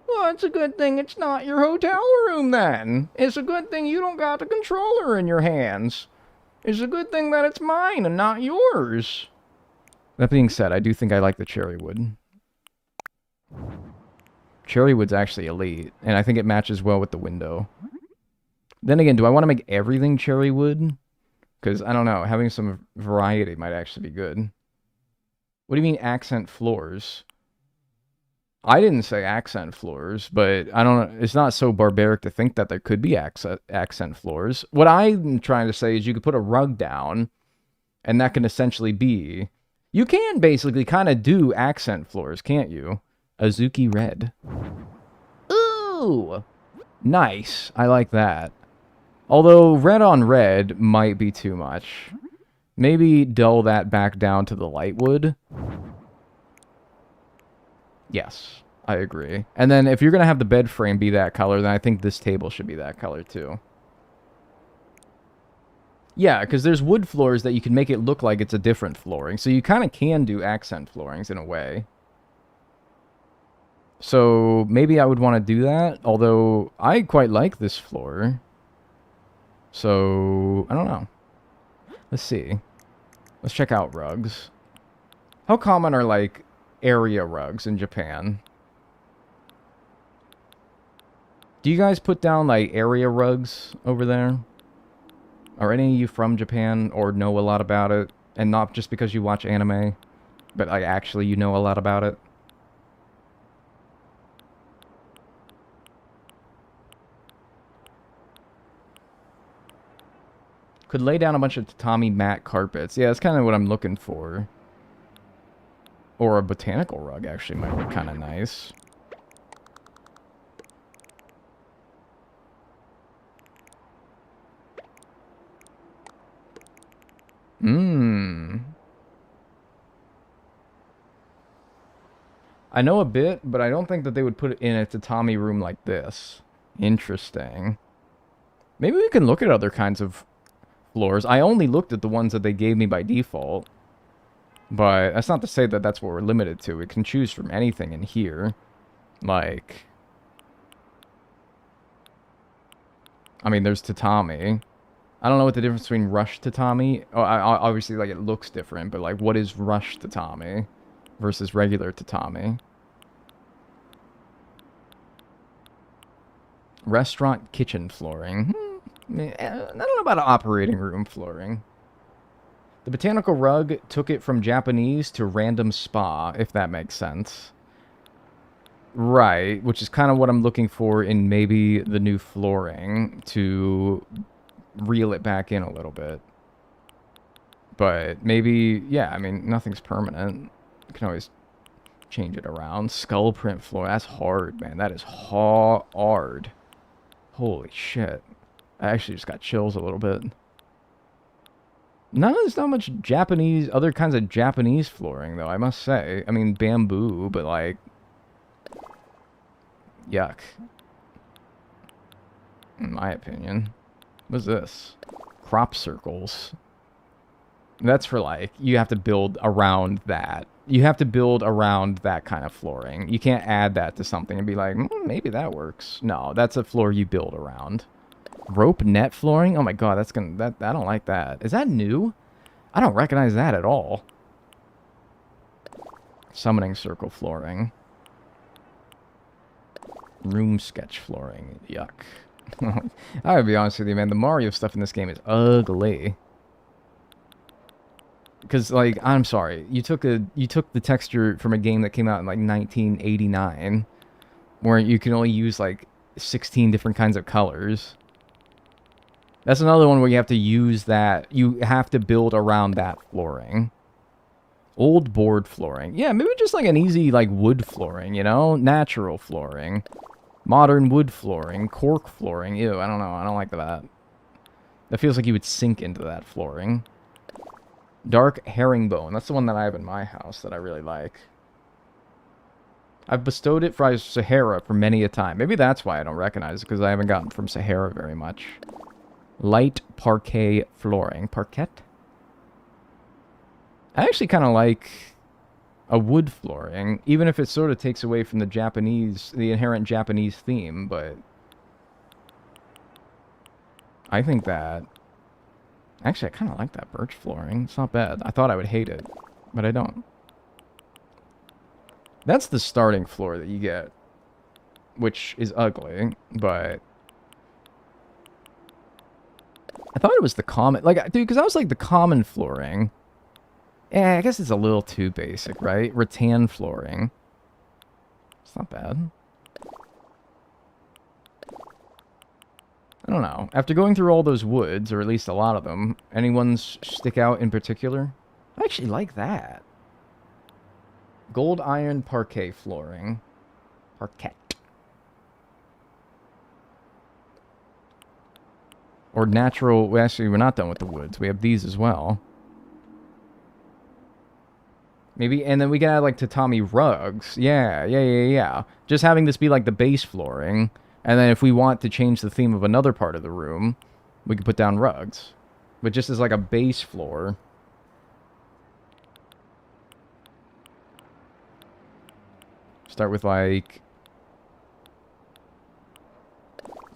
Well, it's a good thing it's not your hotel room, then. It's a good thing you don't got the controller in your hands. It's a good thing that it's mine and not yours. That being said, I do think I like the cherrywood. Cherrywood's actually elite, and I think it matches well with the window. Then again, do I want to make everything cherrywood? Because, I don't know, having some variety might actually be good. What do you mean accent floors? I didn't say accent floors, but I don't know. It's not so barbaric to think that there could be accent floors. What I'm trying to say is you could put a rug down, and that can essentially be... You can basically kind of do accent floors, can't you? Azuki red. Ooh! Nice. I like that. Although red on red might be too much. Maybe dull that back down to the light wood. Yes, I agree. And then if you're going to have the bed frame be that color, then I think this table should be that color too. Yeah, because there's wood floors that you can make it look like it's a different flooring. So you kind of can do accent floorings in a way. So maybe I would want to do that. Although I quite like this floor. So I don't know. Let's see. Let's check out rugs. How common are like area rugs in Japan? Do you guys put down like area rugs over there? Are any of you from Japan or know a lot about it? And not just because you watch anime, but like actually you know a lot about it? Could lay down a bunch of tatami mat carpets. Yeah, that's kind of what I'm looking for. Or a botanical rug actually might look kind of nice. Mmm. I know a bit, but I don't think that they would put it in a tatami room like this. Interesting. Maybe we can look at other kinds of floors. I only looked at the ones that they gave me by default. But that's not to say that that's what we're limited to. We can choose from anything in here. Like... I mean, there's tatami. I don't know what the difference between rush tatami... Oh, obviously, like, it looks different, but, like, what is rush tatami versus regular tatami? Restaurant kitchen flooring. I don't know about operating room flooring. The botanical rug took it from Japanese to random spa, if that makes sense. Right, which is kind of what I'm looking for in maybe the new flooring to reel it back in a little bit. But maybe, yeah, I mean, nothing's permanent. You can always change it around. Skull print floor, that's hard, man. That is hard. Holy shit. I actually just got chills a little bit. There's not much Japanese, other kinds of Japanese flooring, though, I must say. I mean, bamboo, but, like... Yuck. In my opinion. What's this? Crop circles. That's for, like, you have to build around that. You have to build around that kind of flooring. You can't add that to something and be like, maybe that works. No, that's a floor you build around. Rope net flooring? Oh my god, that's gonna... I don't like that. Is that new? I don't recognize that at all. Summoning circle flooring. Room sketch flooring. Yuck. I would be honest with you, man. The Mario stuff in this game is ugly. Because, like, I'm sorry. You took the texture from a game that came out in, like, 1989. Where you can only use, like, 16 different kinds of colors. That's another one where you have to use that. You have to build around that flooring. Old board flooring. Yeah, maybe just like an easy like wood flooring, you know? Natural flooring. Modern wood flooring. Cork flooring. Ew, I don't know. I don't like that. That feels like you would sink into that flooring. Dark herringbone. That's the one that I have in my house that I really like. I've bestowed it from Sahara for many a time. Maybe that's why I don't recognize it, because I haven't gotten from Sahara very much. Light parquet flooring. Parquet? I actually kind of like a wood flooring, even if it sort of takes away from the inherent Japanese theme, but I think that... Actually, I kind of like that birch flooring. It's not bad. I thought I would hate it, but I don't. That's the starting floor that you get, which is ugly, but... I thought it was the common, like, dude, because I was like the common flooring. Yeah, I guess it's a little too basic, right? Rattan flooring. It's not bad. I don't know. After going through all those woods, or at least a lot of them, any ones stick out in particular? I actually like that. Gold iron parquet flooring. Parquet. Or natural... Well, actually, we're not done with the woods. We have these as well. Maybe... And then we can add, like, tatami rugs. Yeah. Just having this be, like, the base flooring. And then if we want to change the theme of another part of the room, we can put down rugs. But just as, like, a base floor... Start with, like...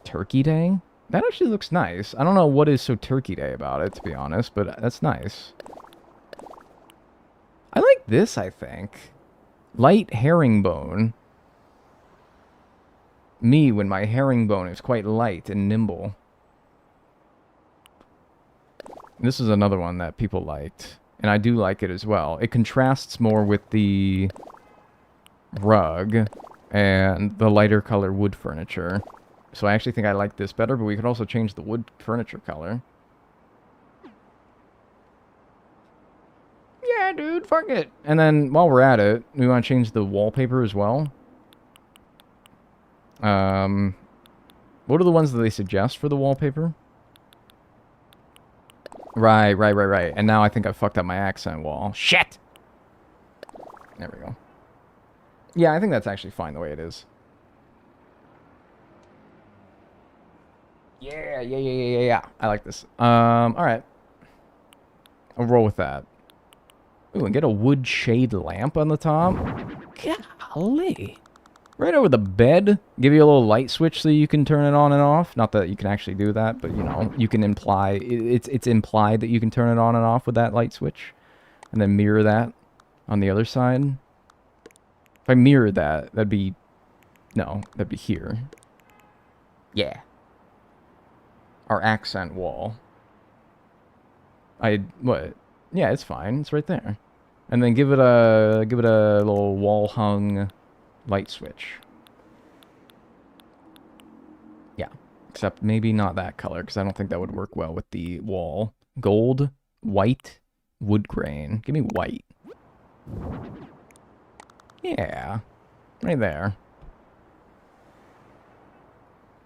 Turkey Day? That actually looks nice. I don't know what is so Turkey Day about it, to be honest, but that's nice. I like this, I think. Light herringbone. Me, when my herringbone is quite light and nimble. This is another one that people liked. And I do like it as well. It contrasts more with the... rug and the lighter color wood furniture. So I actually think I like this better, but we could also change the wood furniture color. Yeah, dude, fuck it. And then while we're at it, we want to change the wallpaper as well. What are the ones that they suggest for the wallpaper? Right. And now I think I fucked up my accent wall. Shit! There we go. Yeah, I think that's actually fine the way it is. Yeah. I like this. Alright. I'll roll with that. Ooh, and get a wood shade lamp on the top. Golly. Right over the bed. Give you a little light switch so you can turn it on and off. Not that you can actually do that, but, you know, you can imply... It's implied that you can turn it on and off with that light switch. And then mirror that on the other side. If I mirrored that, that'd be... No, that'd be here. Yeah. Our accent wall. What? Yeah, it's fine. It's right there. And then give it a little wall hung light switch. Yeah. Except maybe not that color, because I don't think that would work well with the wall. Gold, white, wood grain. Give me white. Yeah. Right there.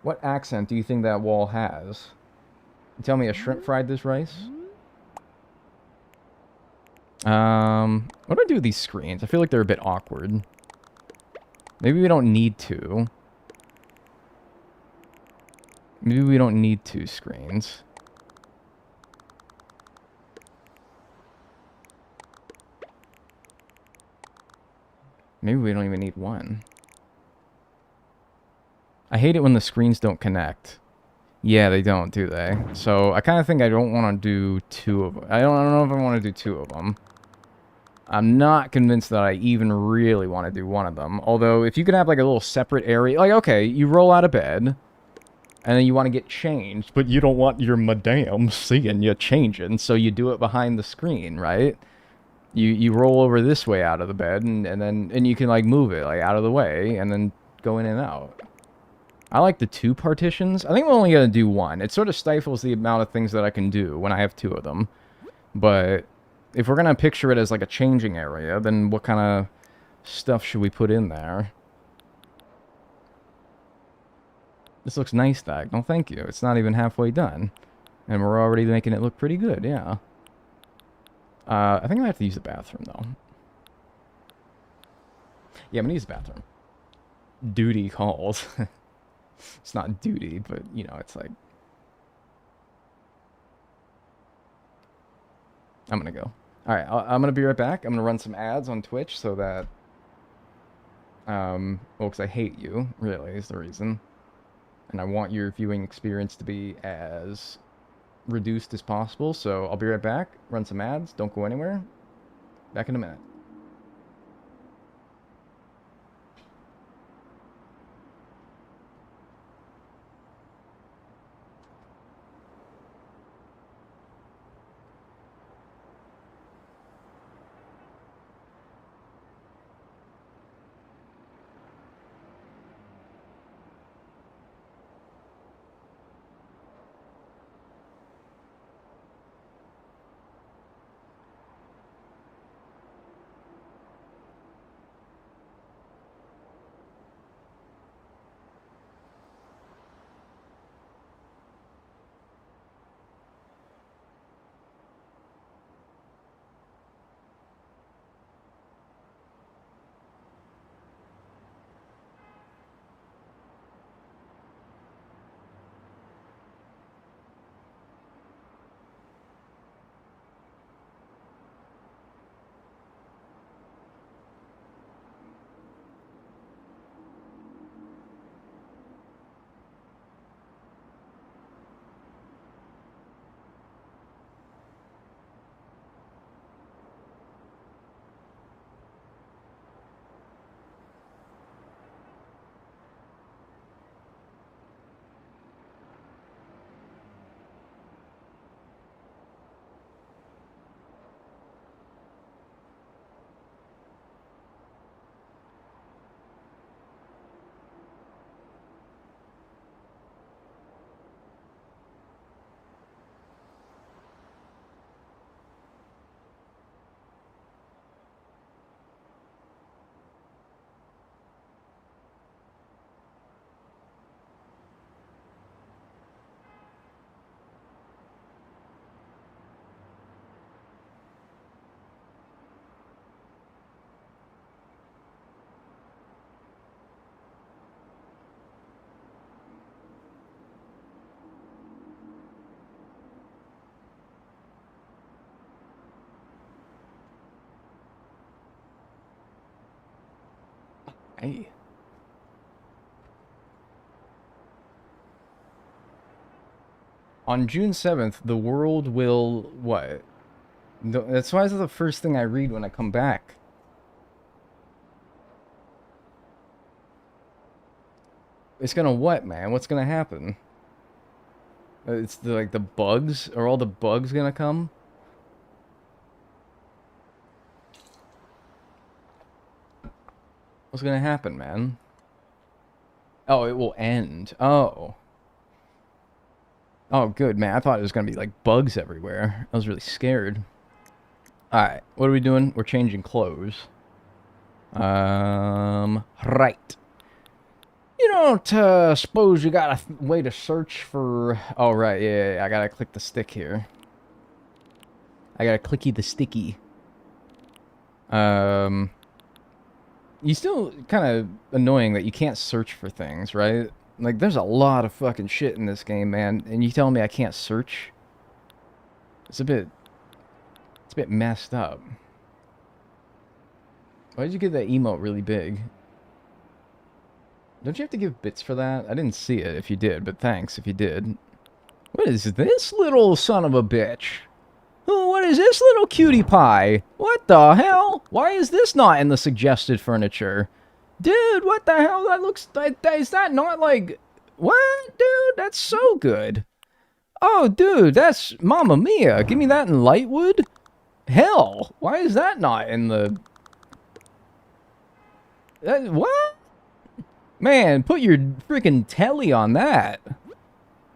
What accent do you think that wall has? You tell me a shrimp fried this rice? What do I do with these screens? I feel like they're a bit awkward. Maybe we don't need to. Maybe we don't need 2 screens. Maybe we don't even need 1. I hate it when the screens don't connect. Yeah, they don't, do they? So, I kind of think I don't want to do 2 of them. I don't know if I want to do 2 of them. I'm not convinced that I even really want to do 1 of them. Although, if you could have, like, a little separate area... Like, okay, you roll out of bed, and then you want to get changed, but you don't want your madame seeing you changing, so you do it behind the screen, right? You roll over this way out of the bed, and you can, like, move it, like, out of the way, and then go in and out. I like the 2 partitions. I think we're only going to do 1. It sort of stifles the amount of things that I can do when I have 2 of them. But if we're going to picture it as like a changing area, then what kind of stuff should we put in there? This looks nice, Dagnel. Thank you. It's not even halfway done. And we're already making it look pretty good, yeah. I think I have to use the bathroom, though. Yeah, I'm going to use the bathroom. Duty calls. It's not duty, but, you know, it's like... I'm gonna go. Alright, I'm gonna be right back. I'm gonna run some ads on Twitch so that... well, because I hate you, really, is the reason. And I want your viewing experience to be as reduced as possible, so I'll be right back. Run some ads. Don't go anywhere. Back in a minute. Hey. On June 7th, the world will... What? That's why it's the first thing I read when I come back. It's gonna what, man? What's gonna happen? It's like the bugs? Are all the bugs gonna come? What's gonna happen, man? Oh, it will end. Oh. Oh, good, man. I thought it was gonna be like bugs everywhere. I was really scared. Alright, what are we doing? We're changing clothes. Right. You don't, suppose you got a way to search for... Oh, right, yeah, I gotta click the stick here. I gotta clicky the sticky. You still kind of annoying that you can't search for things, right? Like, there's a lot of fucking shit in this game, man. And you telling me I can't search? It's a bit messed up. Why did you get that emote really big? Don't you have to give bits for that? I didn't see it if you did, but thanks if you did. What is this little son of a bitch? Oh, what is this little cutie pie? What the hell? Why is this not in the suggested furniture? Dude, what the hell? That looks... Is that not like... What? Dude, that's so good. Oh, dude, that's... Mamma mia. Give me that in Lightwood? Hell, why is that not in the... What? Man, put your freaking telly on that.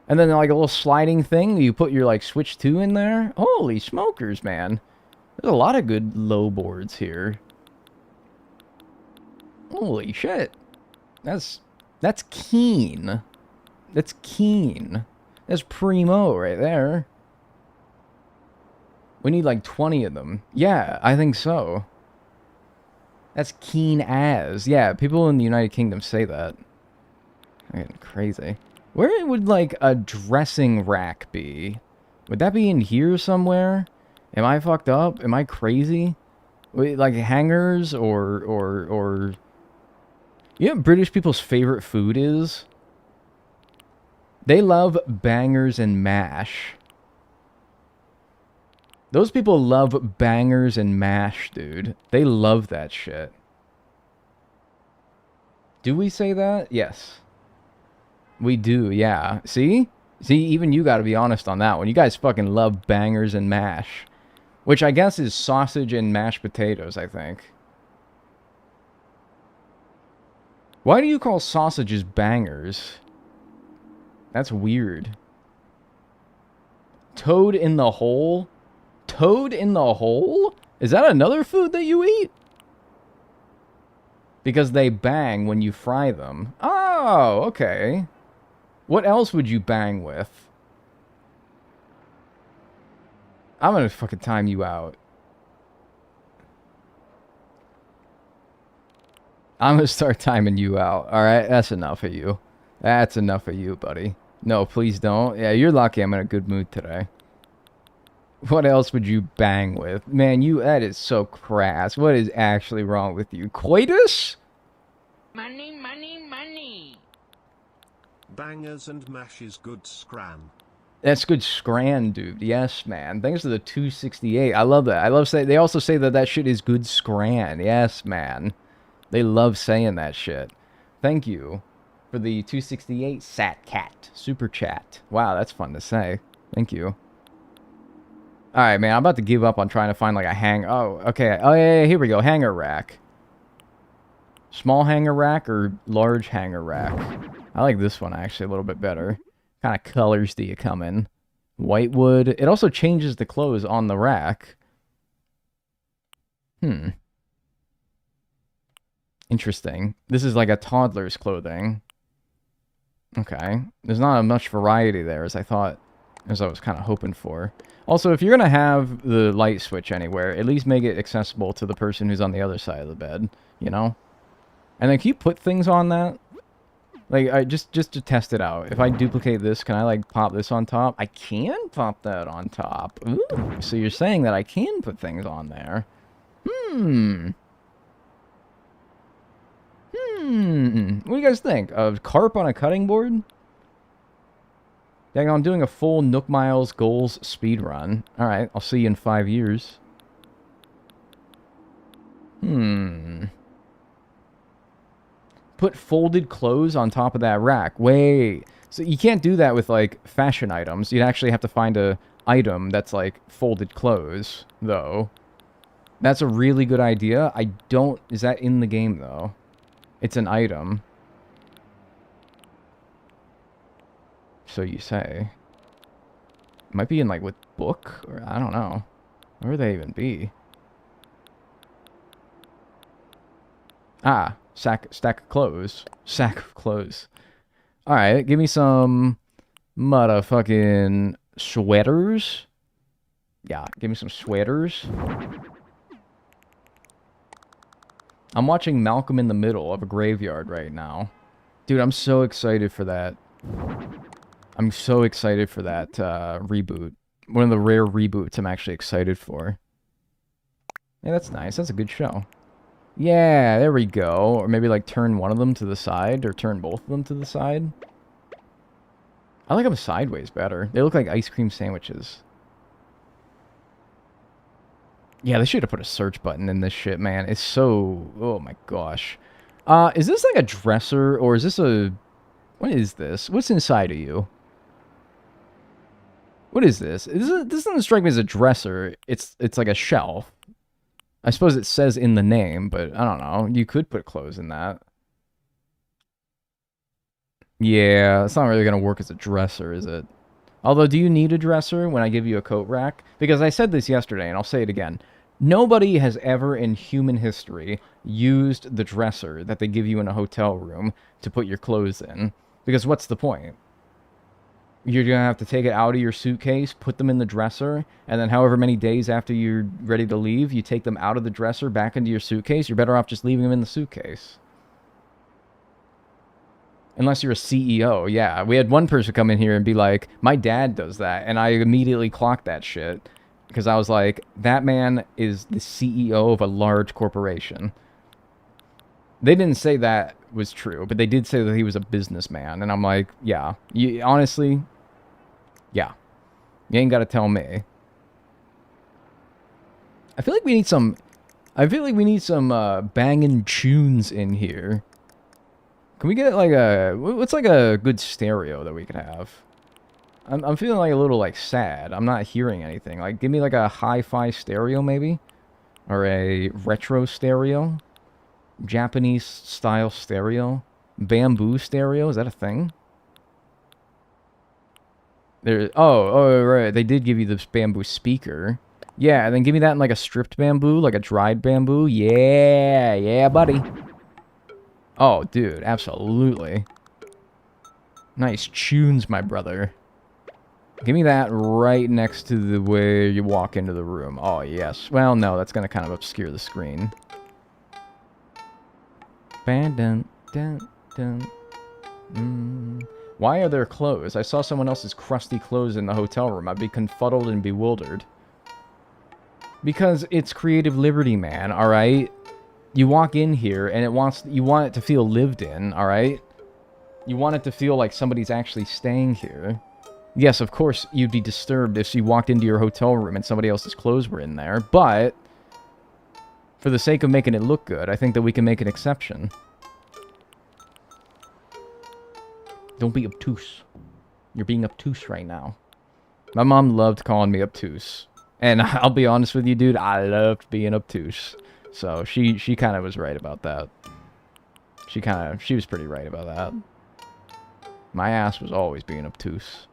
And then like a little sliding thing, you put your like Switch 2 in there. Holy smokers, man. There's a lot of good low boards here. Holy shit. That's keen. That's keen. That's primo right there. We need like 20 of them. Yeah, I think so. That's keen as. Yeah, people in the United Kingdom say that. I'm getting crazy. Where would, like, a dressing rack be? Would that be in here somewhere? Am I fucked up? Am I crazy? Wait, like, hangers or... You know what British people's favorite food is? They love bangers and mash. Those people love bangers and mash, dude. They love that shit. Do we say that? Yes. We do, yeah. See? See, even you gotta be honest on that one. You guys fucking love bangers and mash. Which I guess is sausage and mashed potatoes, I think. Why do you call sausages bangers? That's weird. Toad in the hole? Toad in the hole? Is that another food that you eat? Because they bang when you fry them. Oh, okay. What else would you bang with? I'm gonna fucking time you out. I'm gonna start timing you out. Alright, that's enough of you. That's enough of you, buddy. No, please don't. Yeah, you're lucky I'm in a good mood today. What else would you bang with? Man, that is so crass. What is actually wrong with you? Coitus? Money, money, money. Bangers and mash is good scran. That's good scran, dude. Yes, man. Thanks to the 268. I love that. They also say that that shit is good scran. Yes, man. They love saying that shit. Thank you for the 268 Satcat super chat. Wow, that's fun to say. Thank you. Alright, man, I'm about to give up on trying to find, like, a Oh, okay. Oh, yeah, here we go. Hanger rack. Small hanger rack or large hanger rack? I like this one, actually, a little bit better. What kind of colors do you come in? Whitewood. It also changes the clothes on the rack. Interesting. This is like a toddler's clothing. Okay. There's not much variety there as I thought, as I was kind of hoping for. Also, if you're going to have the light switch anywhere, at least make it accessible to the person who's on the other side of the bed, you know? And then can you put things on that? Like, just to test it out. If I duplicate this, can I, like, pop this on top? I can pop that on top. Ooh, so you're saying that I can put things on there. What do you guys think? A carp on a cutting board? Dang, I'm doing a full Nook Miles goals speed run. Alright, I'll see you in 5 years. Put folded clothes on top of that rack. Wait. So you can't do that with, like, fashion items. You'd actually have to find a item that's, like, folded clothes, though. That's a really good idea. I don't... Is that in the game, though? It's an item. So you say. It might be in, like, with book? Or I don't know. Where would they even be? Ah, stack of clothes. Sack of clothes. Alright, give me some motherfucking sweaters. Yeah, give me some sweaters. I'm watching Malcolm in the Middle of a Graveyard right now. Dude, I'm so excited for that. I'm so excited for that reboot. One of the rare reboots I'm actually excited for. Yeah, that's nice. That's a good show. Yeah, there we go. Or maybe, like, turn one of them to the side, or turn both of them to the side. I like them sideways better. They look like ice cream sandwiches. Yeah, they should have put a search button in this shit, man. It's so... Oh, my gosh. Is this, like, a dresser, or is this a... What is this? What's inside of you? What is this? This doesn't strike me as a dresser. It's like a shelf. I suppose it says in the name, but I don't know. You could put clothes in that. Yeah, it's not really going to work as a dresser, is it? Although, do you need a dresser when I give you a coat rack? Because I said this yesterday, and I'll say it again. Nobody has ever in human history used the dresser that they give you in a hotel room to put your clothes in. Because what's the point? You're going to have to take it out of your suitcase, put them in the dresser, and then however many days after you're ready to leave, you take them out of the dresser back into your suitcase. You're better off just leaving them in the suitcase. Unless you're a CEO, yeah. We had one person come in here and be like, my dad does that, and I immediately clocked that shit. Because I was like, that man is the CEO of a large corporation. They didn't say that was true, but they did say that he was a businessman, and I'm like, yeah. Honestly... Yeah. You ain't gotta tell me. I feel like we need some... banging tunes in here. Can we get, like, a... What's, like, a good stereo that we could have? I'm feeling, like, a little, like, sad. I'm not hearing anything. Like, give me, like, a hi-fi stereo, maybe? Or a retro stereo? Japanese-style stereo? Bamboo stereo? Is that a thing? Oh, right. They did give you this bamboo speaker. Yeah, and then give me that in like a stripped bamboo, like a dried bamboo. Yeah, buddy. Oh, dude, absolutely. Nice tunes, my brother. Give me that right next to the way you walk into the room. Oh, yes. Well, no, that's going to kind of obscure the screen. Dun, dun, dun. Why are there clothes? I saw someone else's crusty clothes in the hotel room. I'd be confuddled and bewildered. Because it's creative liberty, man, alright? You walk in here and you want it to feel lived in, alright? You want it to feel like somebody's actually staying here. Yes, of course, you'd be disturbed if you walked into your hotel room and somebody else's clothes were in there, but for the sake of making it look good, I think that we can make an exception. Don't be obtuse. You're being obtuse right now. My mom loved calling me obtuse. And I'll be honest with you, dude, I loved being obtuse. So she kind of was right about that. She was pretty right about that. My ass was always being obtuse.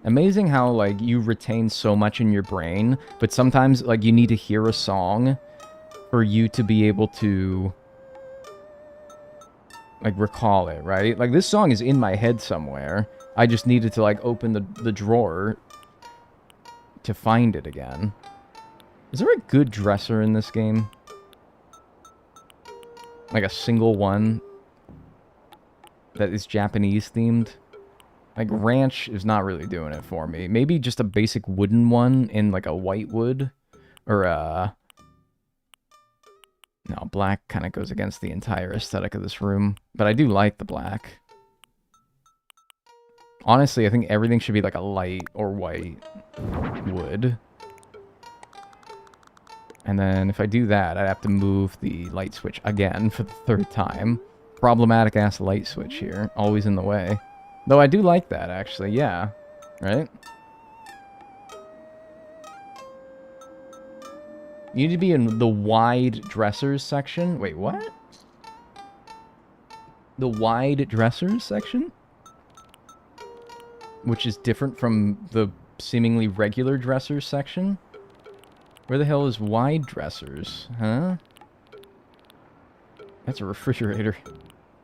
Amazing how, like, you retain so much in your brain, but sometimes, like, you need to hear a song for you to be able to, like, recall it, right? Like, this song is in my head somewhere. I just needed to, like, open the drawer to find it again. Is there a good dresser in this game? Like a single one that is Japanese themed? Like, ranch is not really doing it for me. Maybe just a basic wooden one in, like, a white wood. Or, no, black kind of goes against the entire aesthetic of this room. But I do like the black. Honestly, I think everything should be, like, a light or white wood. And then if I do that, I'd have to move the light switch again for the third time. Problematic-ass light switch here. Always in the way. Though I do like that, actually. Yeah. Right? You need to be in the wide dressers section. Wait, what? The wide dressers section? Which is different from the seemingly regular dressers section? Where the hell is wide dressers? Huh? That's a refrigerator.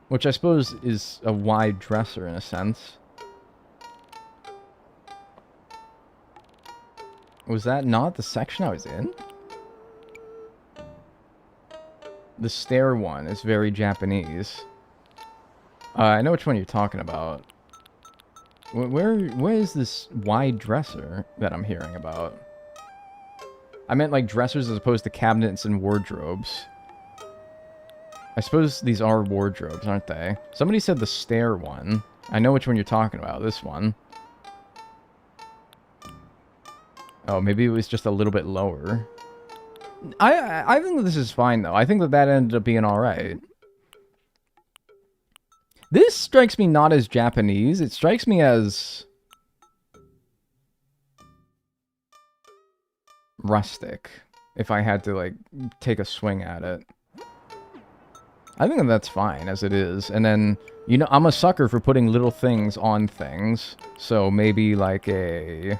Which I suppose is a wide dresser in a sense. Was that not the section I was in? The stair one is very Japanese. I know which one you're talking about. Where is this wide dresser that I'm hearing about? I meant like dressers as opposed to cabinets and wardrobes. I suppose these are wardrobes, aren't they? Somebody said the stair one. I know which one you're talking about, this one. Oh, maybe it was just a little bit lower. I think that this is fine, though. I think that ended up being alright. This strikes me not as Japanese. It strikes me as rustic, if I had to, like, take a swing at it. I think that's fine as it is. And then, you know, I'm a sucker for putting little things on things. So maybe, like, a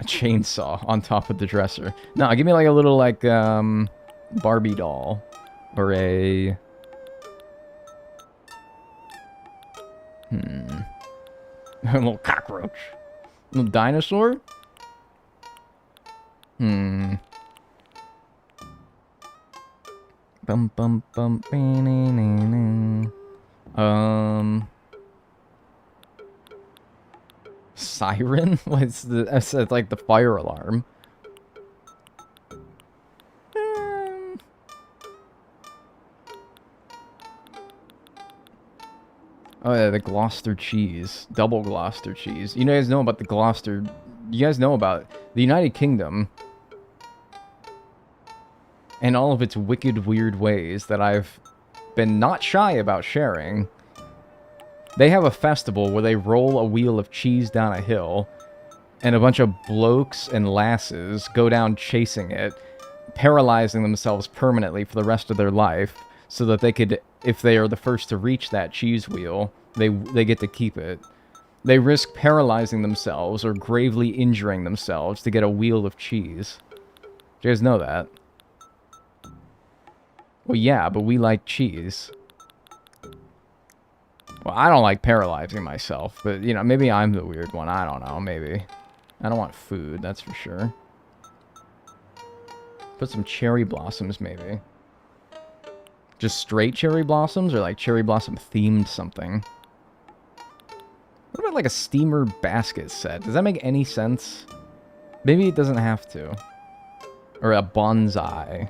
chainsaw on top of the dresser. No, give me, like, a little, like, Barbie doll. Or a... a little cockroach. A little dinosaur? Bum bum bum. Siren? What's the? It's like the fire alarm. Oh yeah, the Gloucester cheese. Double Gloucester cheese. You guys know about the Gloucester... You guys know about the United Kingdom and all of its wicked, weird ways that I've been not shy about sharing. They have a festival where they roll a wheel of cheese down a hill, and a bunch of blokes and lasses go down chasing it, paralyzing themselves permanently for the rest of their life, so that they could, if they are the first to reach that cheese wheel, they get to keep it. They risk paralyzing themselves or gravely injuring themselves to get a wheel of cheese. Do you guys know that? Well, yeah, but we like cheese. Well, I don't like paralyzing myself, but, you know, maybe I'm the weird one. I don't know, maybe. I don't want food, that's for sure. Put some cherry blossoms, maybe. Just straight cherry blossoms, or like cherry blossom themed something? What about like a steamer basket set? Does that make any sense? Maybe it doesn't have to. Or a bonsai.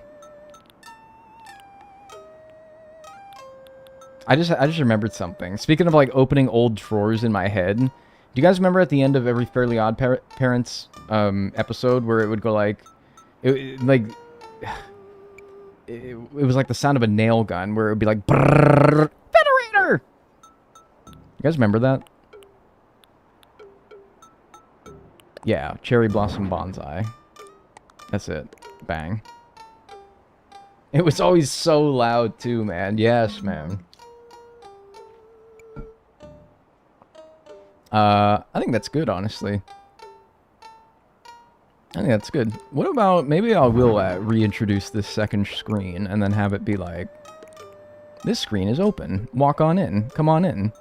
I just remembered something. Speaking of like opening old drawers in my head, do you guys remember at the end of every Fairly Odd Parents episode where it would go like, it was like the sound of a nail gun where it would be like, brrrr, Federator! You guys remember that? Yeah, cherry blossom bonsai. That's it. Bang. It was always so loud too, man. Yes, man. I think that's good, honestly. I think that's good. What about, maybe I will reintroduce this second screen and then have it be like, this screen is open. Walk on in. Come on in.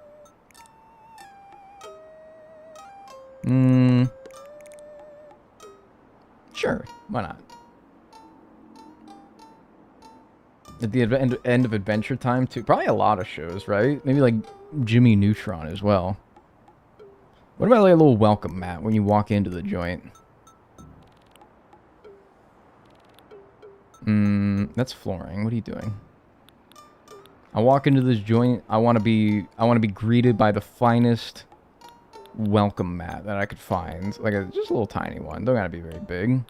Sure. Why not? At the end of Adventure Time, too. Probably a lot of shows, right? Maybe like Jimmy Neutron as well. What about like a little welcome mat when you walk into the joint? That's flooring. What are you doing? I walk into this joint. I want to be greeted by the finest welcome mat that I could find. Like just a little tiny one. Don't gotta be very big.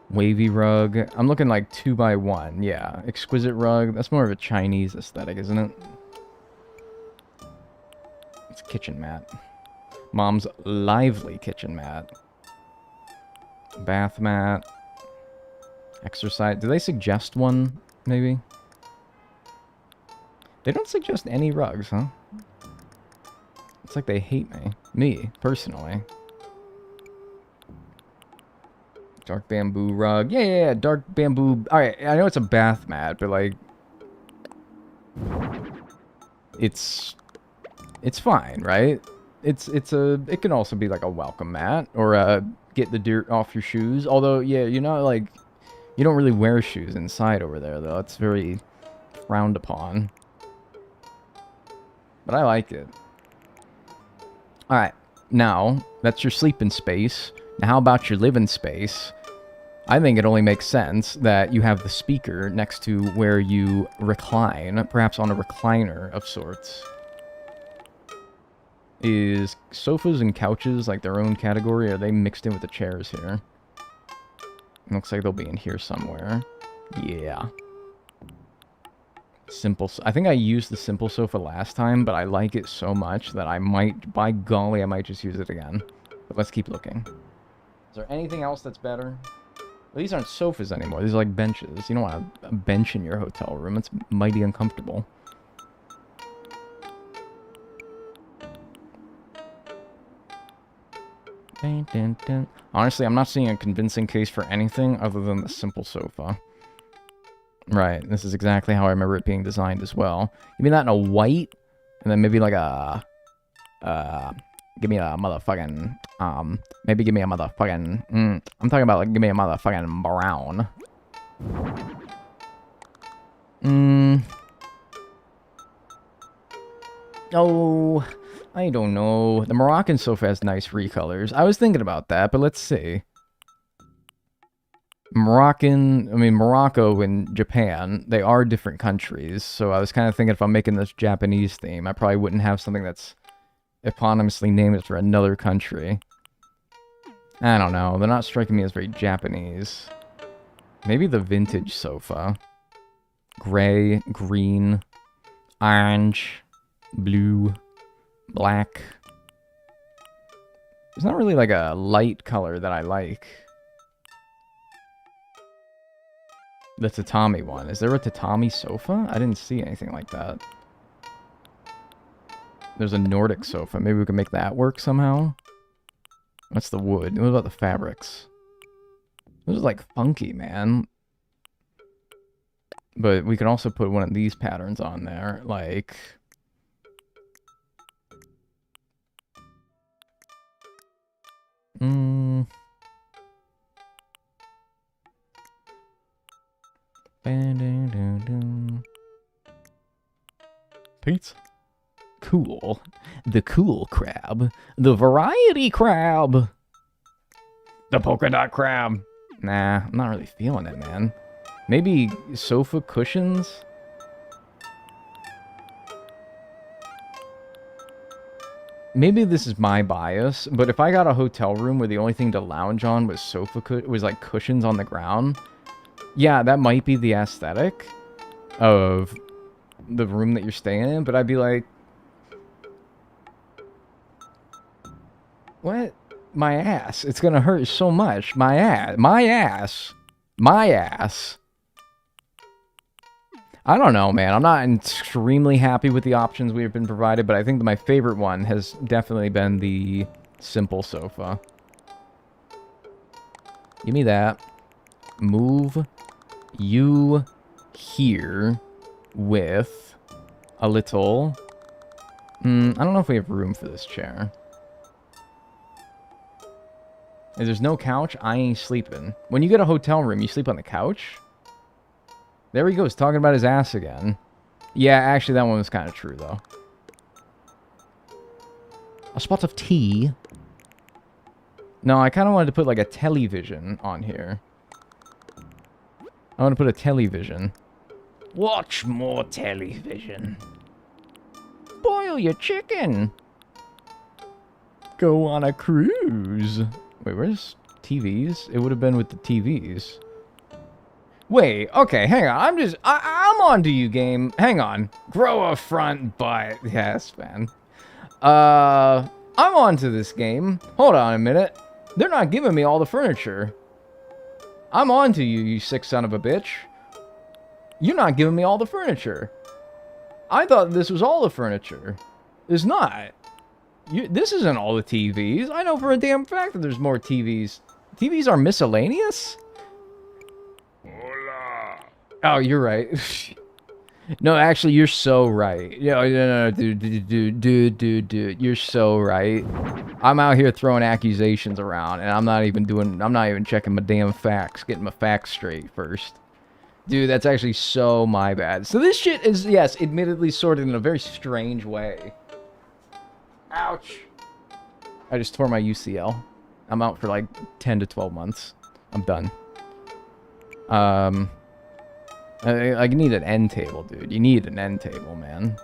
Wavy rug. I'm looking like 2x1. Yeah, exquisite rug. That's more of a Chinese aesthetic, isn't it? It's a kitchen mat. Mom's lively kitchen mat. Bath mat. Exercise. Do they suggest one? Maybe. They don't suggest any rugs, huh? It's like they hate me. Me, personally. Dark bamboo rug. Yeah, dark bamboo. Alright, I know it's a bath mat, but like... It's fine, right? It can also be like a welcome mat, or get the dirt off your shoes. Although, yeah, you're not like... You don't really wear shoes inside over there, though. It's very frowned upon. But I like it. Alright, now, that's your sleeping space. Now, how about your living space? I think it only makes sense that you have the speaker next to where you recline, perhaps on a recliner of sorts. Is sofas and couches like their own category, or are they mixed in with the chairs here? Looks like they'll be in here somewhere. Yeah. Simple. I think I used the simple sofa last time, but I like it so much that I might, by golly, I might just use it again. But let's keep looking. Is there anything else that's better? Well, these aren't sofas anymore. These are like benches. You don't want a bench in your hotel room. It's mighty uncomfortable. Dun, dun, dun. Honestly, I'm not seeing a convincing case for anything other than the simple sofa. Right, this is exactly how I remember it being designed as well. Give me that in a white, and then maybe like a... give me a motherfucking... maybe give me a motherfucking... I'm talking about, like, give me a motherfucking brown. Oh, I don't know. The Moroccan sofa has nice recolors. I was thinking about that, but let's see. Morocco and Japan, they are different countries, so I was kind of thinking if I'm making this Japanese theme, I probably wouldn't have something that's eponymously named after another country. I don't know, they're not striking me as very Japanese. Maybe the vintage sofa. Gray, green, orange, blue, black. There's not really like a light color that I like. The tatami one. Is there a tatami sofa? I didn't see anything like that. There's a Nordic sofa. Maybe we can make that work somehow? What's the wood? What about the fabrics? Those are like funky, man. But we can also put one of these patterns on there. Like... Pizza. Cool. The cool crab. The variety crab. The polka dot crab. Nah, I'm not really feeling it, man. Maybe sofa cushions? Maybe this is my bias, but if I got a hotel room where the only thing to lounge on was was like cushions on the ground, yeah, that might be the aesthetic of the room that you're staying in, but I'd be like, what? My ass. It's gonna hurt so much. My ass. My ass. My ass. I don't know, man. I'm not extremely happy with the options we have been provided, but I think that my favorite one has definitely been the simple sofa. Give me that. Move you here with a little... I don't know if we have room for this chair. If there's no couch, I ain't sleeping. When you get a hotel room, you sleep on the couch? There he goes, talking about his ass again. Yeah, actually, that one was kind of true, though. A spot of tea. No, I kind of wanted to put, like, a television on here. I want to put a television. Watch more television. Boil your chicken. Go on a cruise. Wait, where's TVs? It would have been with the TVs. Wait, okay, hang on. I'm on to you, game. Hang on. Grow a front butt. Yes, man. I'm on to this game. Hold on a minute. They're not giving me all the furniture. I'm on to you, you sick son of a bitch. You're not giving me all the furniture. I thought this was all the furniture. It's not. This isn't all the TVs. I know for a damn fact that there's more TVs. TVs are miscellaneous? Hola. Oh, you're right. No, actually, you're so right. No, dude. You're so right. I'm out here throwing accusations around, and I'm not even checking my damn facts, getting my facts straight first. Dude, that's actually so my bad. So this shit is, yes, admittedly sorted in a very strange way. Ouch. I just tore my UCL. I'm out for like 10 to 12 months. I'm done. I need an end table, dude. You need an end table, man.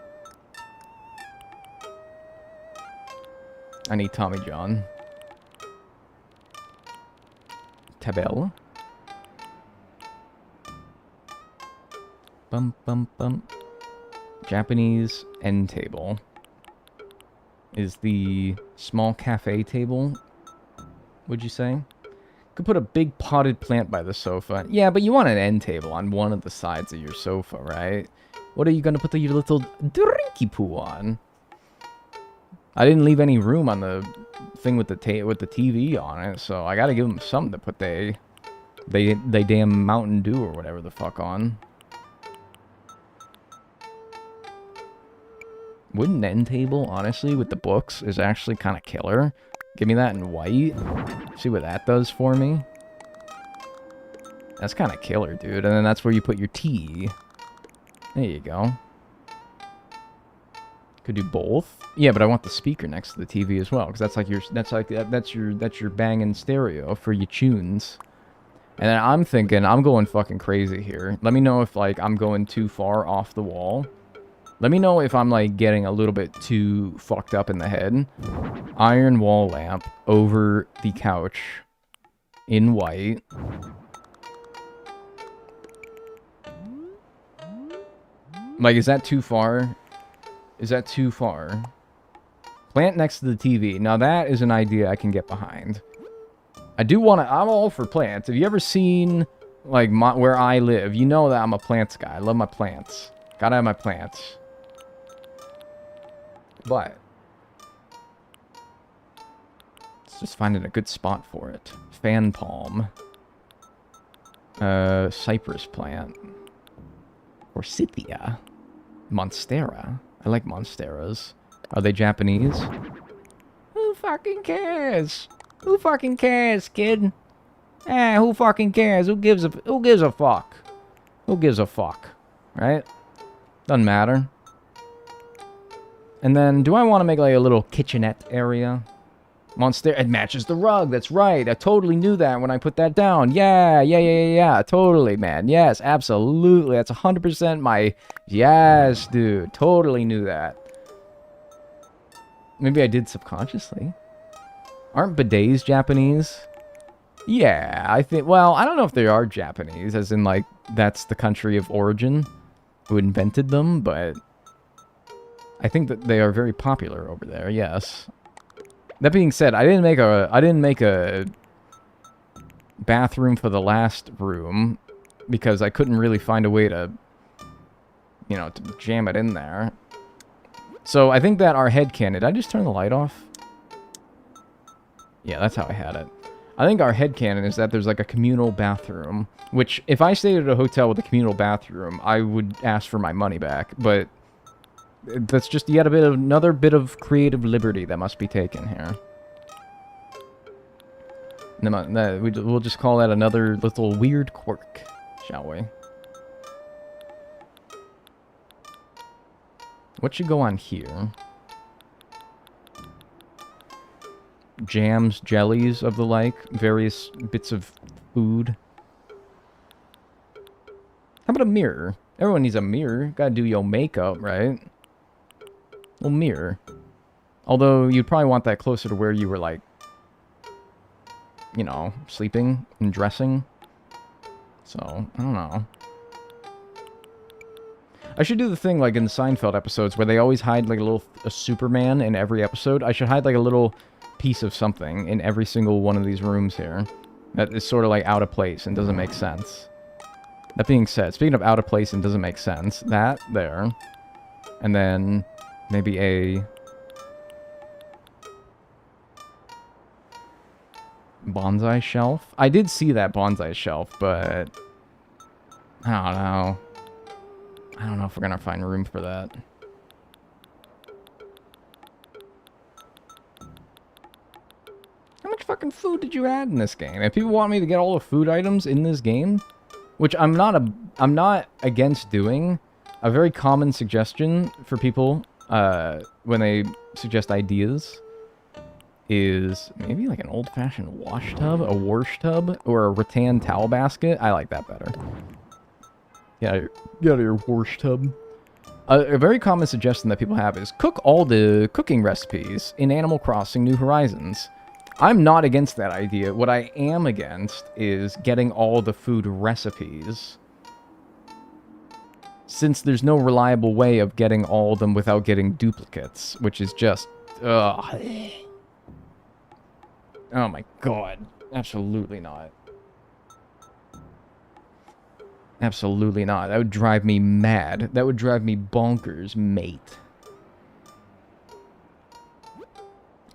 I need Tommy John. Tabelle. Bum, bum, bum. Japanese end table is the small cafe table, would you say? Could put a big potted plant by the sofa. Yeah, but you want an end table on one of the sides of your sofa, right? What are you going to put your little drinky poo on? I didn't leave any room on the thing with the TV on it, so I got to give them something to put they damn Mountain Dew or whatever the fuck on. Wooden end table, honestly, with the books is actually kind of killer. Give me that in white. See what that does for me. That's kind of killer, dude. And then that's where you put your tea. There you go. Could do both. Yeah, but I want the speaker next to the TV as well, because that's your banging stereo for your tunes. And then I'm thinking I'm going fucking crazy here. Let me know if like I'm going too far off the wall. Let me know if I'm, like, getting a little bit too fucked up in the head. Iron wall lamp over the couch in white. Like, is that too far? Is that too far? Plant next to the TV. Now, that is an idea I can get behind. I do want to... I'm all for plants. Have you ever seen, like, where I live? You know that I'm a plants guy. I love my plants. Gotta have my plants. But it's just finding a good spot for it. Fan palm. Cypress plant. Forsythia. Monstera. I like monsteras. Are they Japanese? Who fucking cares? Who fucking cares, kid? Who fucking cares? Who gives a fuck? Who gives a fuck? Right? Doesn't matter. And then, do I want to make like a little kitchenette area? Monster, it matches the rug. That's right. I totally knew that when I put that down. Yeah. Totally, man. Yes, absolutely. That's 100% my... Yes, dude. Totally knew that. Maybe I did subconsciously. Aren't bidets Japanese? Yeah, I think... Well, I don't know if they are Japanese, as in, like, that's the country of origin who invented them, but... I think that they are very popular over there, yes. That being said, I didn't make a bathroom for the last room because I couldn't really find a way to, you know, to jam it in there. So I think that our headcanon... Did I just turn the light off? Yeah, that's how I had it. I think our headcanon is that there's like a communal bathroom, which if I stayed at a hotel with a communal bathroom, I would ask for my money back, but... That's just yet another bit of creative liberty that must be taken here. We'll just call that another little weird quirk, shall we? What should go on here? Jams, jellies of the like, various bits of food. How about a mirror? Everyone needs a mirror. Gotta do your makeup, right? Well, mirror. Although, you'd probably want that closer to where you were, like, you know, sleeping and dressing. So, I don't know. I should do the thing like in the Seinfeld episodes where they always hide like a Superman in every episode. I should hide like a little piece of something in every single one of these rooms here. That is sort of like out of place and doesn't make sense. That being said, speaking of out of place and doesn't make sense, that there. And then maybe a bonsai shelf. I did see that bonsai shelf, but I don't know. I don't know if we're gonna find room for that. How much fucking food did you add in this game? If people want me to get all the food items in this game, which I'm not against doing, a very common suggestion for people when they suggest ideas is maybe like an old-fashioned wash tub, a wash tub, or a rattan towel basket. I like that better. Get out of your wash tub. A very common suggestion that people have is cook all the cooking recipes in Animal Crossing New Horizons. I'm not against that idea. What I am against is getting all the food recipes. Since there's no reliable way of getting all of them without getting duplicates, which is just... ugh. Oh my god. Absolutely not. Absolutely not. That would drive me mad. That would drive me bonkers, mate.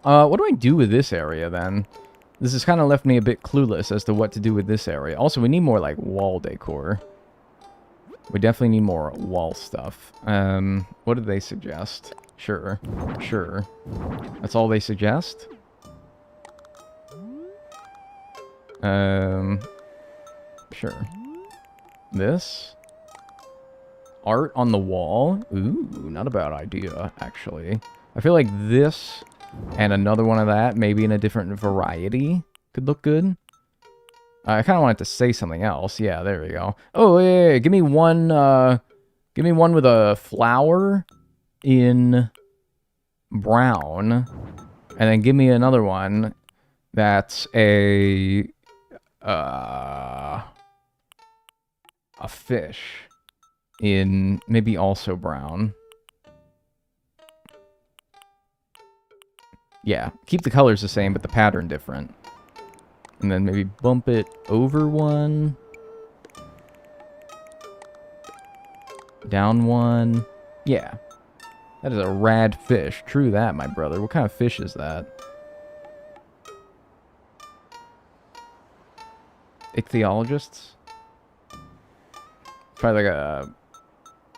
What do I do with this area, then? This has kind of left me a bit clueless as to what to do with this area. Also, we need more, like, wall decor. We definitely need more wall stuff. What did they suggest? Sure. Sure. That's all they suggest? Sure. This? Art on the wall? Ooh, not a bad idea, actually. I feel like this and another one of that, maybe in a different variety, could look good. I kind of wanted to say something else. Yeah, there we go. Oh, yeah. Give me one with a flower in brown. And then give me another one that's a fish in maybe also brown. Yeah, keep the colors the same, but the pattern different. And then maybe bump it over one. Down one. Yeah. That is a rad fish. True that, my brother. What kind of fish is that? Ichthyologists? Probably like a...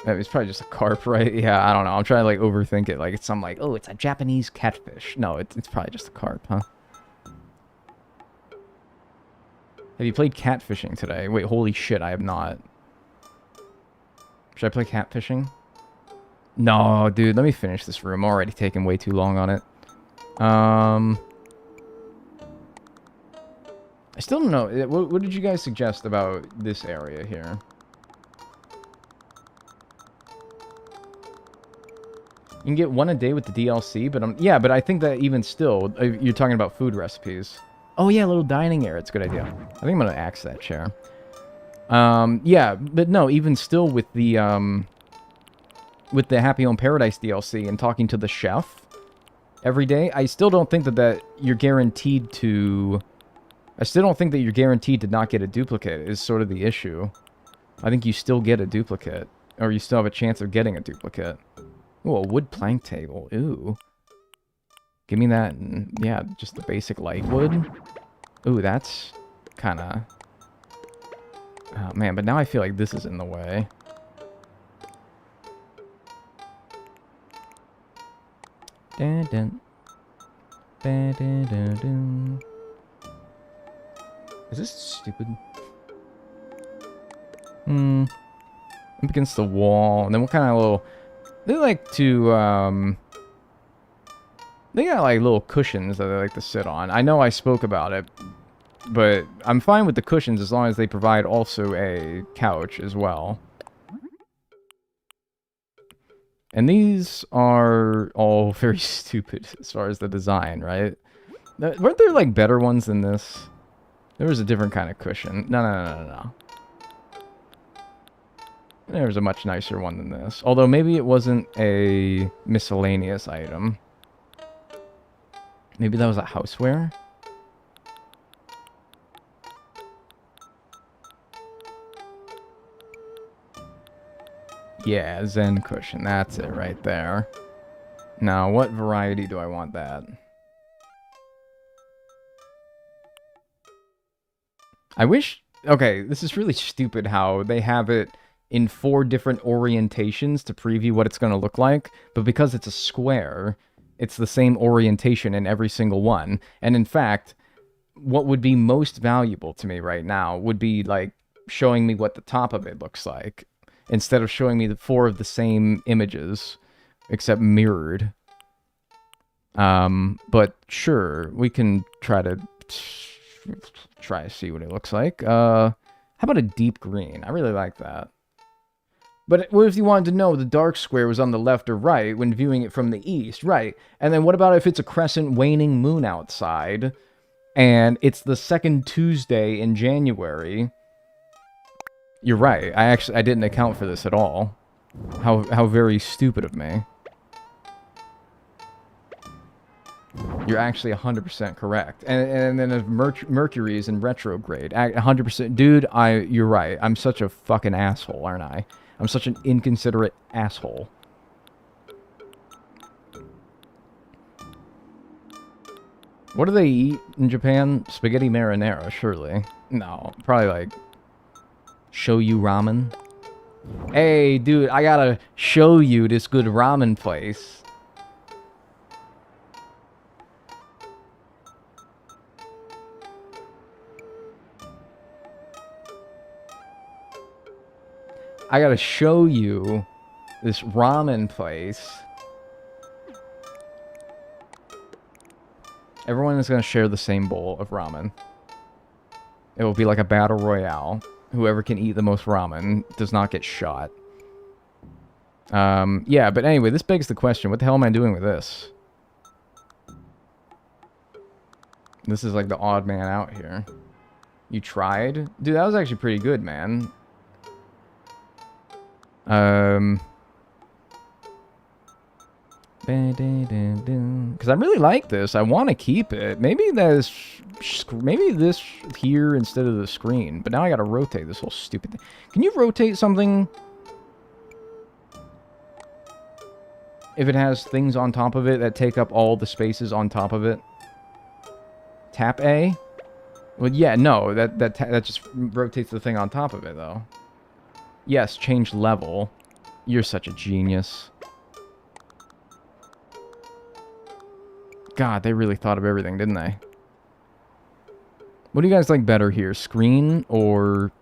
It's probably just a carp, right? Yeah, I don't know. I'm trying to, like, overthink it. Like, it's some, like, oh, it's a Japanese catfish. No, it's probably just a carp, huh? Have you played catfishing today? Wait, holy shit, I have not. Should I play catfishing? No, dude, let me finish this room. I'm already taking way too long on it. I still don't know. What did you guys suggest about this area here? You can get one a day with the DLC, but yeah, but I think that even still, you're talking about food recipes. Oh yeah, a little dining area. It's a good idea. I think I'm gonna axe that chair. Yeah, but no, even still with the Happy Home Paradise DLC and talking to the chef every day, I still don't think that you're guaranteed to. I still don't think that you're guaranteed to not get a duplicate. Is sort of the issue. I think you still get a duplicate, or you still have a chance of getting a duplicate. Ooh, a wood plank table. Ooh. Give me that, and yeah, just the basic light wood. Ooh, that's kind of... Oh, man, but now I feel like this is in the way. Dun, dun. Dun, dun, dun, dun. Is this stupid? Up against the wall, and then what kind of little... They like to, they got, like, little cushions that they like to sit on. I know I spoke about it, but I'm fine with the cushions as long as they provide also a couch as well. And these are all very stupid as far as the design, right? Weren't there, like, better ones than this? There was a different kind of cushion. No. There was a much nicer one than this. Although maybe it wasn't a miscellaneous item. Maybe that was a houseware? Yeah, Zen cushion. That's it right there. Now, what variety do I want that? I wish... Okay, this is really stupid how they have it in 4 different orientations to preview what it's going to look like, but because it's a square, it's the same orientation in every single one. And in fact, what would be most valuable to me right now would be, like, showing me what the top of it looks like, instead of showing me the 4 of the same images, except mirrored. But sure, we can try to see what it looks like. How about a deep green? I really like that. But what if you wanted to know the dark square was on the left or right when viewing it from the east? Right. And then what about if it's a crescent waning moon outside, and it's the second Tuesday in January? You're right. I didn't account for this at all. How very stupid of me. You're actually 100% correct. And then if Mercury is in retrograde, 100%. Dude, you're right. I'm such a fucking asshole, aren't I? I'm such an inconsiderate asshole. What do they eat in Japan? Spaghetti marinara, surely. No, probably like shoyu ramen. Hey, dude, I gotta show you this good ramen place. I gotta show you this ramen place. Everyone is gonna share the same bowl of ramen. It will be like a battle royale. Whoever can eat the most ramen does not get shot. Yeah, but anyway, this begs the question, what the hell am I doing with this? This is like the odd man out here. You tried? Dude, that was actually pretty good, man. Because I really like this. I want to keep it. Maybe this here instead of the screen. But now I got to rotate this whole stupid thing. Can you rotate something if it has things on top of it that take up all the spaces on top of it? Tap A? Well, yeah, no. That just rotates the thing on top of it, though. Yes, change level. You're such a genius. God, they really thought of everything, didn't they? What do you guys like better here? Screen or...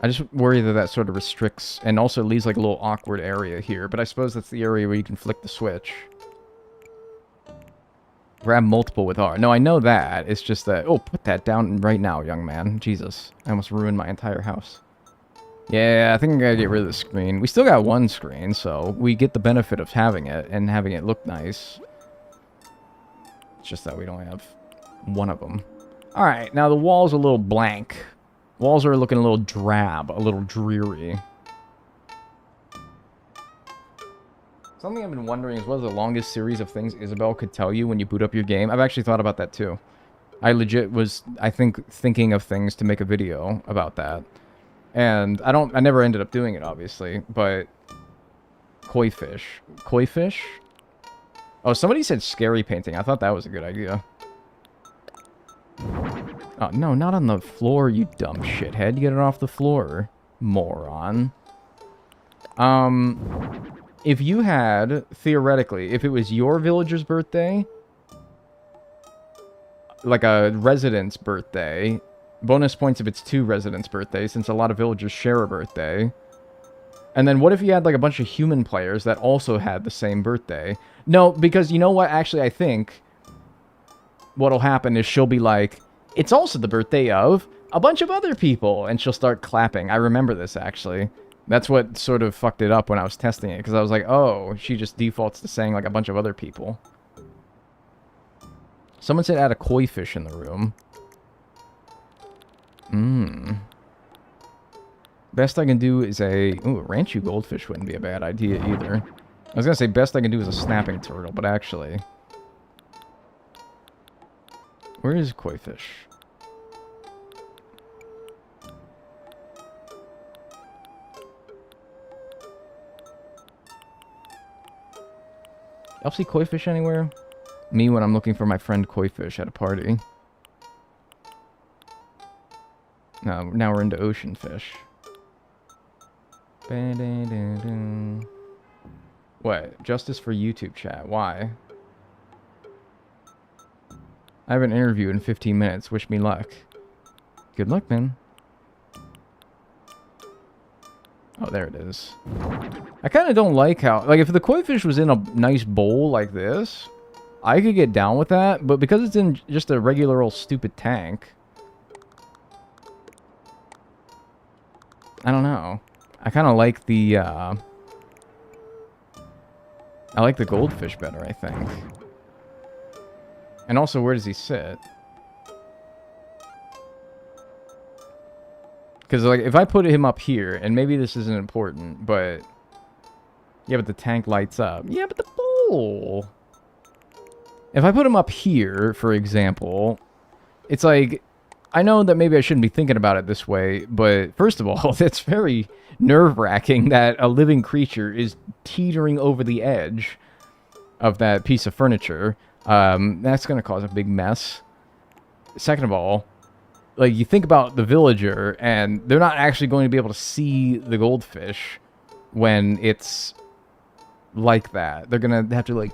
I just worry that sort of restricts and also leaves like a little awkward area here. But I suppose that's the area where you can flick the switch. Grab multiple with R. No, I know that. It's just that... Oh, put that down right now, young man. Jesus. I almost ruined my entire house. Yeah, I think I gotta get rid of the screen. We still got one screen, so we get the benefit of having it and having it look nice. It's just that we don't have one of them. Alright, now the walls are a little blank. Walls are looking a little drab, a little dreary. Something I've been wondering is what is the longest series of things Isabel could tell you when you boot up your game. I've actually thought about that too. I legit was, I think, thinking of things to make a video about that. And I never ended up doing it, obviously, but koi fish. Koi fish? Oh, somebody said scary painting. I thought that was a good idea. Oh, no, not on the floor, you dumb shithead. Get it off the floor, moron. If you had, theoretically, if it was your villager's birthday, like a resident's birthday, Bonus points if it's 2 residents' birthdays, since a lot of villagers share a birthday. And then what if you had like a bunch of human players that also had the same birthday? No, because you know what? Actually, I think what'll happen is she'll be like, it's also the birthday of a bunch of other people, and she'll start clapping. I remember this, actually. That's what sort of fucked it up when I was testing it, because I was like, oh, she just defaults to saying like a bunch of other people. Someone said add a koi fish in the room. Best I can do is a... Ooh, a Ranchu goldfish wouldn't be a bad idea either. I was gonna say best I can do is a snapping turtle, but actually... Where is koi fish? Y'all see koi fish anywhere? Me when I'm looking for my friend koi fish at a party. Now we're into ocean fish. What? Justice for YouTube chat. Why? I have an interview in 15 minutes. Wish me luck. Good luck, man. Oh, there it is. I kind of don't like how... Like, if the koi fish was in a nice bowl like this, I could get down with that. But because it's in just a regular old stupid tank... I don't know. I kind of like the, I like the goldfish better, I think. And also, where does he sit? Because, like, if I put him up here, and maybe this isn't important, but... Yeah, but the tank lights up. Yeah, but the bowl! If I put him up here, for example, it's like... I know that maybe I shouldn't be thinking about it this way, but first of all, it's very nerve-wracking that a living creature is teetering over the edge of that piece of furniture. That's going to cause a big mess. Second of all, like, you think about the villager, and they're not actually going to be able to see the goldfish when it's like that. They're going to have to, like,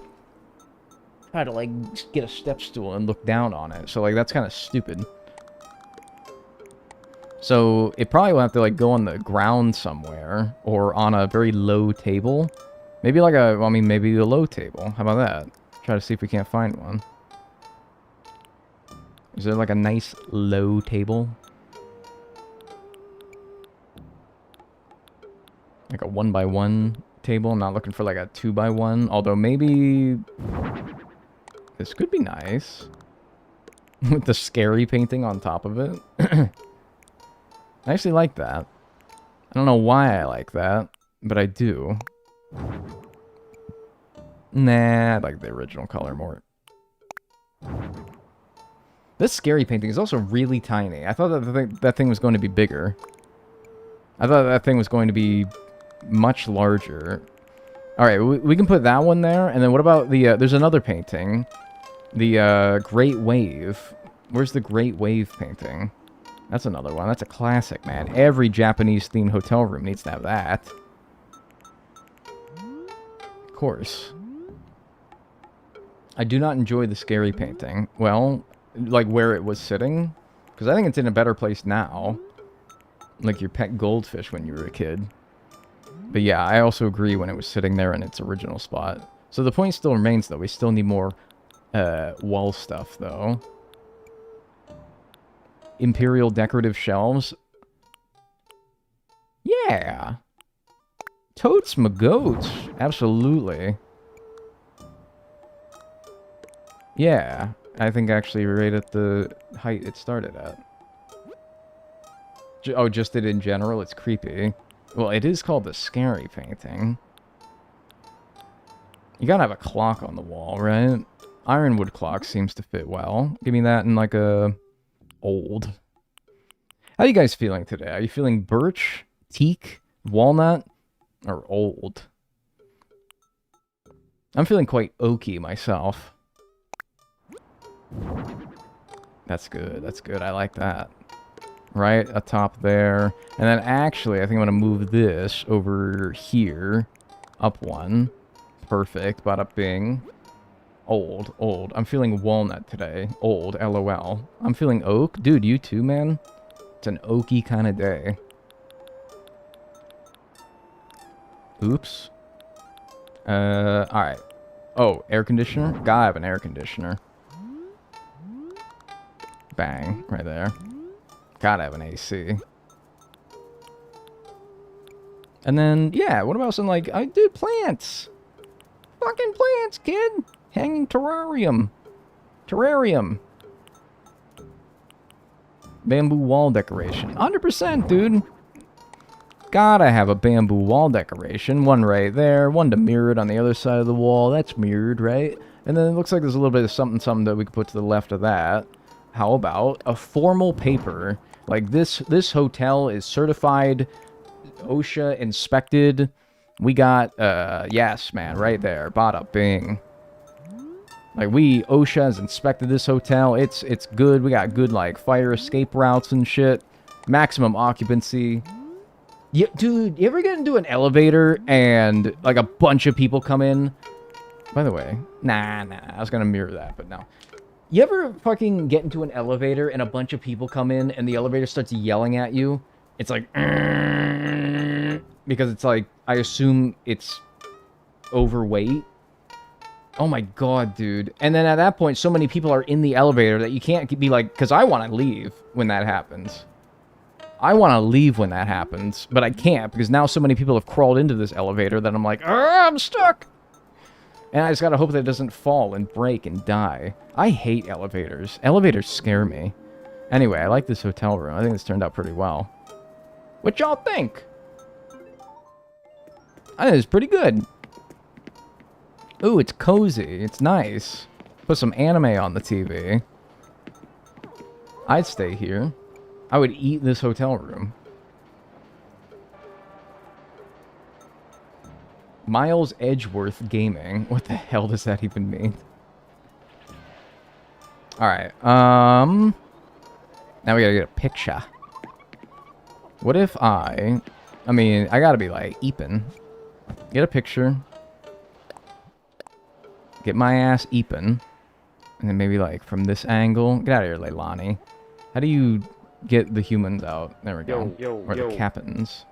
try to, like, get a step stool and look down on it. So, like, that's kind of stupid. So, it probably will have to, like, go on the ground somewhere, or on a very low table. Maybe like a, well, I mean, maybe a low table. How about that? Try to see if we can't find one. Is there, like, a nice low table? Like a 1x1 table? I'm not looking for, like, a 2x1. Although, maybe... This could be nice. With the scary painting on top of it. I actually like that. I don't know why I like that, but I do. Nah, I like the original color more. This scary painting is also really tiny. I thought that thing was going to be bigger. I thought that thing was going to be much larger. Alright, we can put that one there, and then what about the, there's another painting. The, Great Wave. Where's the Great Wave painting? That's another one. That's a classic, man. Every Japanese-themed hotel room needs to have that. Of course. I do not enjoy the scary painting. Well, like where it was sitting. Because I think it's in a better place now. Like your pet goldfish when you were a kid. But yeah, I also agree when it was sitting there in its original spot. So the point still remains, though. We still need more wall stuff, though. Imperial decorative shelves. Yeah. Totes my goats. Absolutely. Yeah. I think actually right at the height it started at. Oh, just it in general? It's creepy. Well, it is called the scary painting. You gotta have a clock on the wall, right? Ironwood clock seems to fit well. Give me that in like a... old. How are you guys feeling today? Are you feeling birch, teak, walnut, or old? I'm feeling quite oaky myself. That's good. That's good. I like that. Right atop there. And then actually, I think I'm going to move this over here. Up one. Perfect. Bada bing. Old. I'm feeling walnut today. Old. LOL. I'm feeling oak. Dude, you too, man. It's an oaky kind of day. Oops. Alright. Oh, air conditioner? Gotta have an air conditioner. Bang, right there. Gotta have an AC. And then, yeah, what about some, like, dude, plants! Fucking plants, kid! Hanging terrarium. Terrarium. Bamboo wall decoration. 100%, dude! Gotta have a bamboo wall decoration. One right there, one to mirror it on the other side of the wall. That's mirrored, right? And then it looks like there's a little bit of something that we could put to the left of that. How about a formal paper? Like, this hotel is certified, OSHA inspected. We got, yes, man, right there. Bada bing. Like, OSHA has inspected this hotel. It's good. We got good, like, fire escape routes and shit. Maximum occupancy. Yeah, dude, you ever get into an elevator and, like, a bunch of people come in? By the way, nah, I was gonna mirror that, but no. You ever fucking get into an elevator and a bunch of people come in and the elevator starts yelling at you? It's like, because it's like, I assume it's overweight. Oh my god, dude. And then at that point, so many people are in the elevator that you can't be like, because I want to leave when that happens. I want to leave when that happens, but I can't because now so many people have crawled into this elevator that I'm like, I'm stuck. And I just gotta hope that it doesn't fall and break and die. I hate elevators. Elevators scare me. Anyway, I like this hotel room. I think this turned out pretty well. What y'all think? I think it's pretty good. Ooh, it's cozy. It's nice. Put some anime on the TV. I'd stay here. I would eat this hotel room. Miles Edgeworth Gaming. What the hell does that even mean? Alright, now we gotta get a picture. What if I mean, I gotta be like, Eepin. Get a picture. Get my ass Eepin. And then maybe like from this angle. Get out of here, Leilani. How do you get the humans out? There we go. Or the captains.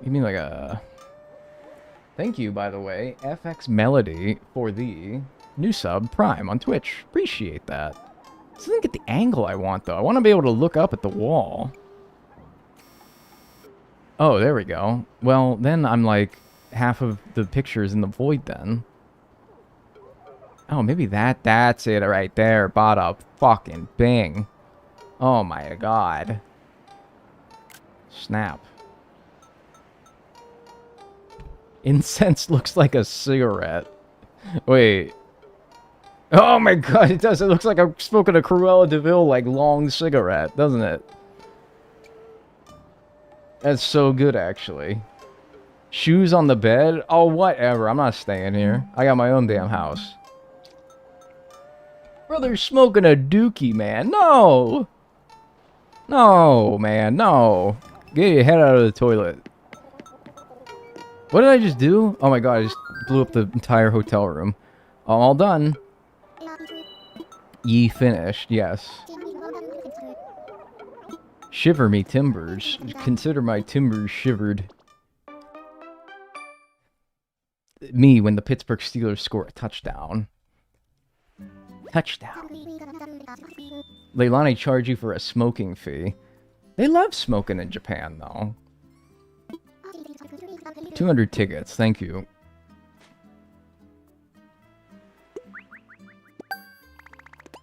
You mean like a... Thank you, by the way, FX Melody, for the new sub, Prime, on Twitch. Appreciate that. This doesn't get the angle I want, though. I want to be able to look up at the wall. Oh, there we go. Well, then I'm like half of the pictures in the void, then. Oh, maybe that's it right there. Bada fucking bing. Oh my god. Snap. Incense looks like a cigarette. Wait. Oh my god, it does. It looks like I'm smoking a Cruella de Vil, like, long cigarette, doesn't it? That's so good, actually. Shoes on the bed? Oh, whatever. I'm not staying here. I got my own damn house. Brother's smoking a dookie, man. No! No, man, no. Get your head out of the toilet. What did I just do? Oh my god, I just blew up the entire hotel room. All done. Ye finished, yes. Shiver me timbers. Consider my timbers shivered. Me when the Pittsburgh Steelers score a touchdown. Touchdown. Leilani charge you for a smoking fee. They love smoking in Japan, though. 200 tickets, thank you.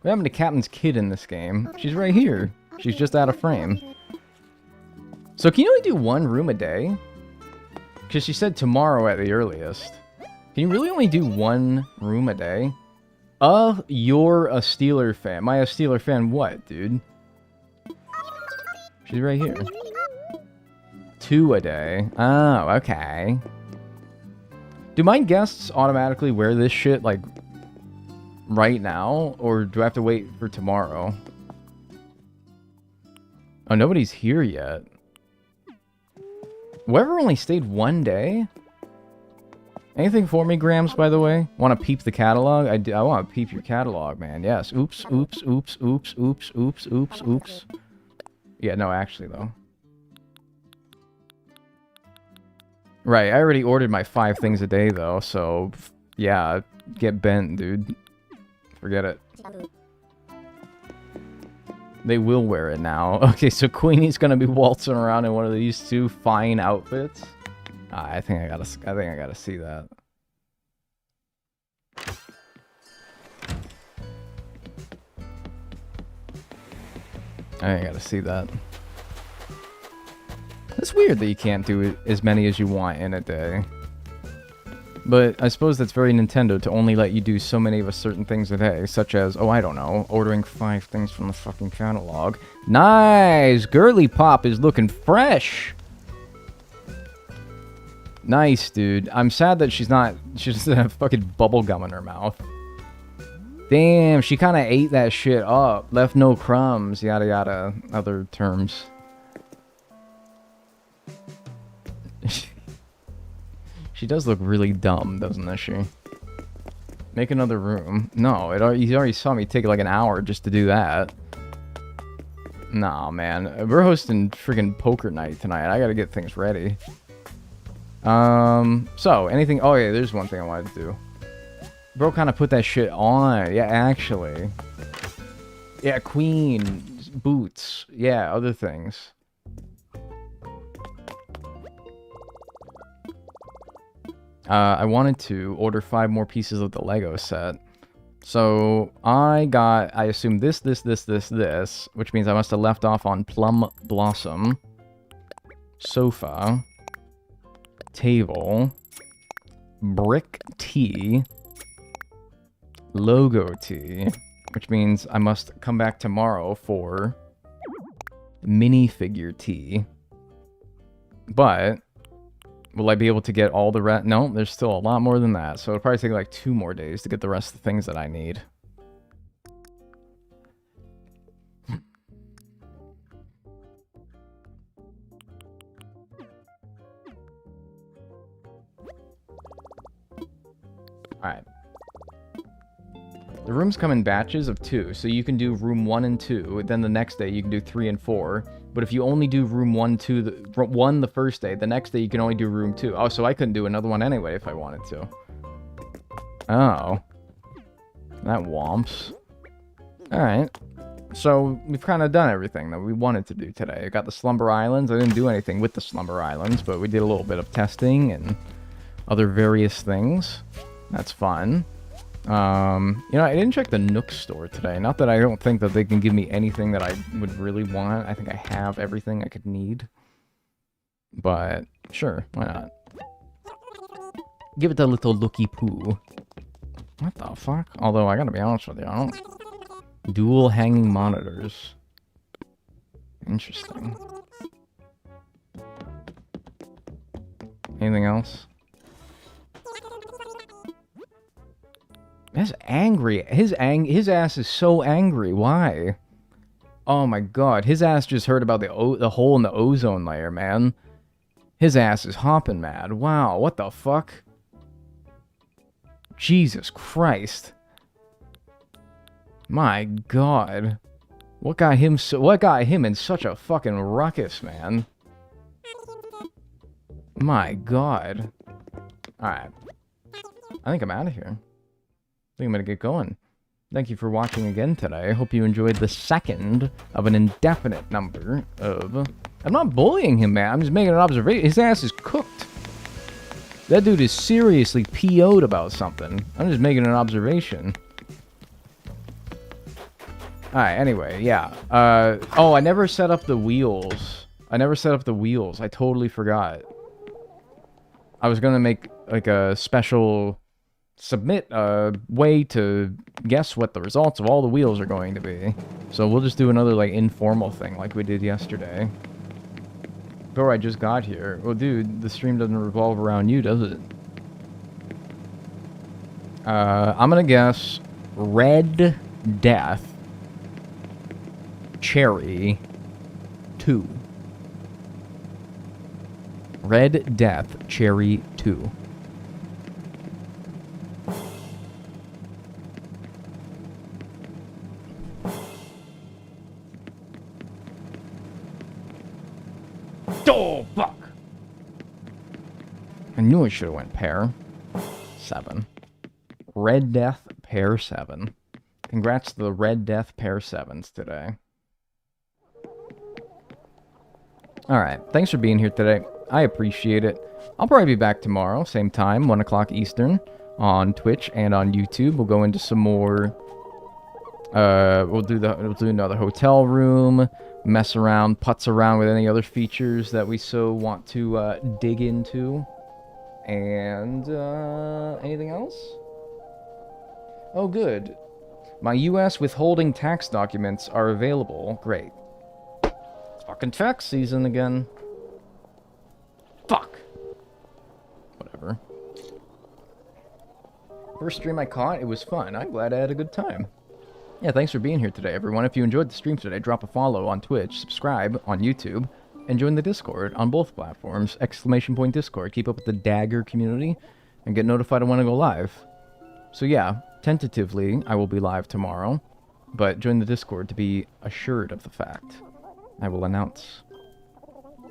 What happened to Captain's kid in this game? She's right here. She's just out of frame. So can you only do one room a day? Because she said tomorrow at the earliest. Can you really only do one room a day? You're a Steeler fan. Am I a Steeler fan what, dude? She's right here. 2 a day. Oh, okay. Do my guests automatically wear this shit, like, right now? Or do I have to wait for tomorrow? Oh, nobody's here yet. Whoever only stayed 1 day? Anything for me, Grams, by the way? Want to peep the catalog? I want to peep your catalog, man. Yes. Oops, oops, oops, oops, oops, oops, oops, oops. Yeah, no, actually, though. Right, I already ordered my 5 things a day, though, so... Yeah, get bent, dude. Forget it. They will wear it now. Okay, so Queenie's gonna be waltzing around in one of these 2 fine outfits. I think I gotta see that. I gotta see that. It's weird that you can't do as many as you want in a day. But I suppose that's very Nintendo to only let you do so many of a certain things a day, such as, oh, I don't know, ordering 5 things from the fucking catalog. Nice! Girly Pop is looking fresh! Nice, dude. I'm sad that she doesn't have fucking bubble gum in her mouth. Damn, she kind of ate that shit up. Left no crumbs, yada yada, other terms. She does look really dumb, doesn't she? Make another room. No, you already saw me take like an hour just to do that. Nah, man. We're hosting friggin' poker night tonight. I gotta get things ready. So, anything... Oh, yeah, there's one thing I wanted to do. Bro kind of put that shit on. Yeah, actually. Yeah, Queen. Boots. Yeah, other things. I wanted to order 5 more pieces of the Lego set. So, I assume this, which means I must have left off on Plum Blossom, sofa, table, brick tea, logo tea, which means I must come back tomorrow for minifigure tea. But... will I be able to get all the rest? No, there's still a lot more than that. So it'll probably take like 2 more days to get the rest of the things that I need. Alright. The rooms come in batches of 2, so you can do room 1 and 2, then the next day you can do 3 and 4. But if you only do room 1, 2, the first day, the next day you can only do room 2. Oh, so I couldn't do another one anyway if I wanted to. Oh. That womps. Alright. So, we've kind of done everything that we wanted to do today. I got the Slumber Islands. I didn't do anything with the Slumber Islands, but we did a little bit of testing and other various things. That's fun. You know, I didn't check the Nook store today. Not that I don't think that they can give me anything that I would really want. I think I have everything I could need. But, sure, why not? Give it a little looky-poo. What the fuck? Although, I gotta be honest with you, I don't... Dual hanging monitors. Interesting. Anything else? That's angry. His ass is so angry. Why? Oh my god. His ass just heard about the hole in the ozone layer, man. His ass is hopping mad. Wow, what the fuck? Jesus Christ. My god. What got him in such a fucking ruckus, man? My god. Alright. I think I'm out of here. I think I'm gonna get going. Thank you for watching again today. I hope you enjoyed the second of an indefinite number of... I'm not bullying him, man. I'm just making an observation. His ass is cooked. That dude is seriously PO'd about something. I'm just making an observation. Alright, anyway, yeah. Oh, I never set up the wheels. I totally forgot. I was gonna make, like, a special... submit a way to guess what the results of all the wheels are going to be. So we'll just do another, like, informal thing like we did yesterday. Bro, I just got here. Well, dude, the stream doesn't revolve around you, does it? I'm gonna guess Red Death Cherry 2. Red Death Cherry 2. Oh, fuck! I knew I should have went pair. 7. Red Death pair 7. Congrats to the Red Death pair 7s today. Alright, thanks for being here today. I appreciate it. I'll probably be back tomorrow, same time, 1 o'clock Eastern, on Twitch and on YouTube. We'll go into some more... We'll do another hotel room, mess around, putz around with any other features that we so want to dig into. And, anything else? Oh, good. My U.S. withholding tax documents are available. Great. It's fucking tax season again. Fuck. Whatever. First stream I caught, it was fun. I'm glad I had a good time. Yeah, thanks for being here today, everyone. If you enjoyed the stream today, drop a follow on Twitch, subscribe on YouTube, and join the Discord on both platforms. !Discord. Keep up with the Dagger community and get notified when I go live. So yeah, tentatively, I will be live tomorrow, but join the Discord to be assured of the fact. I will announce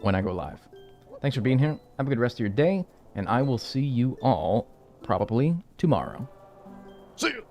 when I go live. Thanks for being here. Have a good rest of your day, and I will see you all probably tomorrow. See you!